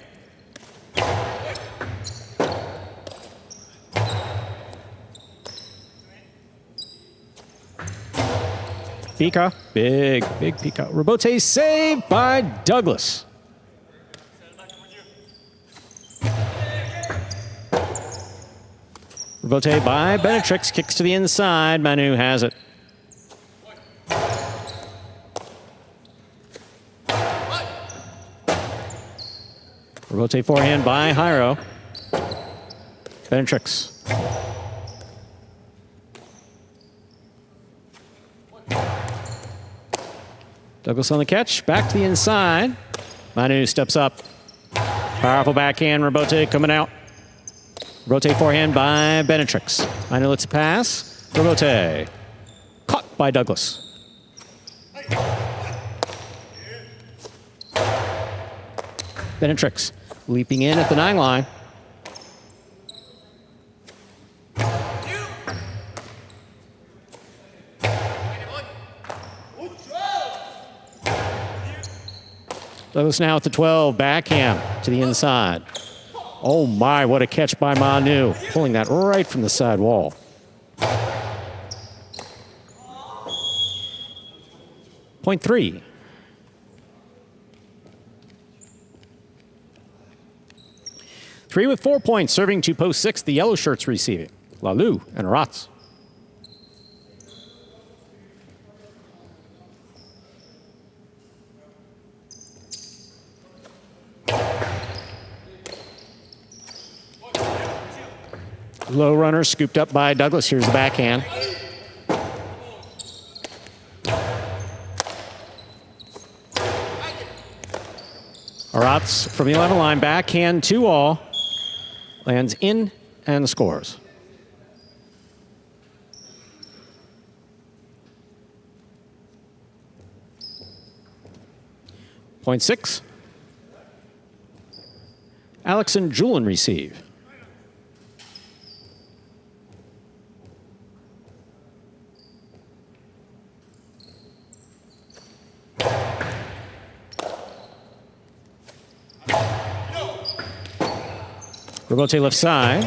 Pika, big Pika. Robote saved by Douglas. Robote by Benetrix, kicks to the inside. Manu has it. Robote forehand by Hyro. Benetrix. Douglas on the catch, back to the inside. Manu steps up. Powerful backhand, Robote coming out. Robote forehand by Benetrix. Manu lets it pass. Robote. Caught by Douglas. Benetrix leaping in at the 9 line. Douglas now at the 12, backhand to the inside. Oh my, what a catch by Manu. Pulling that right from the side wall. Point 3. Three with 4 points, serving to post 6, the yellow shirts receiving. Lalu and Rats. Low runner scooped up by Douglas. Here's the backhand. Aratz from the 11 line, backhand 2-all. Lands in and scores. Point 6. Alex and Julian receive. Robote left side.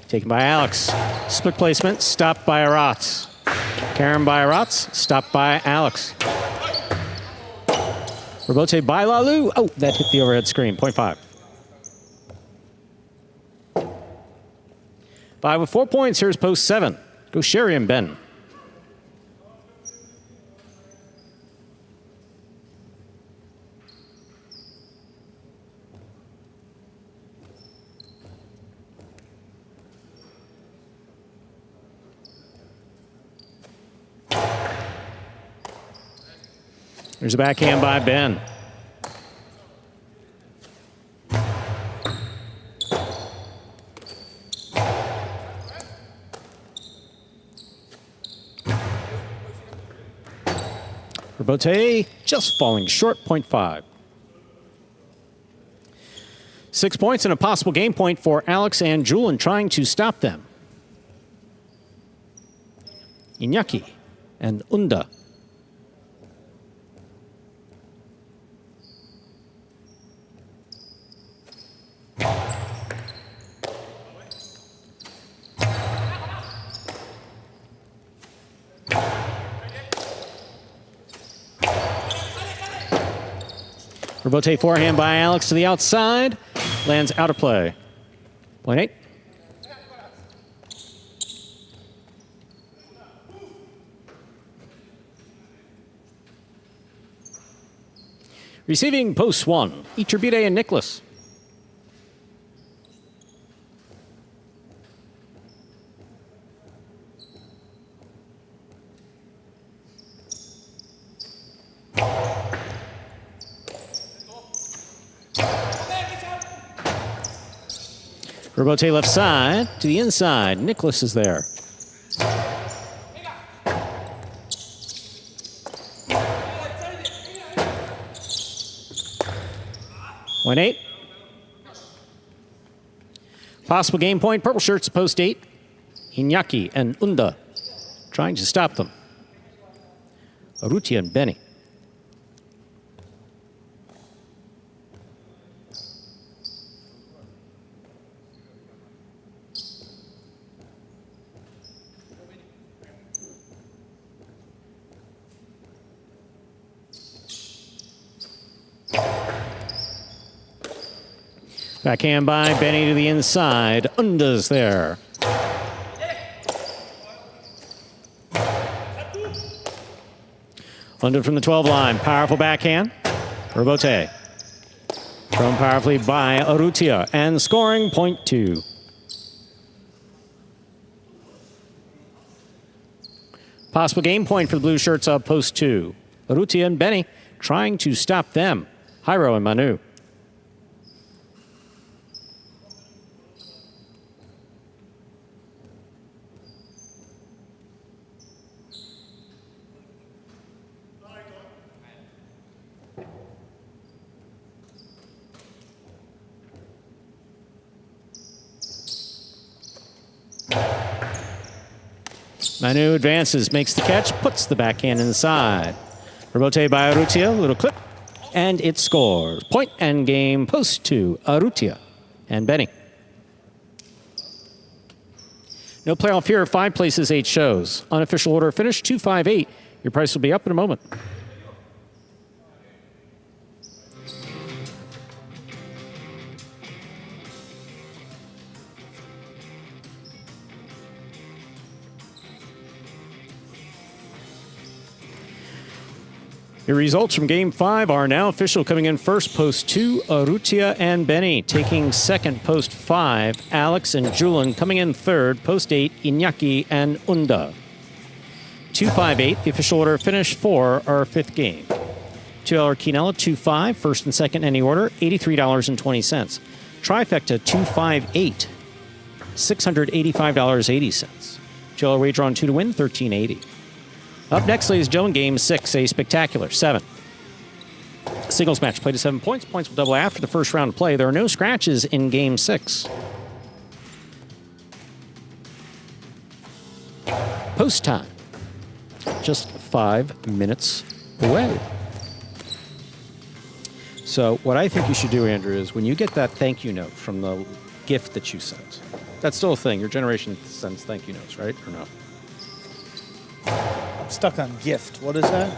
Taken by Alex. Split placement, stopped by Aratz. Karen by Aratz, stopped by Alex. Robote by Lalu. Oh, that hit the overhead screen. Point 5. 5 with 4 points. Here's post 7. Go Sherry and Ben. There's a backhand by Ben. Robote just falling short, point 5. 6 points and a possible game point for Alex and Julian trying to stop them. Iñaki and Unda. Robote forehand by Alex to the outside. Lands out of play. Point 8. Receiving post 1. Iturbide and Nicholas. Robote left side to the inside. Nicholas is there. Point 8. Possible game point. Purple shirts post 8. Iñaki and Unda trying to stop them. Aruti and Benny. Backhand by Benny to the inside. Unda's there. Unda from the 12 line. Powerful backhand. Robote. Thrown powerfully by Urrutia. And scoring, point 2. Possible game point for the blue shirts of post 2. Urrutia and Benny trying to stop them. Jairo and Manu. Manu advances, makes the catch, puts the backhand inside. Rebote by Urrutia, little clip, and it scores. Point and game, post 2, Urrutia and Benny. No playoff here, 5 places, 8 shows. Unofficial order finish, 258. Your price will be up in a moment. Your results from Game 5 are now official. Coming in first, post 2, Urrutia and Benny. Taking second, post 5, Alex and Julian. Coming in third, post 8, Iñaki and Unda. 2-5-8, the official order finish for our 5th game. $2 Quinella, 2-5, first and second any order, $83.20. Trifecta, 2-5-8, $685.80. $2 wager on 2 to win, $13.80. Up next, ladies and gentlemen, Game 6, a spectacular 7. Singles match, play to 7 points. Points will double after the first round of play. There are no scratches in Game 6. Post time. Just 5 minutes away. So what I think you should do, Andrew, is when you get that thank you note from the gift that you sent, that's still a thing. Your generation sends thank you notes, right? Or no? I'm stuck on gift. What is that?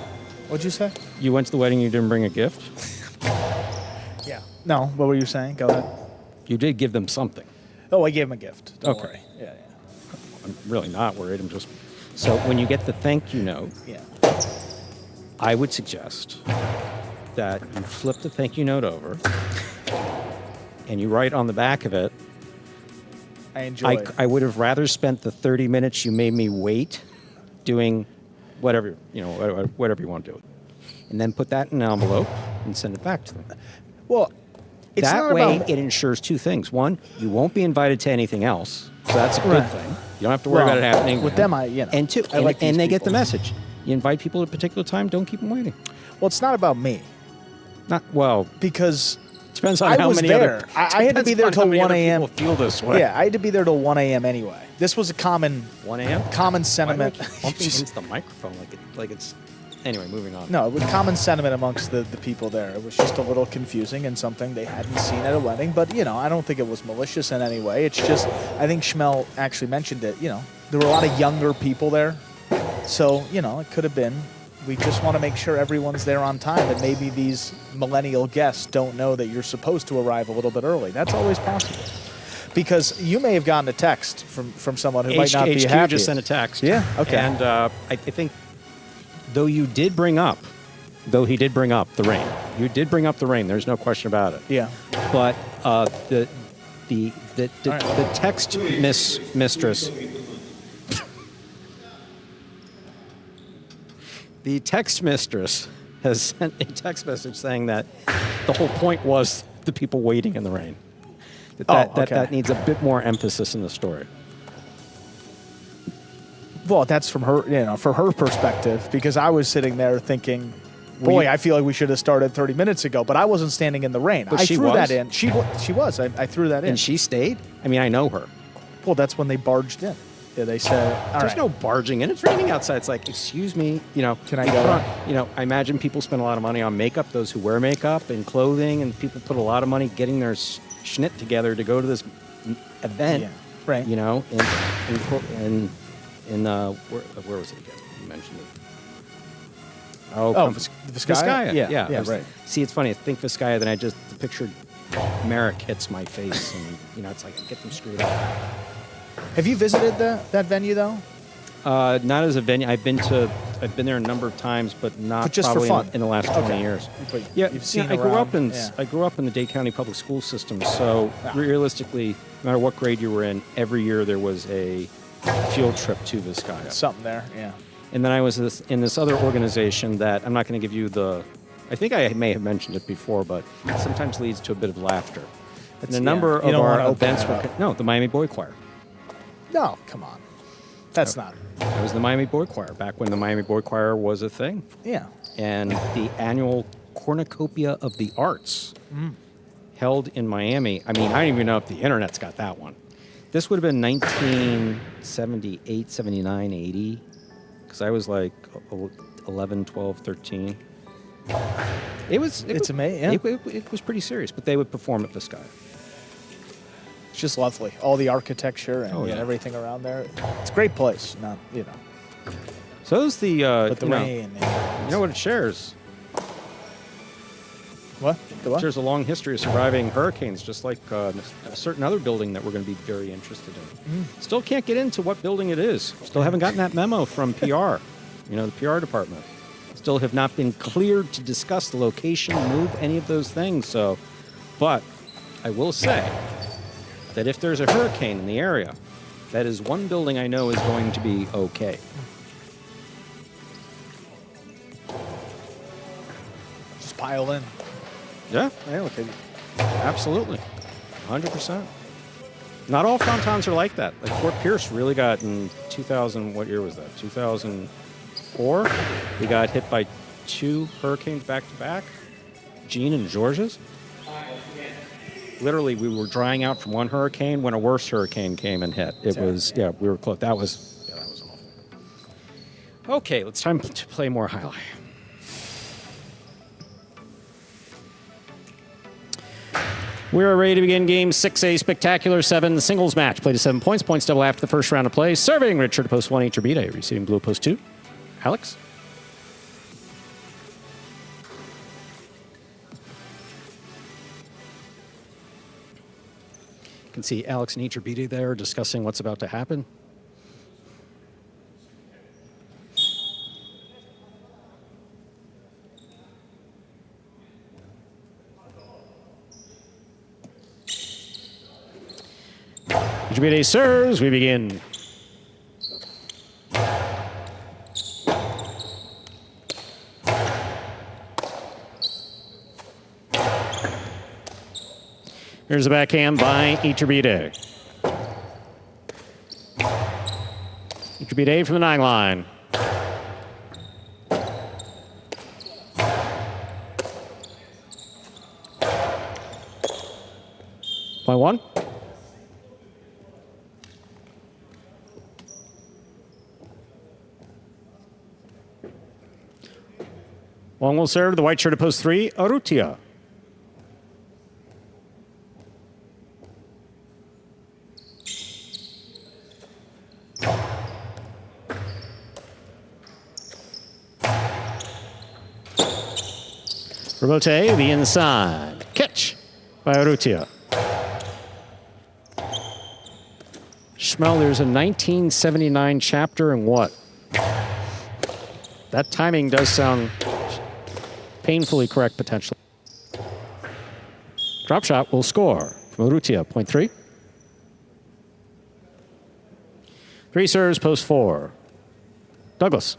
What'd you say? You went to the wedding, you didn't bring a gift? Yeah. No, what were you saying? Go ahead. You did give them something. Oh, I gave him a gift. Don't Okay. worry. Yeah. I'm really not worried. I'm just... So when you get the thank you note, Yeah. I would suggest that you flip the thank you note over and you write on the back of it, I enjoyed. I would have rather spent the 30 minutes you made me wait doing whatever, whatever you want to do. And then put that in an envelope and send it back to them. Well, it's that not way, about... it ensures 2 things. One, you won't be invited to anything else. So that's a good thing. You don't have to worry about it happening. With them, and 2, I like these and they get the people. message. You invite people at a particular time, don't keep them waiting. Well, it's not about me. Because depends on I how was many there. other... I had to be there till 1 a.m. People feel this way. Yeah, I had to be there till 1 a.m. anyway. This was a common 1 a.m.? common sentiment. Why do I keep bumping into the microphone like it's... Anyway, moving on. No, it was common sentiment amongst the people there. It was just a little confusing and something they hadn't seen at a wedding. But, I don't think it was malicious in any way. It's just, I think Schmel actually mentioned it, there were a lot of younger people there. So, it could have been, we just want to make sure everyone's there on time. And maybe these millennial guests don't know that you're supposed to arrive a little bit early. That's always possible. Because you may have gotten a text from someone who might not be HQ happy. just sent a text. Yeah, okay. And I think... Though he did bring up the rain. You did bring up the rain. There's no question about it. Yeah. But the text mistress, the text mistress has sent a text message saying that the whole point was the people waiting in the rain. That needs a bit more emphasis in the story. Well, that's from her, for her perspective, because I was sitting there thinking, boy, I feel like we should have started 30 minutes ago, but I wasn't standing in the rain. But I she threw was? that in. She was. I threw that in. And she stayed? I mean, I know her. Well, that's when they barged in. Yeah, they said, all There's right. no barging in. It's raining outside. It's like, excuse me, Can I you go? I imagine people spend a lot of money on makeup, those who wear makeup and clothing, and people put a lot of money getting their schnitt together to go to this event. Yeah, right. Where was it again? You mentioned it. Vizcaya? Yeah, Yeah, right. See, it's funny. I think Vizcaya, then I just pictured Merrick hits my face, and you know, it's like I get them screwed up. Have you visited that venue though? Not as a venue. I've been there a number of times, but not But just for probably fun. in the last 20 years. But Yeah, you've seen I grew up in around, I grew up in the Dade County public school system. So realistically, no matter what grade you were in, every year there was a field trip to Vizcaya. something there. Yeah. And then I was in this other organization that I'm not going to give you the. I think I may have mentioned it before, but it sometimes leads to a bit of laughter. And a number You of don't our wanna open events that were up. no, the Miami Boy Choir. No, come on. That's not. It was the Miami Boy Choir back when the Miami Boy Choir was a thing. Yeah. And the annual Cornucopia of the Arts held in Miami. I mean, I don't even know if the internet's got that one. This would have been 1978, 79, 80, because I was like 11, 12, 13. It's amazing. Yeah. It was pretty serious, but they would perform at Vizcaya. It's just lovely. All the architecture and Oh, yeah. everything around there. It's a great place. Not, you know. So those the But the you know, rain. you know what it shares? What? The what? There's a long history of surviving hurricanes, just like a certain other building that we're going to be very interested in. Still can't get into what building it is. Still haven't gotten that memo from PR, you know, the PR department. Still have not been cleared to discuss the location, move, any of those things. So, but I will say that if there's a hurricane in the area, that is one building I know is going to be okay. Just pile in. Yeah, okay. Absolutely. 100%. Not all frontons are like that. Like Fort Pierce really got in 2000, what year was that? 2004? We got hit by 2 hurricanes back to back. Gene and Georges. Literally, we were drying out from one hurricane when a worse hurricane came and hit. It was, yeah, we were close. That was awful. Okay, it's time to play more highlight. We are ready to begin Game 6A Spectacular 7 singles match. Played to 7 points. Points double after the first round of play. Serving Richard post 1, Iturbide. Receiving blue post 2. Alex. You can see Alex and Iturbide there discussing what's about to happen. Iturbide serves. We begin. Here's a backhand by Iturbide. Iturbide from the 9 line. Point 1. Long will serve the white shirt at post 3, Urrutia. Rebote, the inside. Catch by Urrutia. Schmel, there's a 1979 chapter in what? That timing does sound painfully correct, potentially. Drop shot will score from Urrutia, point 3. 3 serves, post 4. Douglas.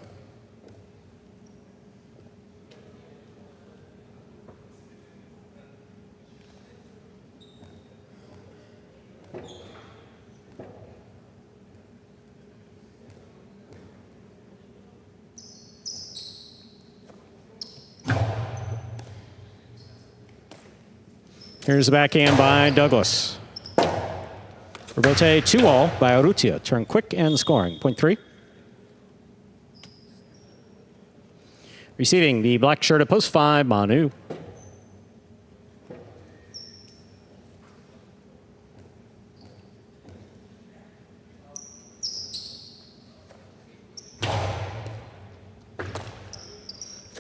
Here's the backhand by Douglas. Rebote 2-all by Urrutia. Turn quick and scoring. Point 3. Receiving the black shirt at post 5, Manu.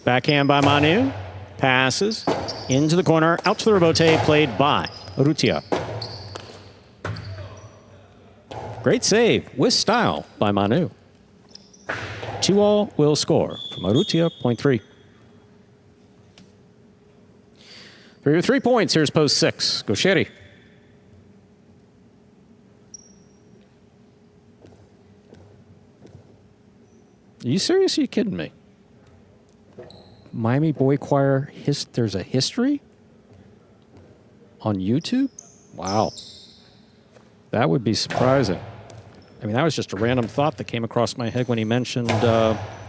Backhand by Manu. Passes. Into the corner, out to the rebote, played by Urrutia. Great save with style by Manu. 2-all will score from Urrutia, point 3. For your 3 points, here's post 6. Gaucheri. Are you serious? Are you kidding me? Miami Boy Choir, there's a history on YouTube? Wow. That would be surprising. I mean, that was just a random thought that came across my head when he mentioned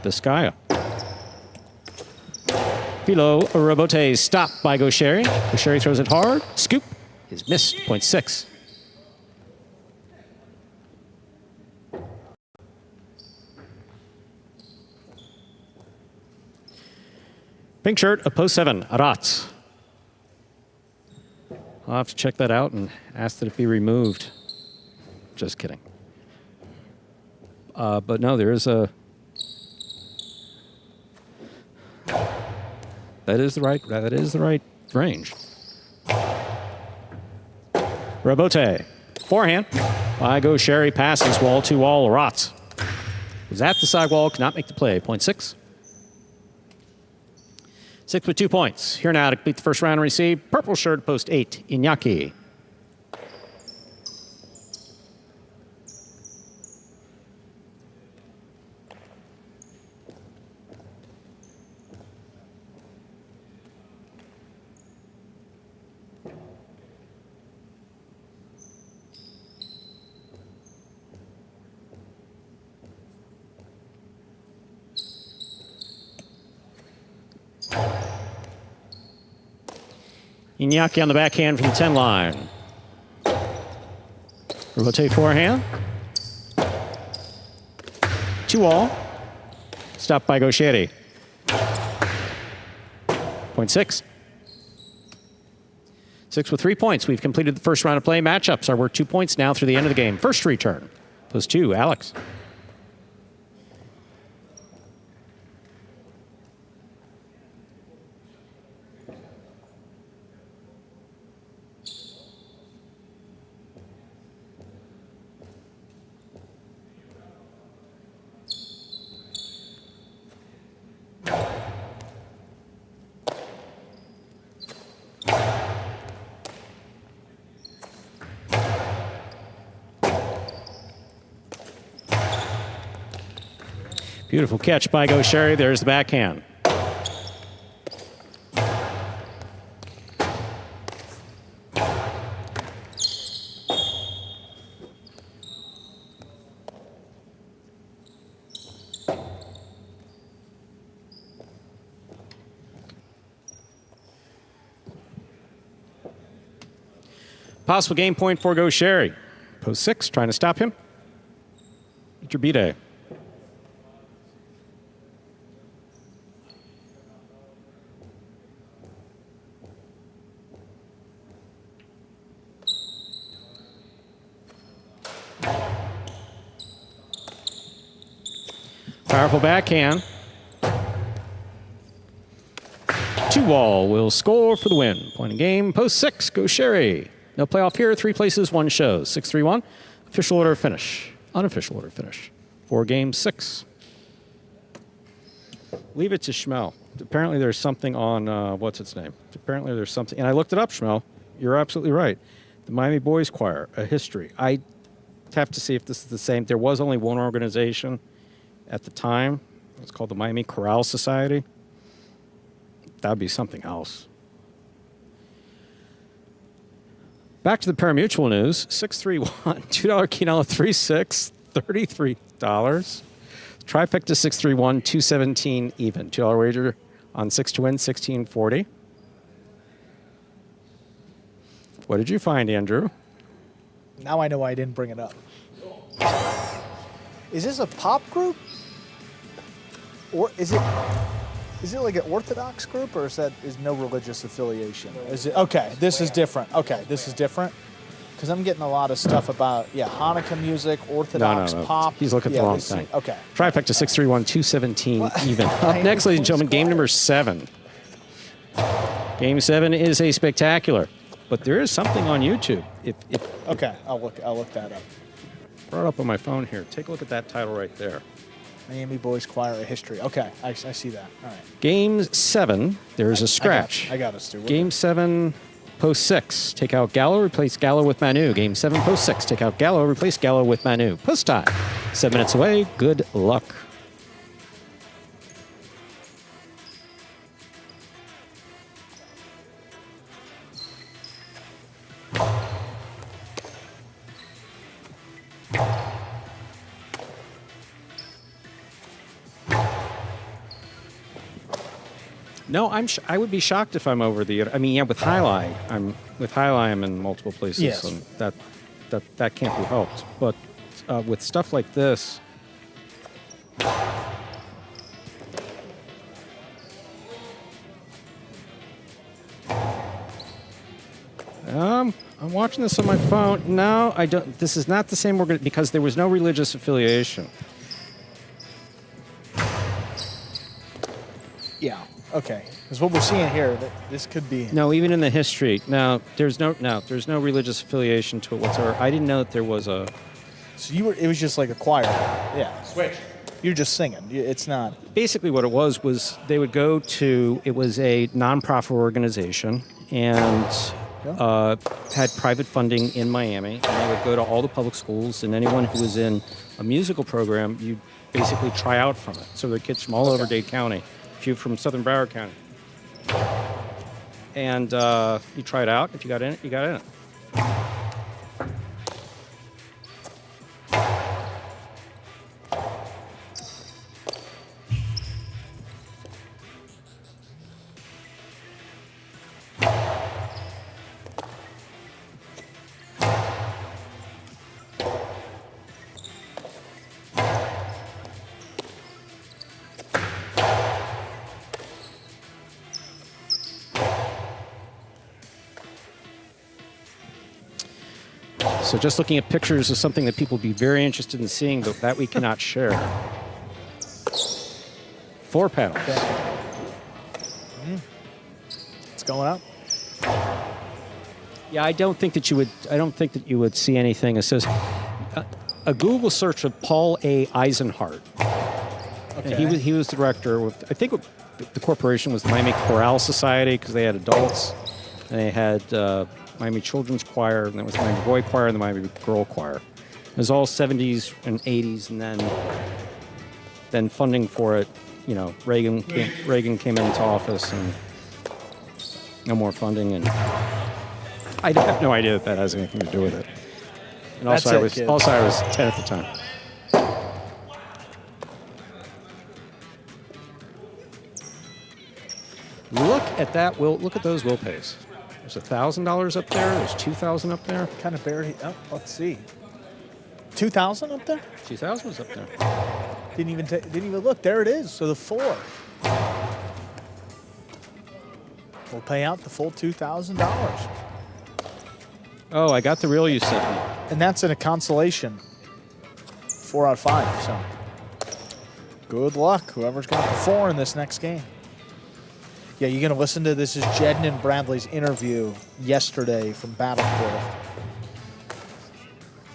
Vizcaya. Philo Rebote stopped by Gaucheri. Gaucheri throws it hard. Scoop is missed. Point 6. Pink shirt of post 7, Arats. I'll have to check that out and ask that it be removed. Just kidding. But no, there is a... That is the right range. Rebote. Forehand by Gaucheri. Passes wall to wall. Arats was at the side wall. Could not make the play. Point 6. 6 with 2 points. Here now to complete the first round and receive. Purple shirt, post 8, Iñaki. Iñaki on the backhand from the 10 line. Rebote forehand. 2-all. Stopped by Gaucheri. Point 6. 6 with 3 points. We've completed the first round of play. Matchups are worth 2 points now through the end of the game. First return. Post 2, Alex. Beautiful catch by Gaucheri. There's the backhand. Possible game point for Gaucheri. Post 6, trying to stop him. Iturbide. Powerful backhand. 2-all will score for the win. Point in game, post 6, Gaucheri. No playoff here, 3 places, 1 shows. 6-3-1, official order finish. Unofficial order finish for game 6. Leave it to Schmel. Apparently there's something on, what's its name? Apparently there's something, and I looked it up, Schmel. You're absolutely right. The Miami Boys Choir, a history. I have to see if this is the same. There was only one organization at the time. It's called the Miami Chorale Society. That would be something else. Back to the Pari-mutuel news. 631, $2 Quinella 3-6, $33. Trifecta 631, 217 even. $2 wager on 6 to win, 1640. What did you find, Andrew? Now I know why I didn't bring it up. Is this a pop group? Or is it like an Orthodox group, or is no religious affiliation? Is it okay? This is different. Okay, this is different because I'm getting a lot of stuff about Hanukkah music, Orthodox pop. He's looking at the wrong thing. Okay. Trifecta 631, 217 even. Up next, ladies and gentlemen, game number 7. Game 7 is a spectacular, but there is something on YouTube. Okay, I'll look that up. Brought up on my phone here. Take a look at that title right there. Miami Boys Choir a History. Okay, I see that. All right. Game 7, there's a scratch. I got it, Stu. Game 7, post 6, take out Gallo, replace Gallo with Manu. Game 7, post 6, take out Gallo, replace Gallo with Manu. Post time. 7 minutes away. Good luck. No, I would be shocked if I'm over the. I mean, yeah, with Highlight, I'm in multiple places, yes. And that can't be helped. But with stuff like this, I'm watching this on my phone. No, I don't. This is not the same because there was no religious affiliation. Yeah. Okay. Because what we're seeing here, this could be. No, even in the history. There's no religious affiliation to it whatsoever. I didn't know that there was a. So it was just like a choir. Yeah. Switch. You're just singing. It's not. Basically, what it was they would go to. It was a nonprofit organization and had private funding in Miami, and they would go to all the public schools, and anyone who was in a musical program, you basically try out from it. So there are kids from all over Dade County. You from Southern Broward County. And you try it out. If you got in it, you got in it. So just looking at pictures is something that people would be very interested in seeing, but that we cannot share. 4 pounds. It's going up. Yeah, I don't think that you would see anything. It says a Google search of Paul A. Eisenhart. Okay. And he was the director with, I think the corporation was the Miami Chorale Society because they had adults, and they had Miami Children's Choir, and there was the Miami Boy Choir and the Miami Girl Choir. It was all 70s and 80s, and then funding for it, Reagan came into office, and no more funding, and I have no idea that has anything to do with it. And also, I was 10 at the time. Look at that. Look at those will pays. There's $1,000 up there. There's $2,000 up there. Kind of buried. Oh, let's see. 2,000 up there? 2,000 was up there. Didn't even look. There it is. So the 4 will pay out the full $2,000. Oh, I got the reel you sent me. And that's in a consolation. 4 out of 5. So good luck, whoever's got the 4 in this next game. Yeah, you're going to listen to this is Jedden and Bradley's interview yesterday from Battlefield.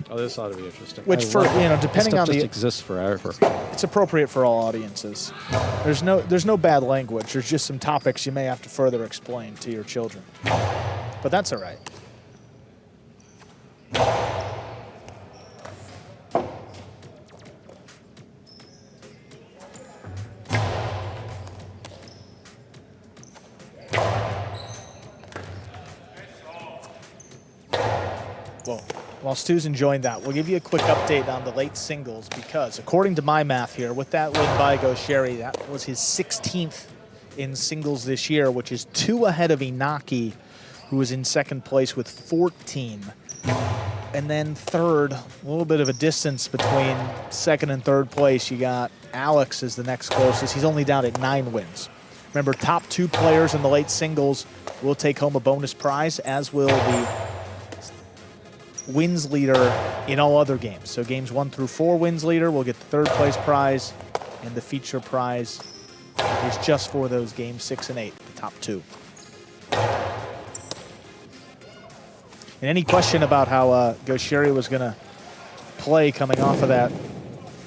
Oh, this ought to be interesting. Which depending on just exists forever. It's appropriate for all audiences. There's no bad language. There's just some topics you may have to further explain to your children. But that's all right. Well, while Stu's enjoying that, we'll give you a quick update on the late singles because, according to my math here, with that win by Gosherry, that was his 16th in singles this year, which is 2 ahead of Inaki, who was in second place with 14. And then third, a little bit of a distance between second and third place. You got Alex as the next closest. He's only down at 9 wins. Remember, top 2 players in the late singles will take home a bonus prize, as will the wins leader in all other games. So games 1 through 4 wins leader will get the third place prize, and the feature prize is just for those games 6 and 8, the top 2. And any question about how Gaucheri was going to play coming off of that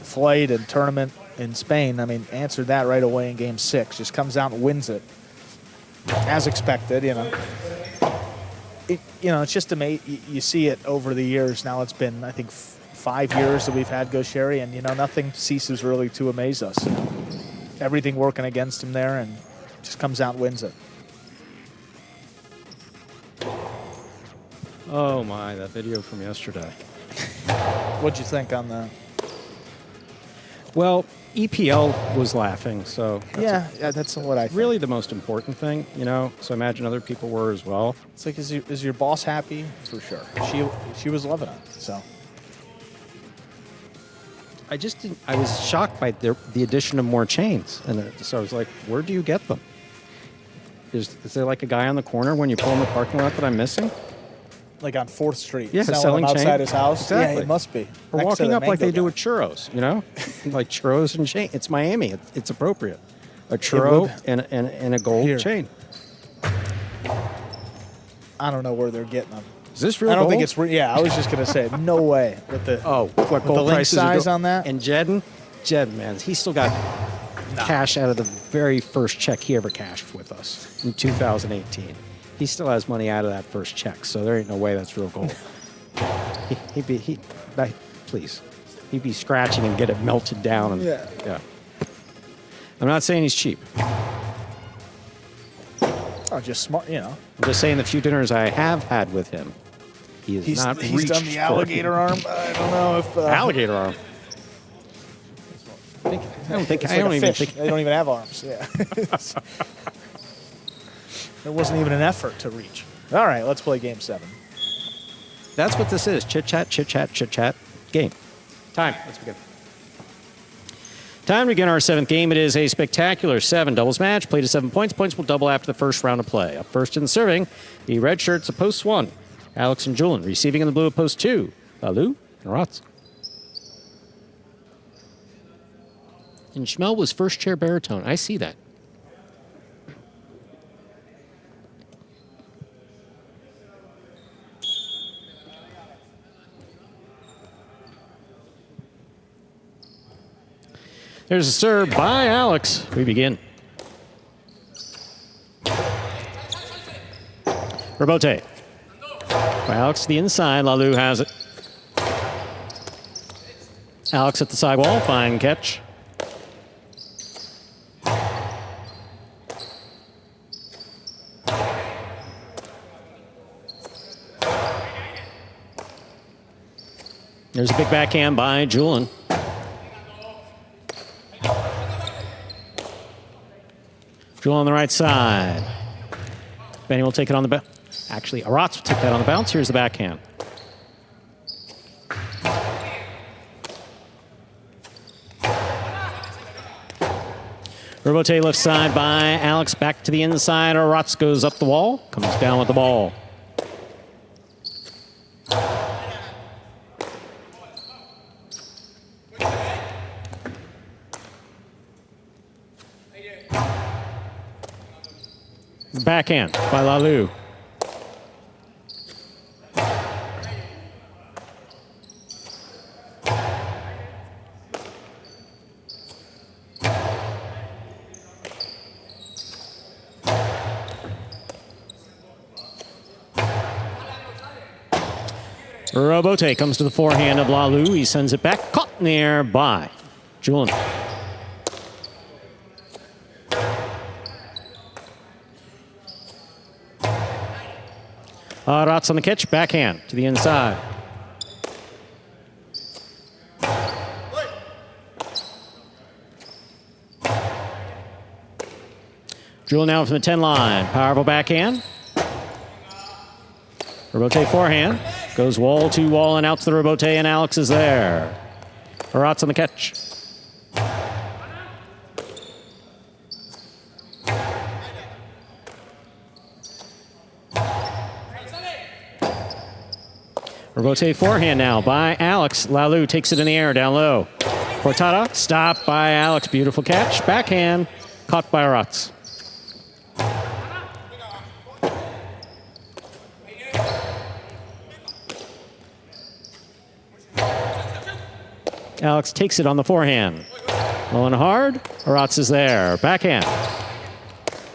flight and tournament in Spain, I mean, answered that right away in Game 6. Just comes out and wins it. As expected, you know. It's just amazing. You see it over the years. Now it's been, I think, 5 years that we've had Gaucheri, and, nothing ceases really to amaze us. Everything working against him there, and just comes out and wins it. Oh, my, that video from yesterday. What'd you think on the... Well, EPL was laughing, so... Yeah, that's what I think. Really the most important thing, so I imagine other people were as well. It's like, is your boss happy? For sure. She was loving it, so... I just didn't... I was shocked by the addition of more chains, and so I was like, where do you get them? Is there like a guy on the corner when you pull in the parking lot that I'm missing? Like on 4th Street, yeah, selling them outside chain? his house. Exactly. Yeah, it must be. Or walking up like they do with churros, like churros and chain. It's Miami. It's appropriate. A churro and a gold chain. I don't know where they're getting them. Is this real I don't gold? think it's real. Yeah, I was just gonna say no way with the what gold link prices size on that. And Jedden, man, he still got cash out of the very first check he ever cashed with us in 2018. He still has money out of that first check, so there ain't no way that's real gold. Please. He'd be scratching and get it melted down. And, yeah. I'm not saying he's cheap. Oh, just smart, I'm just saying the few dinners I have had with him, he's not He's reached done the alligator arm. I don't know if... alligator arm? I don't even think... They don't even have arms, yeah. There wasn't even an effort to reach. All right, let's play Game 7. That's what this is. Chit-chat, chit-chat, chit-chat. Game. Time. Let's begin. Time to begin our 7th game. It is a spectacular 7 doubles match. Played to 7 points. Points will double after the first round of play. Up first in serving, the red shirts of post 1. Alex and Julian. Receiving in the blue of post 2. Lalu and Rotz. And Schmel was first chair baritone. I see that. There's a serve by Alex. We begin. Rebote. By Alex to the inside. Lalu has it. Alex at the sidewall. Fine catch. There's a big backhand by Julian. Julian on the right side. Benny will take it on the bounce. Actually, Aratz will take that on the bounce. Here's the backhand. Rebote left side by Alex. Back to the inside. Aratz goes up the wall. Comes down with the ball. Backhand by Lalu. Robote comes to the forehand of Lalu. He sends it back. Caught in the air by Julian. Rotz on the catch, backhand to the inside. Julian now from the 10 line. Powerful backhand. Rebote forehand. Goes wall to wall and out to the Rebote, and Alex is there. Rotz on the catch. Rebote forehand now by Alex. Lalu takes it in the air down low. Cortada, stopped by Alex. Beautiful catch. Backhand, caught by Rotz. Alex takes it on the forehand. Low and hard. Aratz is there. Backhand.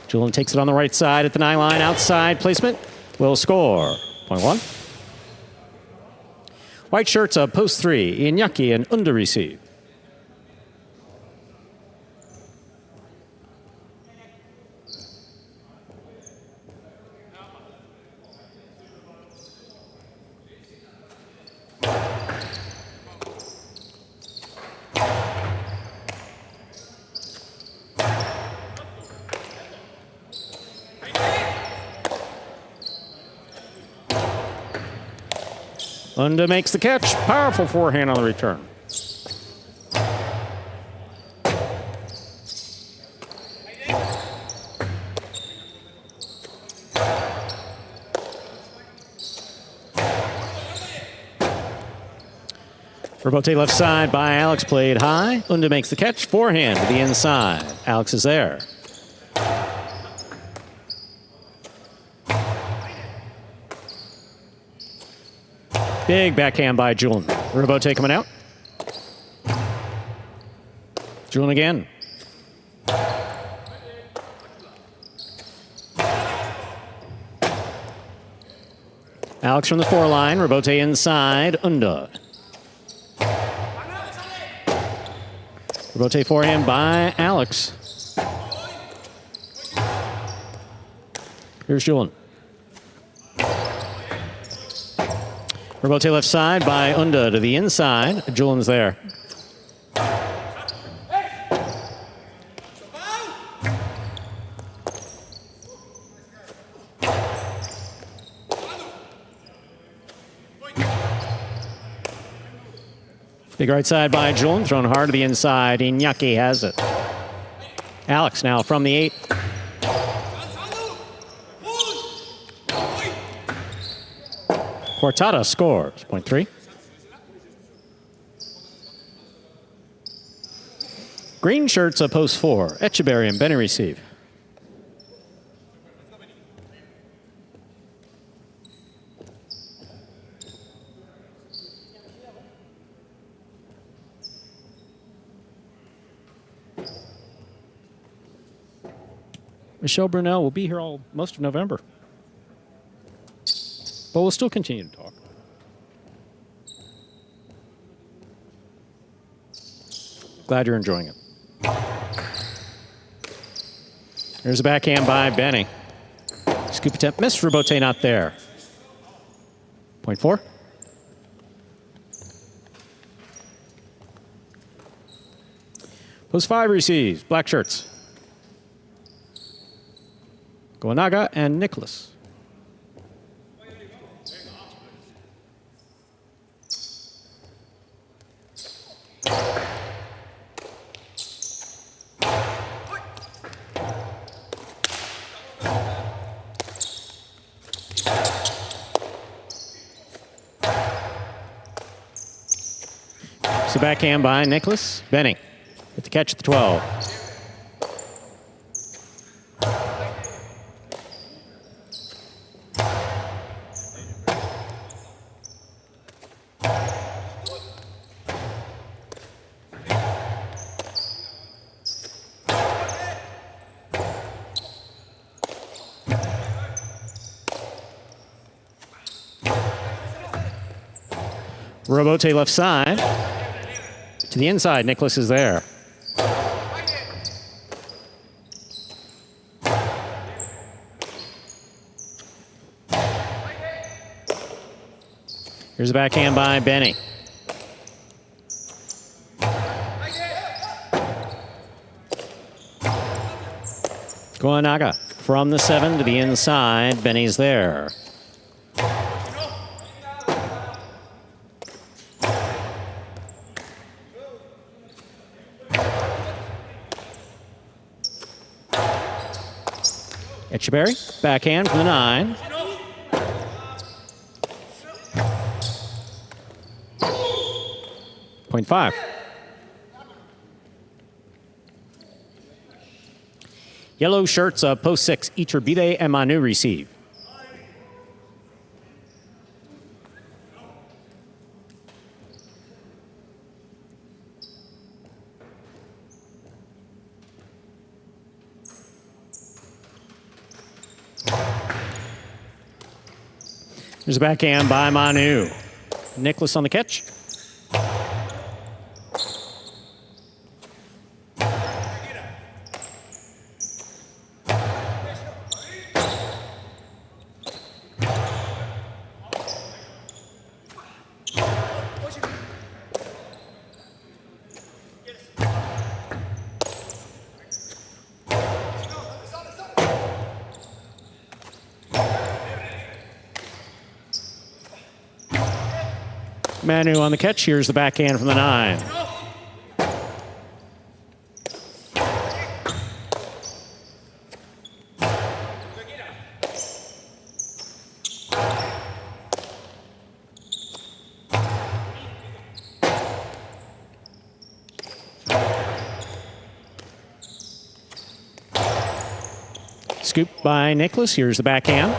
Julian takes it on the right side at the 9 line. Outside placement. Will score. Point 1. White shirts up, post 3. Iñaki and Unda receive. Unda makes the catch. Powerful forehand on the return. Robote left side by Alex, played high. Unda makes the catch. Forehand to the inside. Alex is there. Big backhand by Julian. Robote coming out. Julian again. Alex from the 4 line. Robote inside. Unda. Robote forehand by Alex. Here's Julian. Robote left side by Unda to the inside. Julian's there. Big right side by Julian, thrown hard to the inside. Iñaki has it. Alex now from the 8. Cortada scores. Point 3. Green shirts up post 4. Echeverry and Benny receive. Michelle Brunel will be here most of November. But we'll still continue to talk. Glad you're enjoying it. There's a backhand by Benny. Scoop attempt missed. Robote not there. Point 4. Post 5 receives. Black shirts. Goanaga and Nicholas. So backhand by Nicholas. Benny with the catch at the 12. Robote left side. To the inside, Nicholas is there. Here's a backhand by Benny. Goanaga from the 7 to the inside. Benny's there. Echeverry, backhand from the 9. Point 5. Yellow shirts up post 6. Iturbide and Manu receive. There's a backhand by Manu. Nicholas on the catch. Manu on the catch. Here's the backhand from the 9. Scoop by Nicholas. Here's the backhand.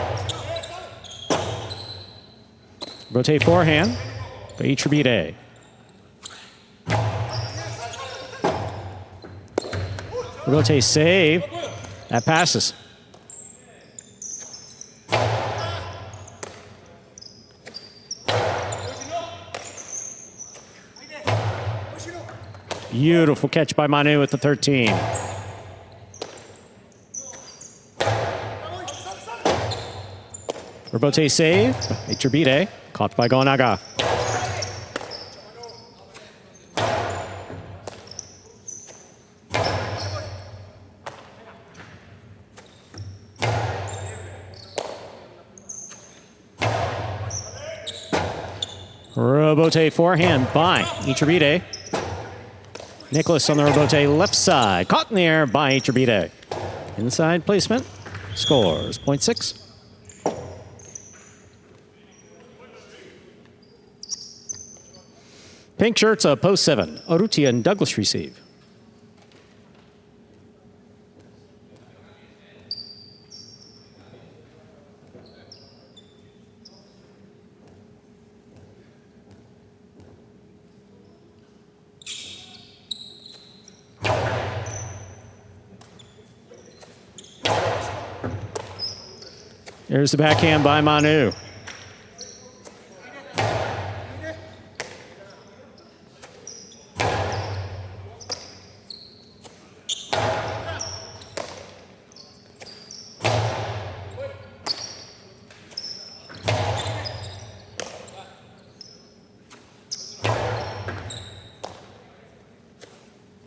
Rotate forehand by Iturribide. Rotate save. That passes. Beautiful catch by Manu at the 13. Rebote save. Iturribide. Caught by Gonaga. Rebote forehand by Iturribide. Nicholas on the rebote left side. Caught in the air by Iturribide. Inside placement. Scores. 0.6. Pink shirts, post 7. Urrutia and Douglas receive. There's the backhand by Manu.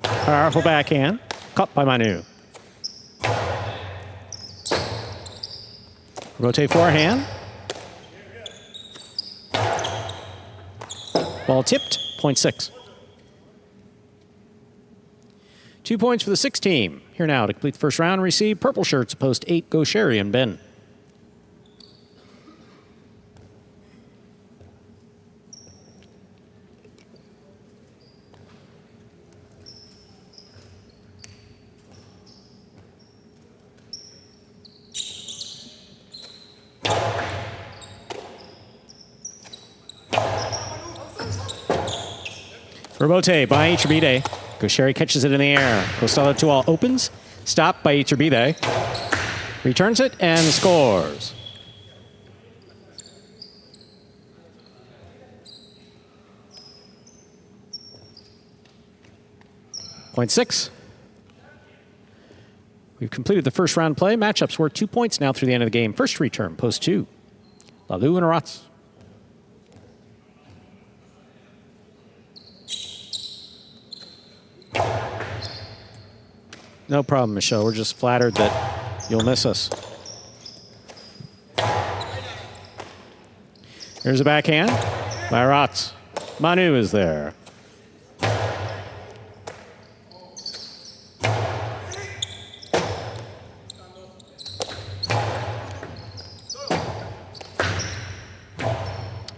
Powerful backhand. Caught by Manu. Rotate forehand. Ball tipped. 0.6. 2 points for the 6 team. Here now to complete the first round. Receive purple shirts, post 8. Go Sherry and Ben. Rebote by Iturribide. Gaucheri catches it in the air. Costello 2-all opens. Stopped by Iturribide. Returns it and scores. Point 6. We've completed the first round play. Matchups worth 2 points now through the end of the game. First return, post 2. Lalu and Aratz. No problem, Michelle. We're just flattered that you'll miss us. Here's a backhand by Aratz. Manu is there.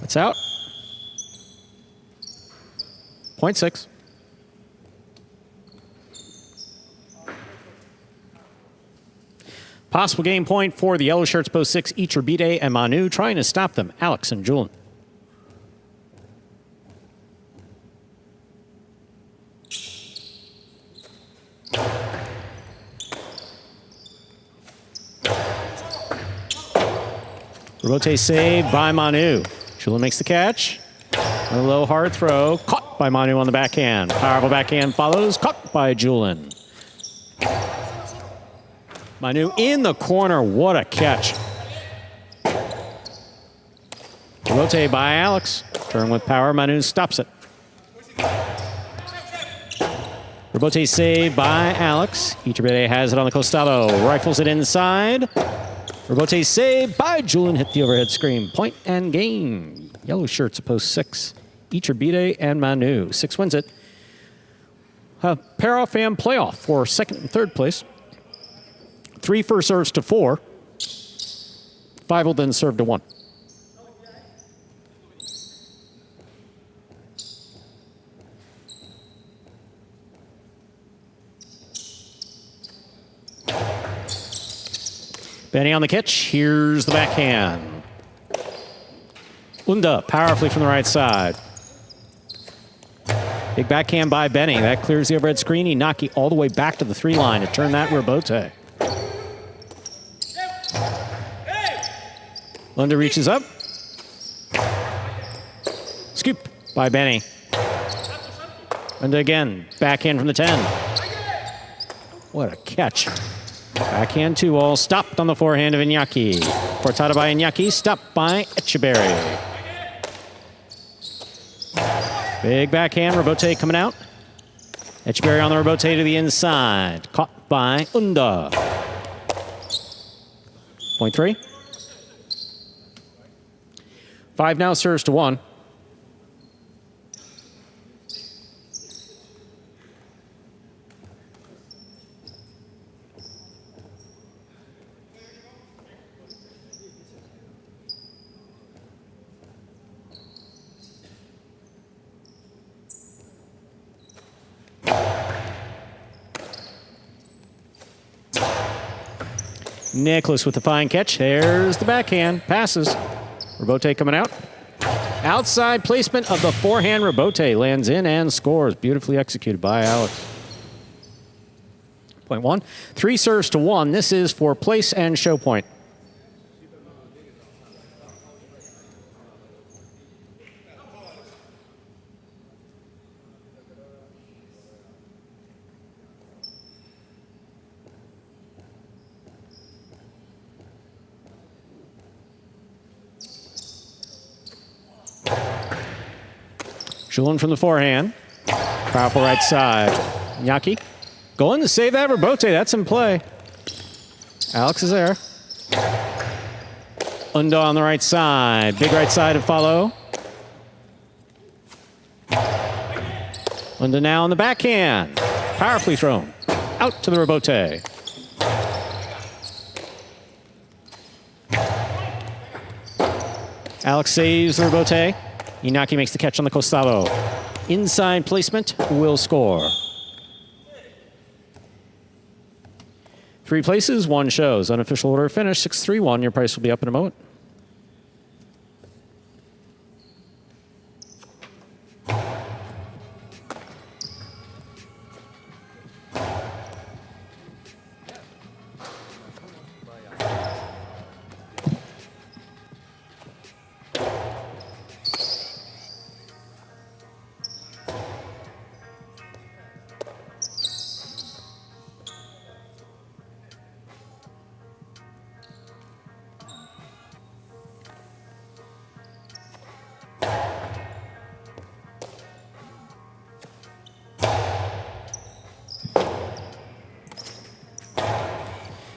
It's out. 0.6. Possible game point for the yellow shirts, post 6, Iturribide and Manu, trying to stop them, Alex and Julian. Rebote saved by Manu. Julin makes the catch. A low hard throw. Caught by Manu on the backhand. Powerful backhand follows. Caught by Julin. Manu in the corner. What a catch. Rebote by Alex. Turn with power. Manu stops it. Rebote saved by Alex. Iturbe has it on the costado. Rifles it inside. Rebote saved by Julin. Hit the overhead screen. Point and game. Yellow shirts post 6. Iturbe and Manu. 6 wins it. Pair-off and playoff for second and third place. 3 first serves to 4. 5 will then serve to 1. Benny on the catch. Here's the backhand. Unda powerfully from the right side. Big backhand by Benny. That clears the overhead screen. Inaki all the way back to the 3 line to turn that Rebote. Unda reaches up. Scoop by Benny. Unda again. Backhand from the 10. What a catch. Backhand 2-all, stopped on the forehand of Iñaki. Cortada by Iñaki, stopped by Echeverry. Big backhand, Rebote coming out. Echeverry on the Rebote to the inside. Caught by Unda. Point 3. 5 now serves to 1. Nicholas with the fine catch. There's the backhand. Passes. Rebote coming out. Outside placement of the forehand. Rebote lands in and scores. Beautifully executed by Alex. Point 1. 3 serves to 1. This is for place and show point. Julin from the forehand. Powerful right side. Iñaki going to save that Rebote. That's in play. Alex is there. Unda on the right side. Big right side to follow. Unda now on the backhand. Powerfully thrown. Out to the Rebote. Alex saves the Rebote. Inaki makes the catch on the costado. Inside placement will score. 3 places, 1 shows. Unofficial order finish, 6-3-1. Your price will be up in a moment.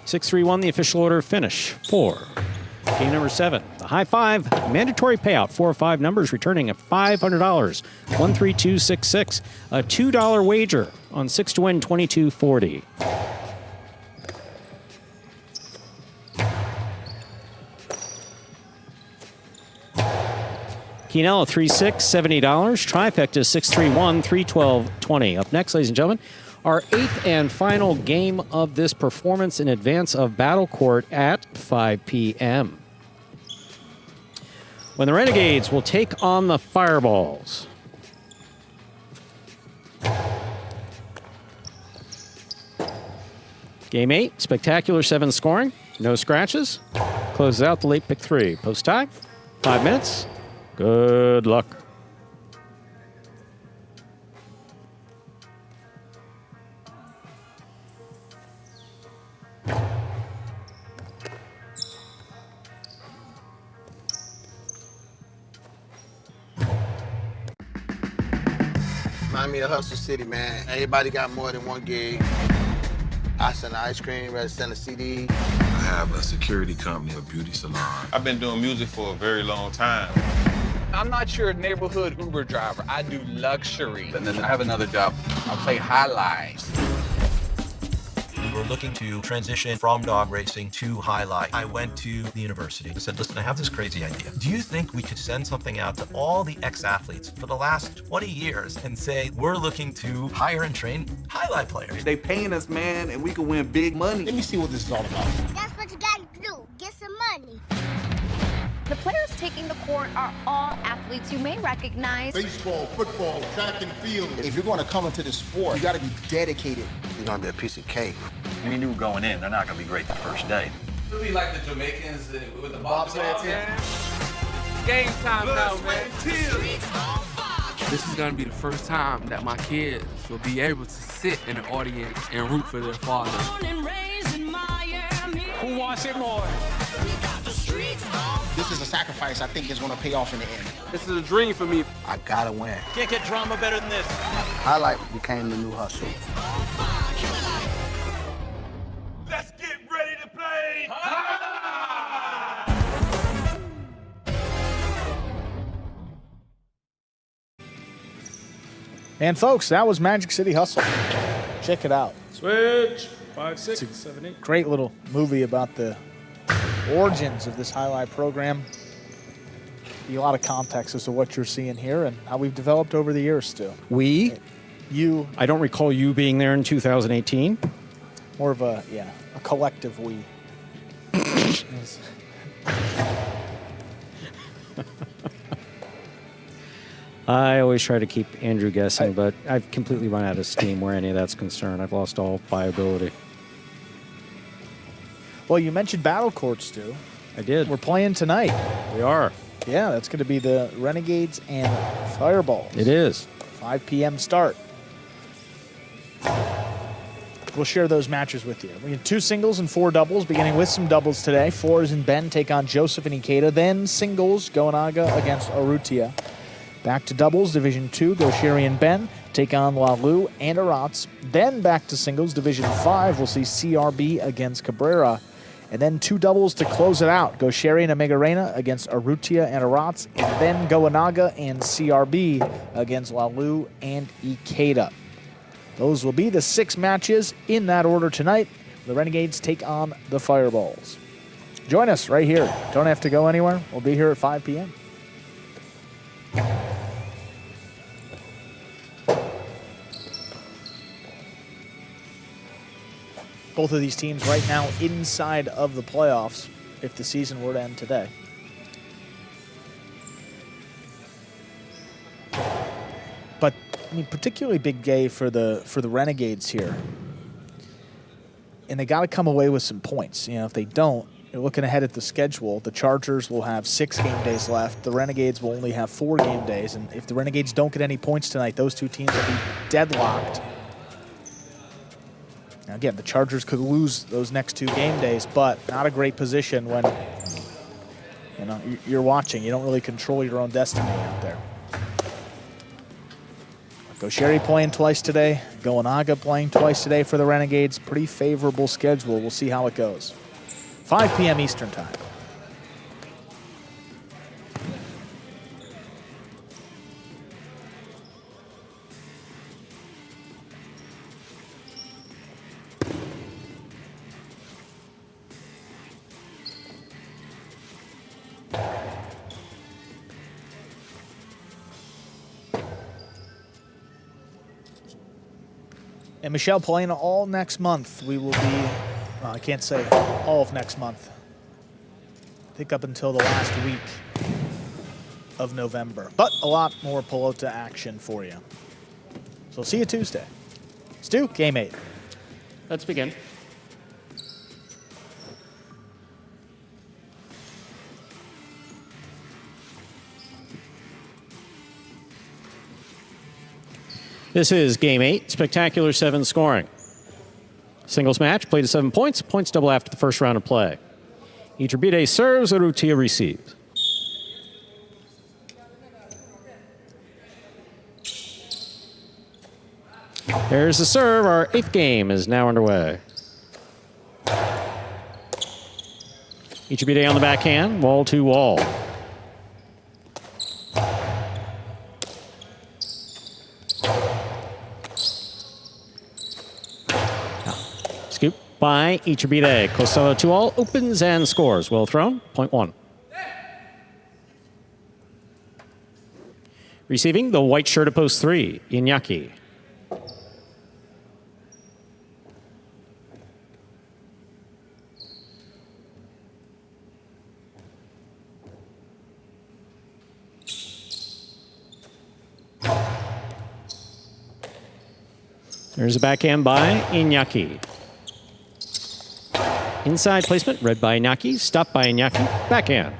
Six, 3-1, the official order finish. 4. Game number 7. The high 5 mandatory payout. 4 or 5 numbers returning at $500. 13266. A $2 wager on 6 to win 2240. Quinella 3-6, $70. Trifecta 6-3-1, $312.20. Up next, ladies and gentlemen, our 8th and final game of this performance in advance of Battle Court at 5 p.m. when the Renegades will take on the Fireballs. Game 8, spectacular 7 scoring, no scratches. closes out the late pick 3. Post time, 5 minutes. Good luck. Remind me of Hustle City, man. Everybody got more than one gig. I sell ice cream, rather sell a CD. I have a security company, a beauty salon. I've been doing music for a very long time. I'm not your neighborhood Uber driver. I do luxury. And then I have another job. I play highlights. We were looking to transition from dog racing to highlight. I went to the university and said, listen, I have this crazy idea. Do you think we could send something out to all the ex-athletes for the last 20 years and say, we're looking to hire and train highlight players? They paying us, man, and we can win big money. Let me see what this is all about. That's what you gotta do. Get some money. The players taking the court are all athletes you may recognize. Baseball, football, track and field. If you're going to come into this sport, you got to be dedicated. You're going to be a piece of cake. We knew going in, they're not going to be great the first day. It'll be like the Jamaicans with the bobsled team. Game time now, man. This is going to be the first time that my kids will be able to sit in the audience and root for their father. Who wants it more? This is a sacrifice I think is going to pay off in the end. This is a dream for me. I got to win. Can't get drama better than this. Highlight became the new hustle. Let's get ready to play. And folks, that was Magic City Hustle. Check it out. Switch. 5, 6, 7, 8. Great little movie about the origins of this highlight program. Be a lot of context as to what you're seeing here and how we've developed over the years, Stu. You. I don't recall you being there in 2018. More of a collective we. I always try to keep Andrew guessing, but I've completely run out of steam where any of that's concerned. I've lost all viability. Well, you mentioned Battle Courts, Stu. I did. We're playing tonight. We are. Yeah, that's going to be the Renegades and Fireballs. It is. 5 p.m. start. We'll share those matches with you. We have 2 singles and 4 doubles, beginning with some doubles today. Fours and Ben take on Joseph and Ikeda. Then singles, Goanaga against Arutia. Back to doubles, Division 2, Goshiri and Ben take on Lalu and Arats. Then back to singles, Division 5, we'll see CRB against Cabrera. And then 2 doubles to close it out. Goshiri and Omegarena against Arutia and Arats. And then Goanaga and CRB against Lalu and Ikeda. Those will be the 6 matches in that order tonight. The Renegades take on the Fireballs. Join us right here. Don't have to go anywhere. We'll be here at 5 p.m. Both of these teams right now inside of the playoffs if the season were to end today. But I mean, particularly big day for the Renegades here. And they got to come away with some points. You know, if they don't, you're looking ahead at the schedule. The Chargers will have 6 game days left. The Renegades will only have 4 game days. And if the Renegades don't get any points tonight, those 2 teams will be deadlocked. Now, again, the Chargers could lose those next 2 game days, but not a great position when you're watching. You don't really control your own destiny out there. Goshiri playing twice today. Goanaga playing twice today for the Renegades. Pretty favorable schedule. We'll see how it goes. 5 p.m. Eastern time. And Michelle playing all next month. We will be, I can't say all of next month. I think up until the last week of November. But a lot more Pelota action for you. So see you Tuesday. Stu, game 8. Let's begin. This is Game 8, Spectacular 7 scoring. Singles match, played to 7 points. Points double after the first round of play. Iturbide serves, Urrutia receives. There's the serve. Our 8th game is now underway. Iturbide on the backhand, wall to wall. Scoop by Iturbide. Costello 2-all, opens and scores. Well thrown, point 1. Receiving the white shirt at post 3, Iñaki. There's a backhand by Iñaki. Inside placement, read by Iñaki, stopped by Iñaki, backhand.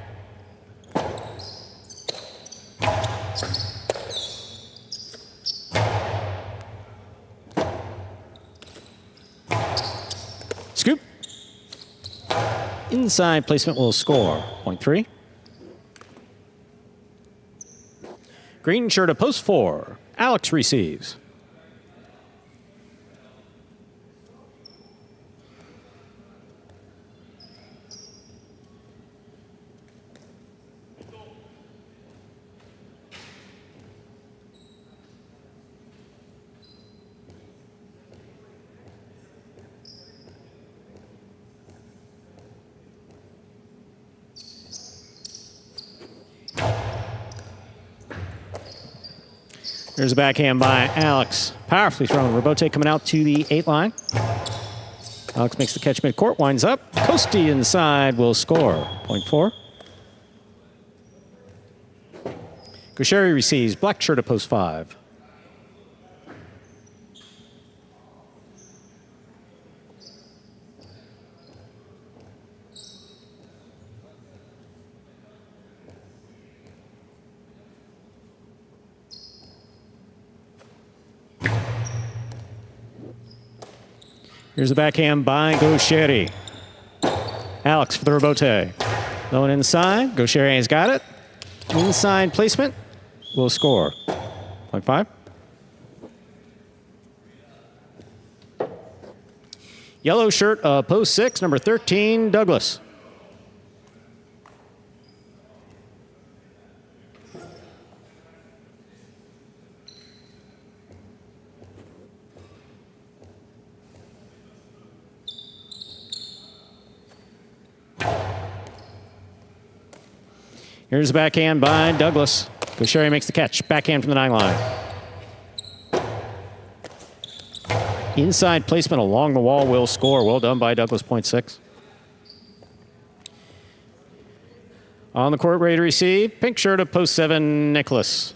Scoop. Inside placement will score, point 3. Green shirt at post 4, Alex receives. There's a backhand by Alex. Powerfully thrown. Robote coming out to the 8 line. Alex makes the catch midcourt, winds up. Costi inside will score. Point 4. Gaucheri receives. Black shirt at post 5. Here's the backhand by Gaucheri. Alex for the rebote. Going inside. Gaucheri has got it. Inside placement will score. Point 5. Yellow shirt, post 6, number 13, Douglas. Here's the backhand by Douglas. Gaucheri makes the catch. Backhand from the 9 line. Inside placement along the wall will score. Well done by Douglas, point 6. On the court, ready to receive. Pink shirt of post 7, Nicholas.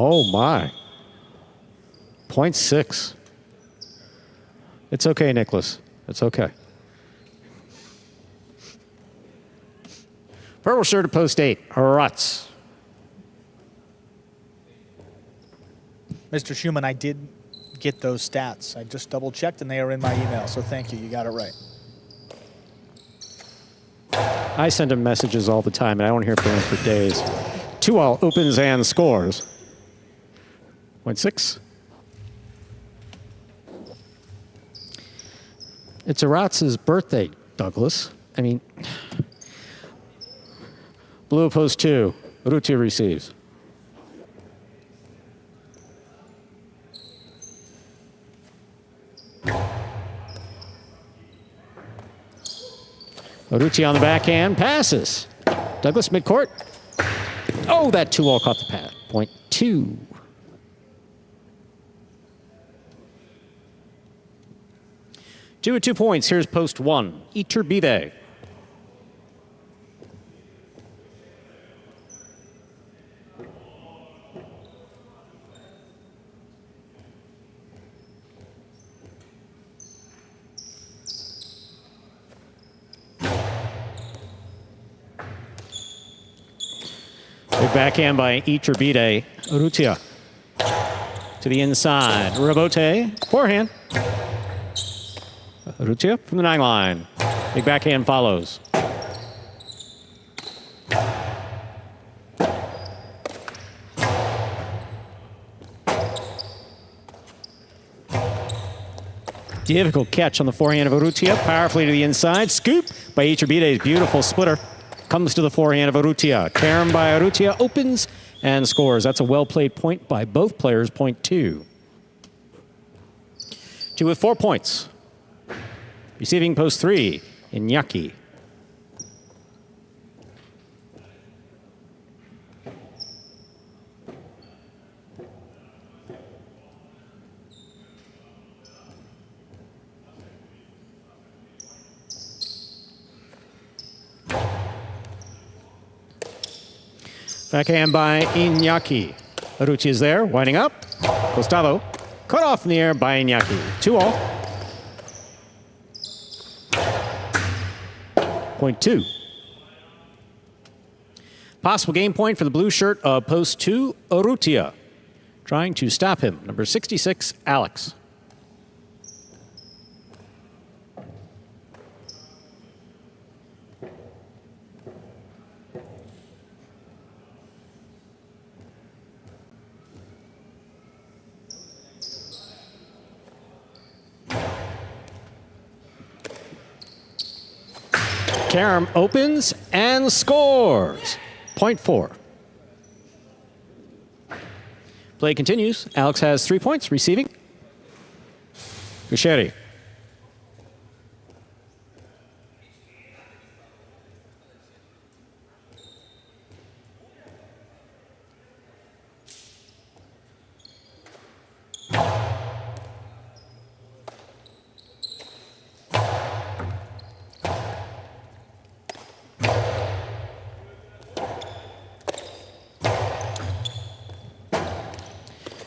Oh, my. Point 6. It's okay, Nicholas. It's okay. Purple shirt at post 8, Rutz. Mr. Schumann, I did get those stats. I just double checked and they are in my email, so thank you. You got it right. I send him messages all the time and I don't hear from him for days. 2-all opens and scores. Point 6. It's Aratz's birthday, Douglas. I mean, blue post 2. Urrutia receives. Urrutia on the backhand, passes. Douglas midcourt. Oh, that 2-all caught the pad. Point 2. Two with 2 points. Here's post 1. Iturbide. Big backhand by Iturbide. Urrutia to the inside. Rebote, forehand. Urrutia from the 9 line. Big backhand follows. Difficult catch on the forehand of Urrutia. Powerfully to the inside. Scoop by Iturbide's beautiful splitter. Comes to the forehand of Urrutia. Carom by Urrutia opens and scores. That's a well-played point by both players, point 2. 2 with 4 points. Receiving post 3, Iñaki. Backhand by Iñaki. Urrutia is there, winding up. Costado, cut off in the air by Iñaki. 2-all. Point 2. Possible game point for the blue shirt of post 2, Urrutia. Trying to stop him, number 66, Alex. Carom opens and scores. Point 4. Play continues. Alex has 3 points, receiving. Gusheri.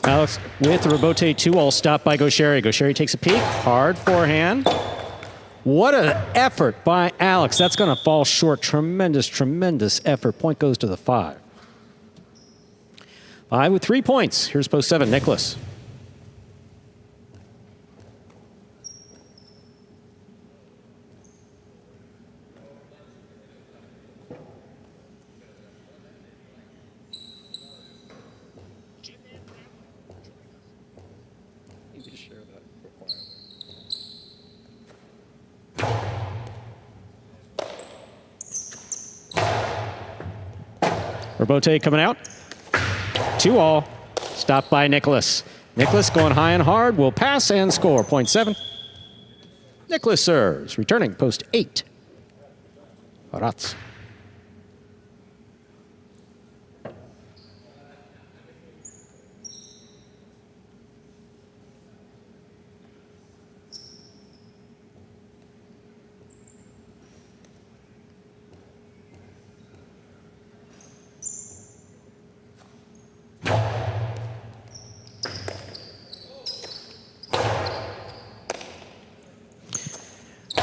Alex with Rebote 2-all stopped by Gusheri. Gusheri takes a peek. Hard forehand. What an effort by Alex. That's going to fall short. Tremendous, tremendous effort. Point goes to the 5. 5 with 3 points. Here's post 7, Nicholas. Rebote coming out. 2-all. Stopped by Nicholas. Nicholas going high and hard. Will pass and score. Point 7. Nicholas serves. Returning post 8. Rats.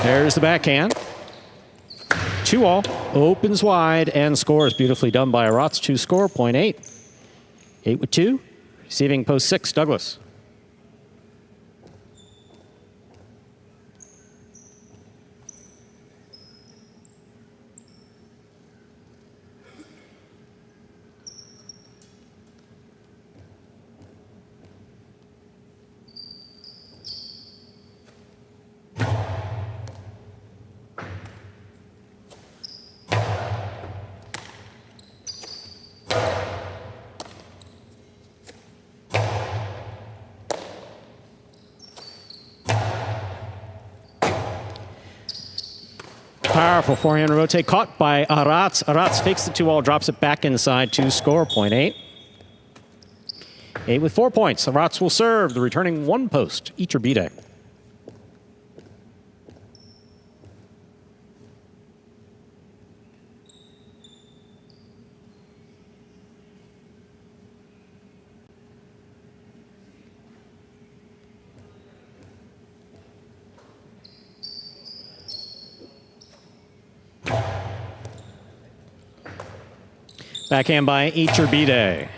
There's the backhand. 2-all. Opens wide and scores. Beautifully done by Rats to score. Point 8. 8 with 2. Receiving post 6, Douglas. Powerful forehand rotate caught by Arats. Arats fakes the 2-all, drops it back inside to score. Point 8. 8 with 4 points. Arats will serve the returning 1 post, Iturbide. Backhand by Iturbide.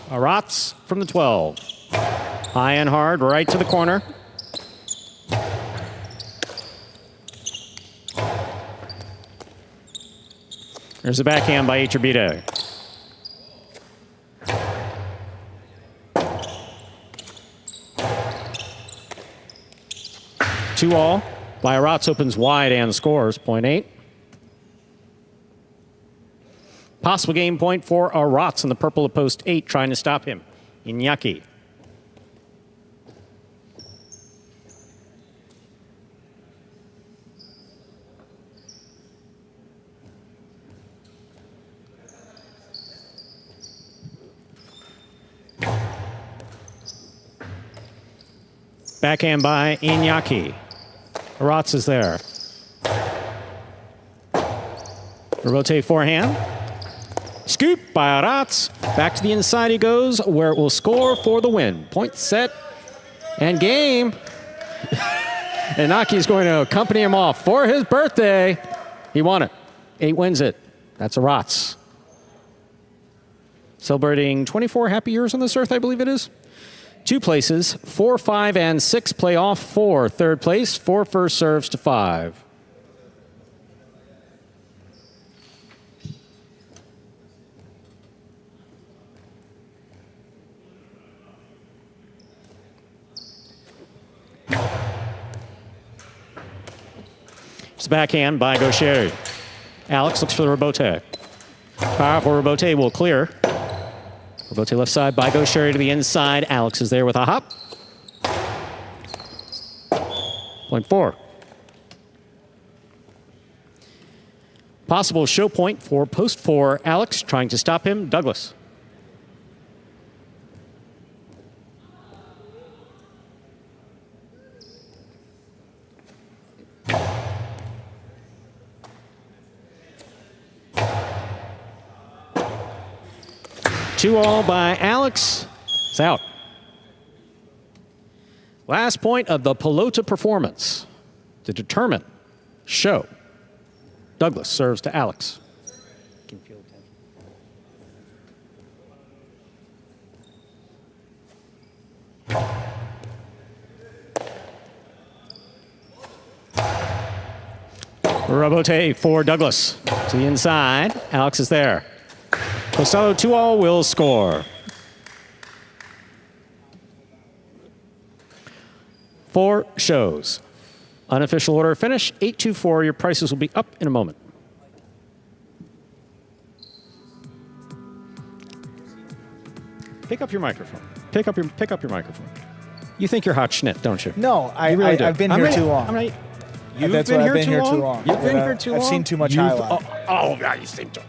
Arats from the 12. High and hard, right to the corner. There's a backhand by Iturbide. Two all. Arats opens wide and scores, 0.8. Possible game point for Arats in the purple of post 8, trying to stop him. Iñaki. Backhand by Iñaki. Arats is there. Rebote forehand. Scoop by Arats. Back to the inside he goes, where it will score for the win. Point set and game. Iñaki is going to accompany him off for his birthday. He won it. 8 wins it. That's Arats. Celebrating 24 happy years on this earth, I believe it is. 2 places, 4, 5, and 6 play off for third place, 4 first serves to 5. It's backhand by Gaucher. Alex looks for the rebote. Powerful rebote will clear. Rebote left side by Gaucher to the inside. Alex is there with a hop. 0.4. Possible show point for post 4. Alex trying to stop him. Douglas. Two all by Alex. It's out. Last point of the Pelota performance to determine show. Douglas serves to Alex. Rebote for Douglas. To the inside. Alex is there. Costello 2-all will score. 4 shows. Unofficial order of finish, 8-2-4. Your prices will be up in a moment. Pick up your microphone. Pick up your microphone. You think you're hot schnitt, don't you? No, really I've been here too long. You've been here too long? You've been here too long? I've seen too much highlight. God, you seem to...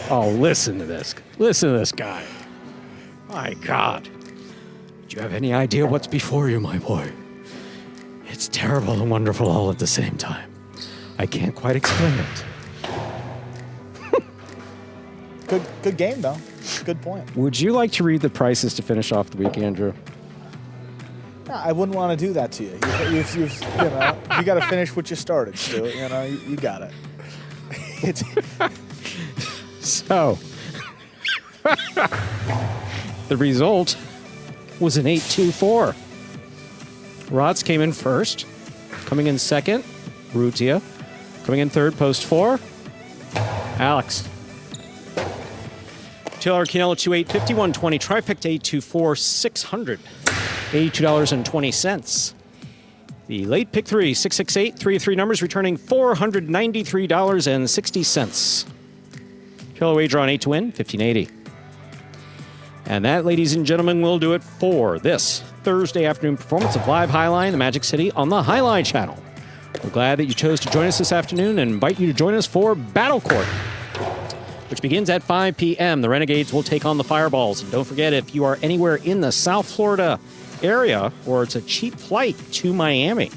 Oh, listen to this. Listen to this guy. My God. Do you have any idea what's before you, my boy? It's terrible and wonderful all at the same time. I can't quite explain it. Good game, though. Good point. Would you like to read the prices to finish off the week, Andrew? No, I wouldn't want to do that to you. You got to finish what you started, Stu. You got it. So, the result was an 8-2-4. Rods came in first. Coming in second, Rutia. Coming in third, post 4, Alex. Taylor Canelo 2-8, 51-20, trifecta 8-2-4, $682.20. The late pick 3, 668, 3 of 3 numbers, returning $493.60. Taylor wager on 8 to win, 1580. And that, ladies and gentlemen, will do it for this Thursday afternoon performance of Live Highline, the Magic City, on the Highline channel. We're glad that you chose to join us this afternoon and invite you to join us for Battle Court, which begins at 5 p.m. The Renegades will take on the Fireballs. And don't forget, if you are anywhere in the South Florida area or it's a cheap flight to Miami,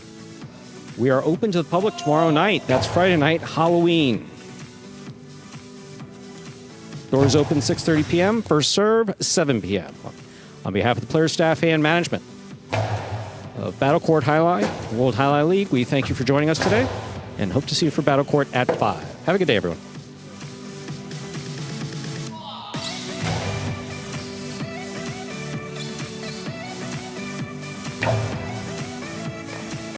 we are open to the public tomorrow night. That's Friday night, Halloween. Doors open 6:30 p.m., first serve 7 p.m. On behalf of the players, staff, and management of Battle Court Highlight, World Highlight League, we thank you for joining us today and hope to see you for Battle Court at 5. Have a good day, everyone.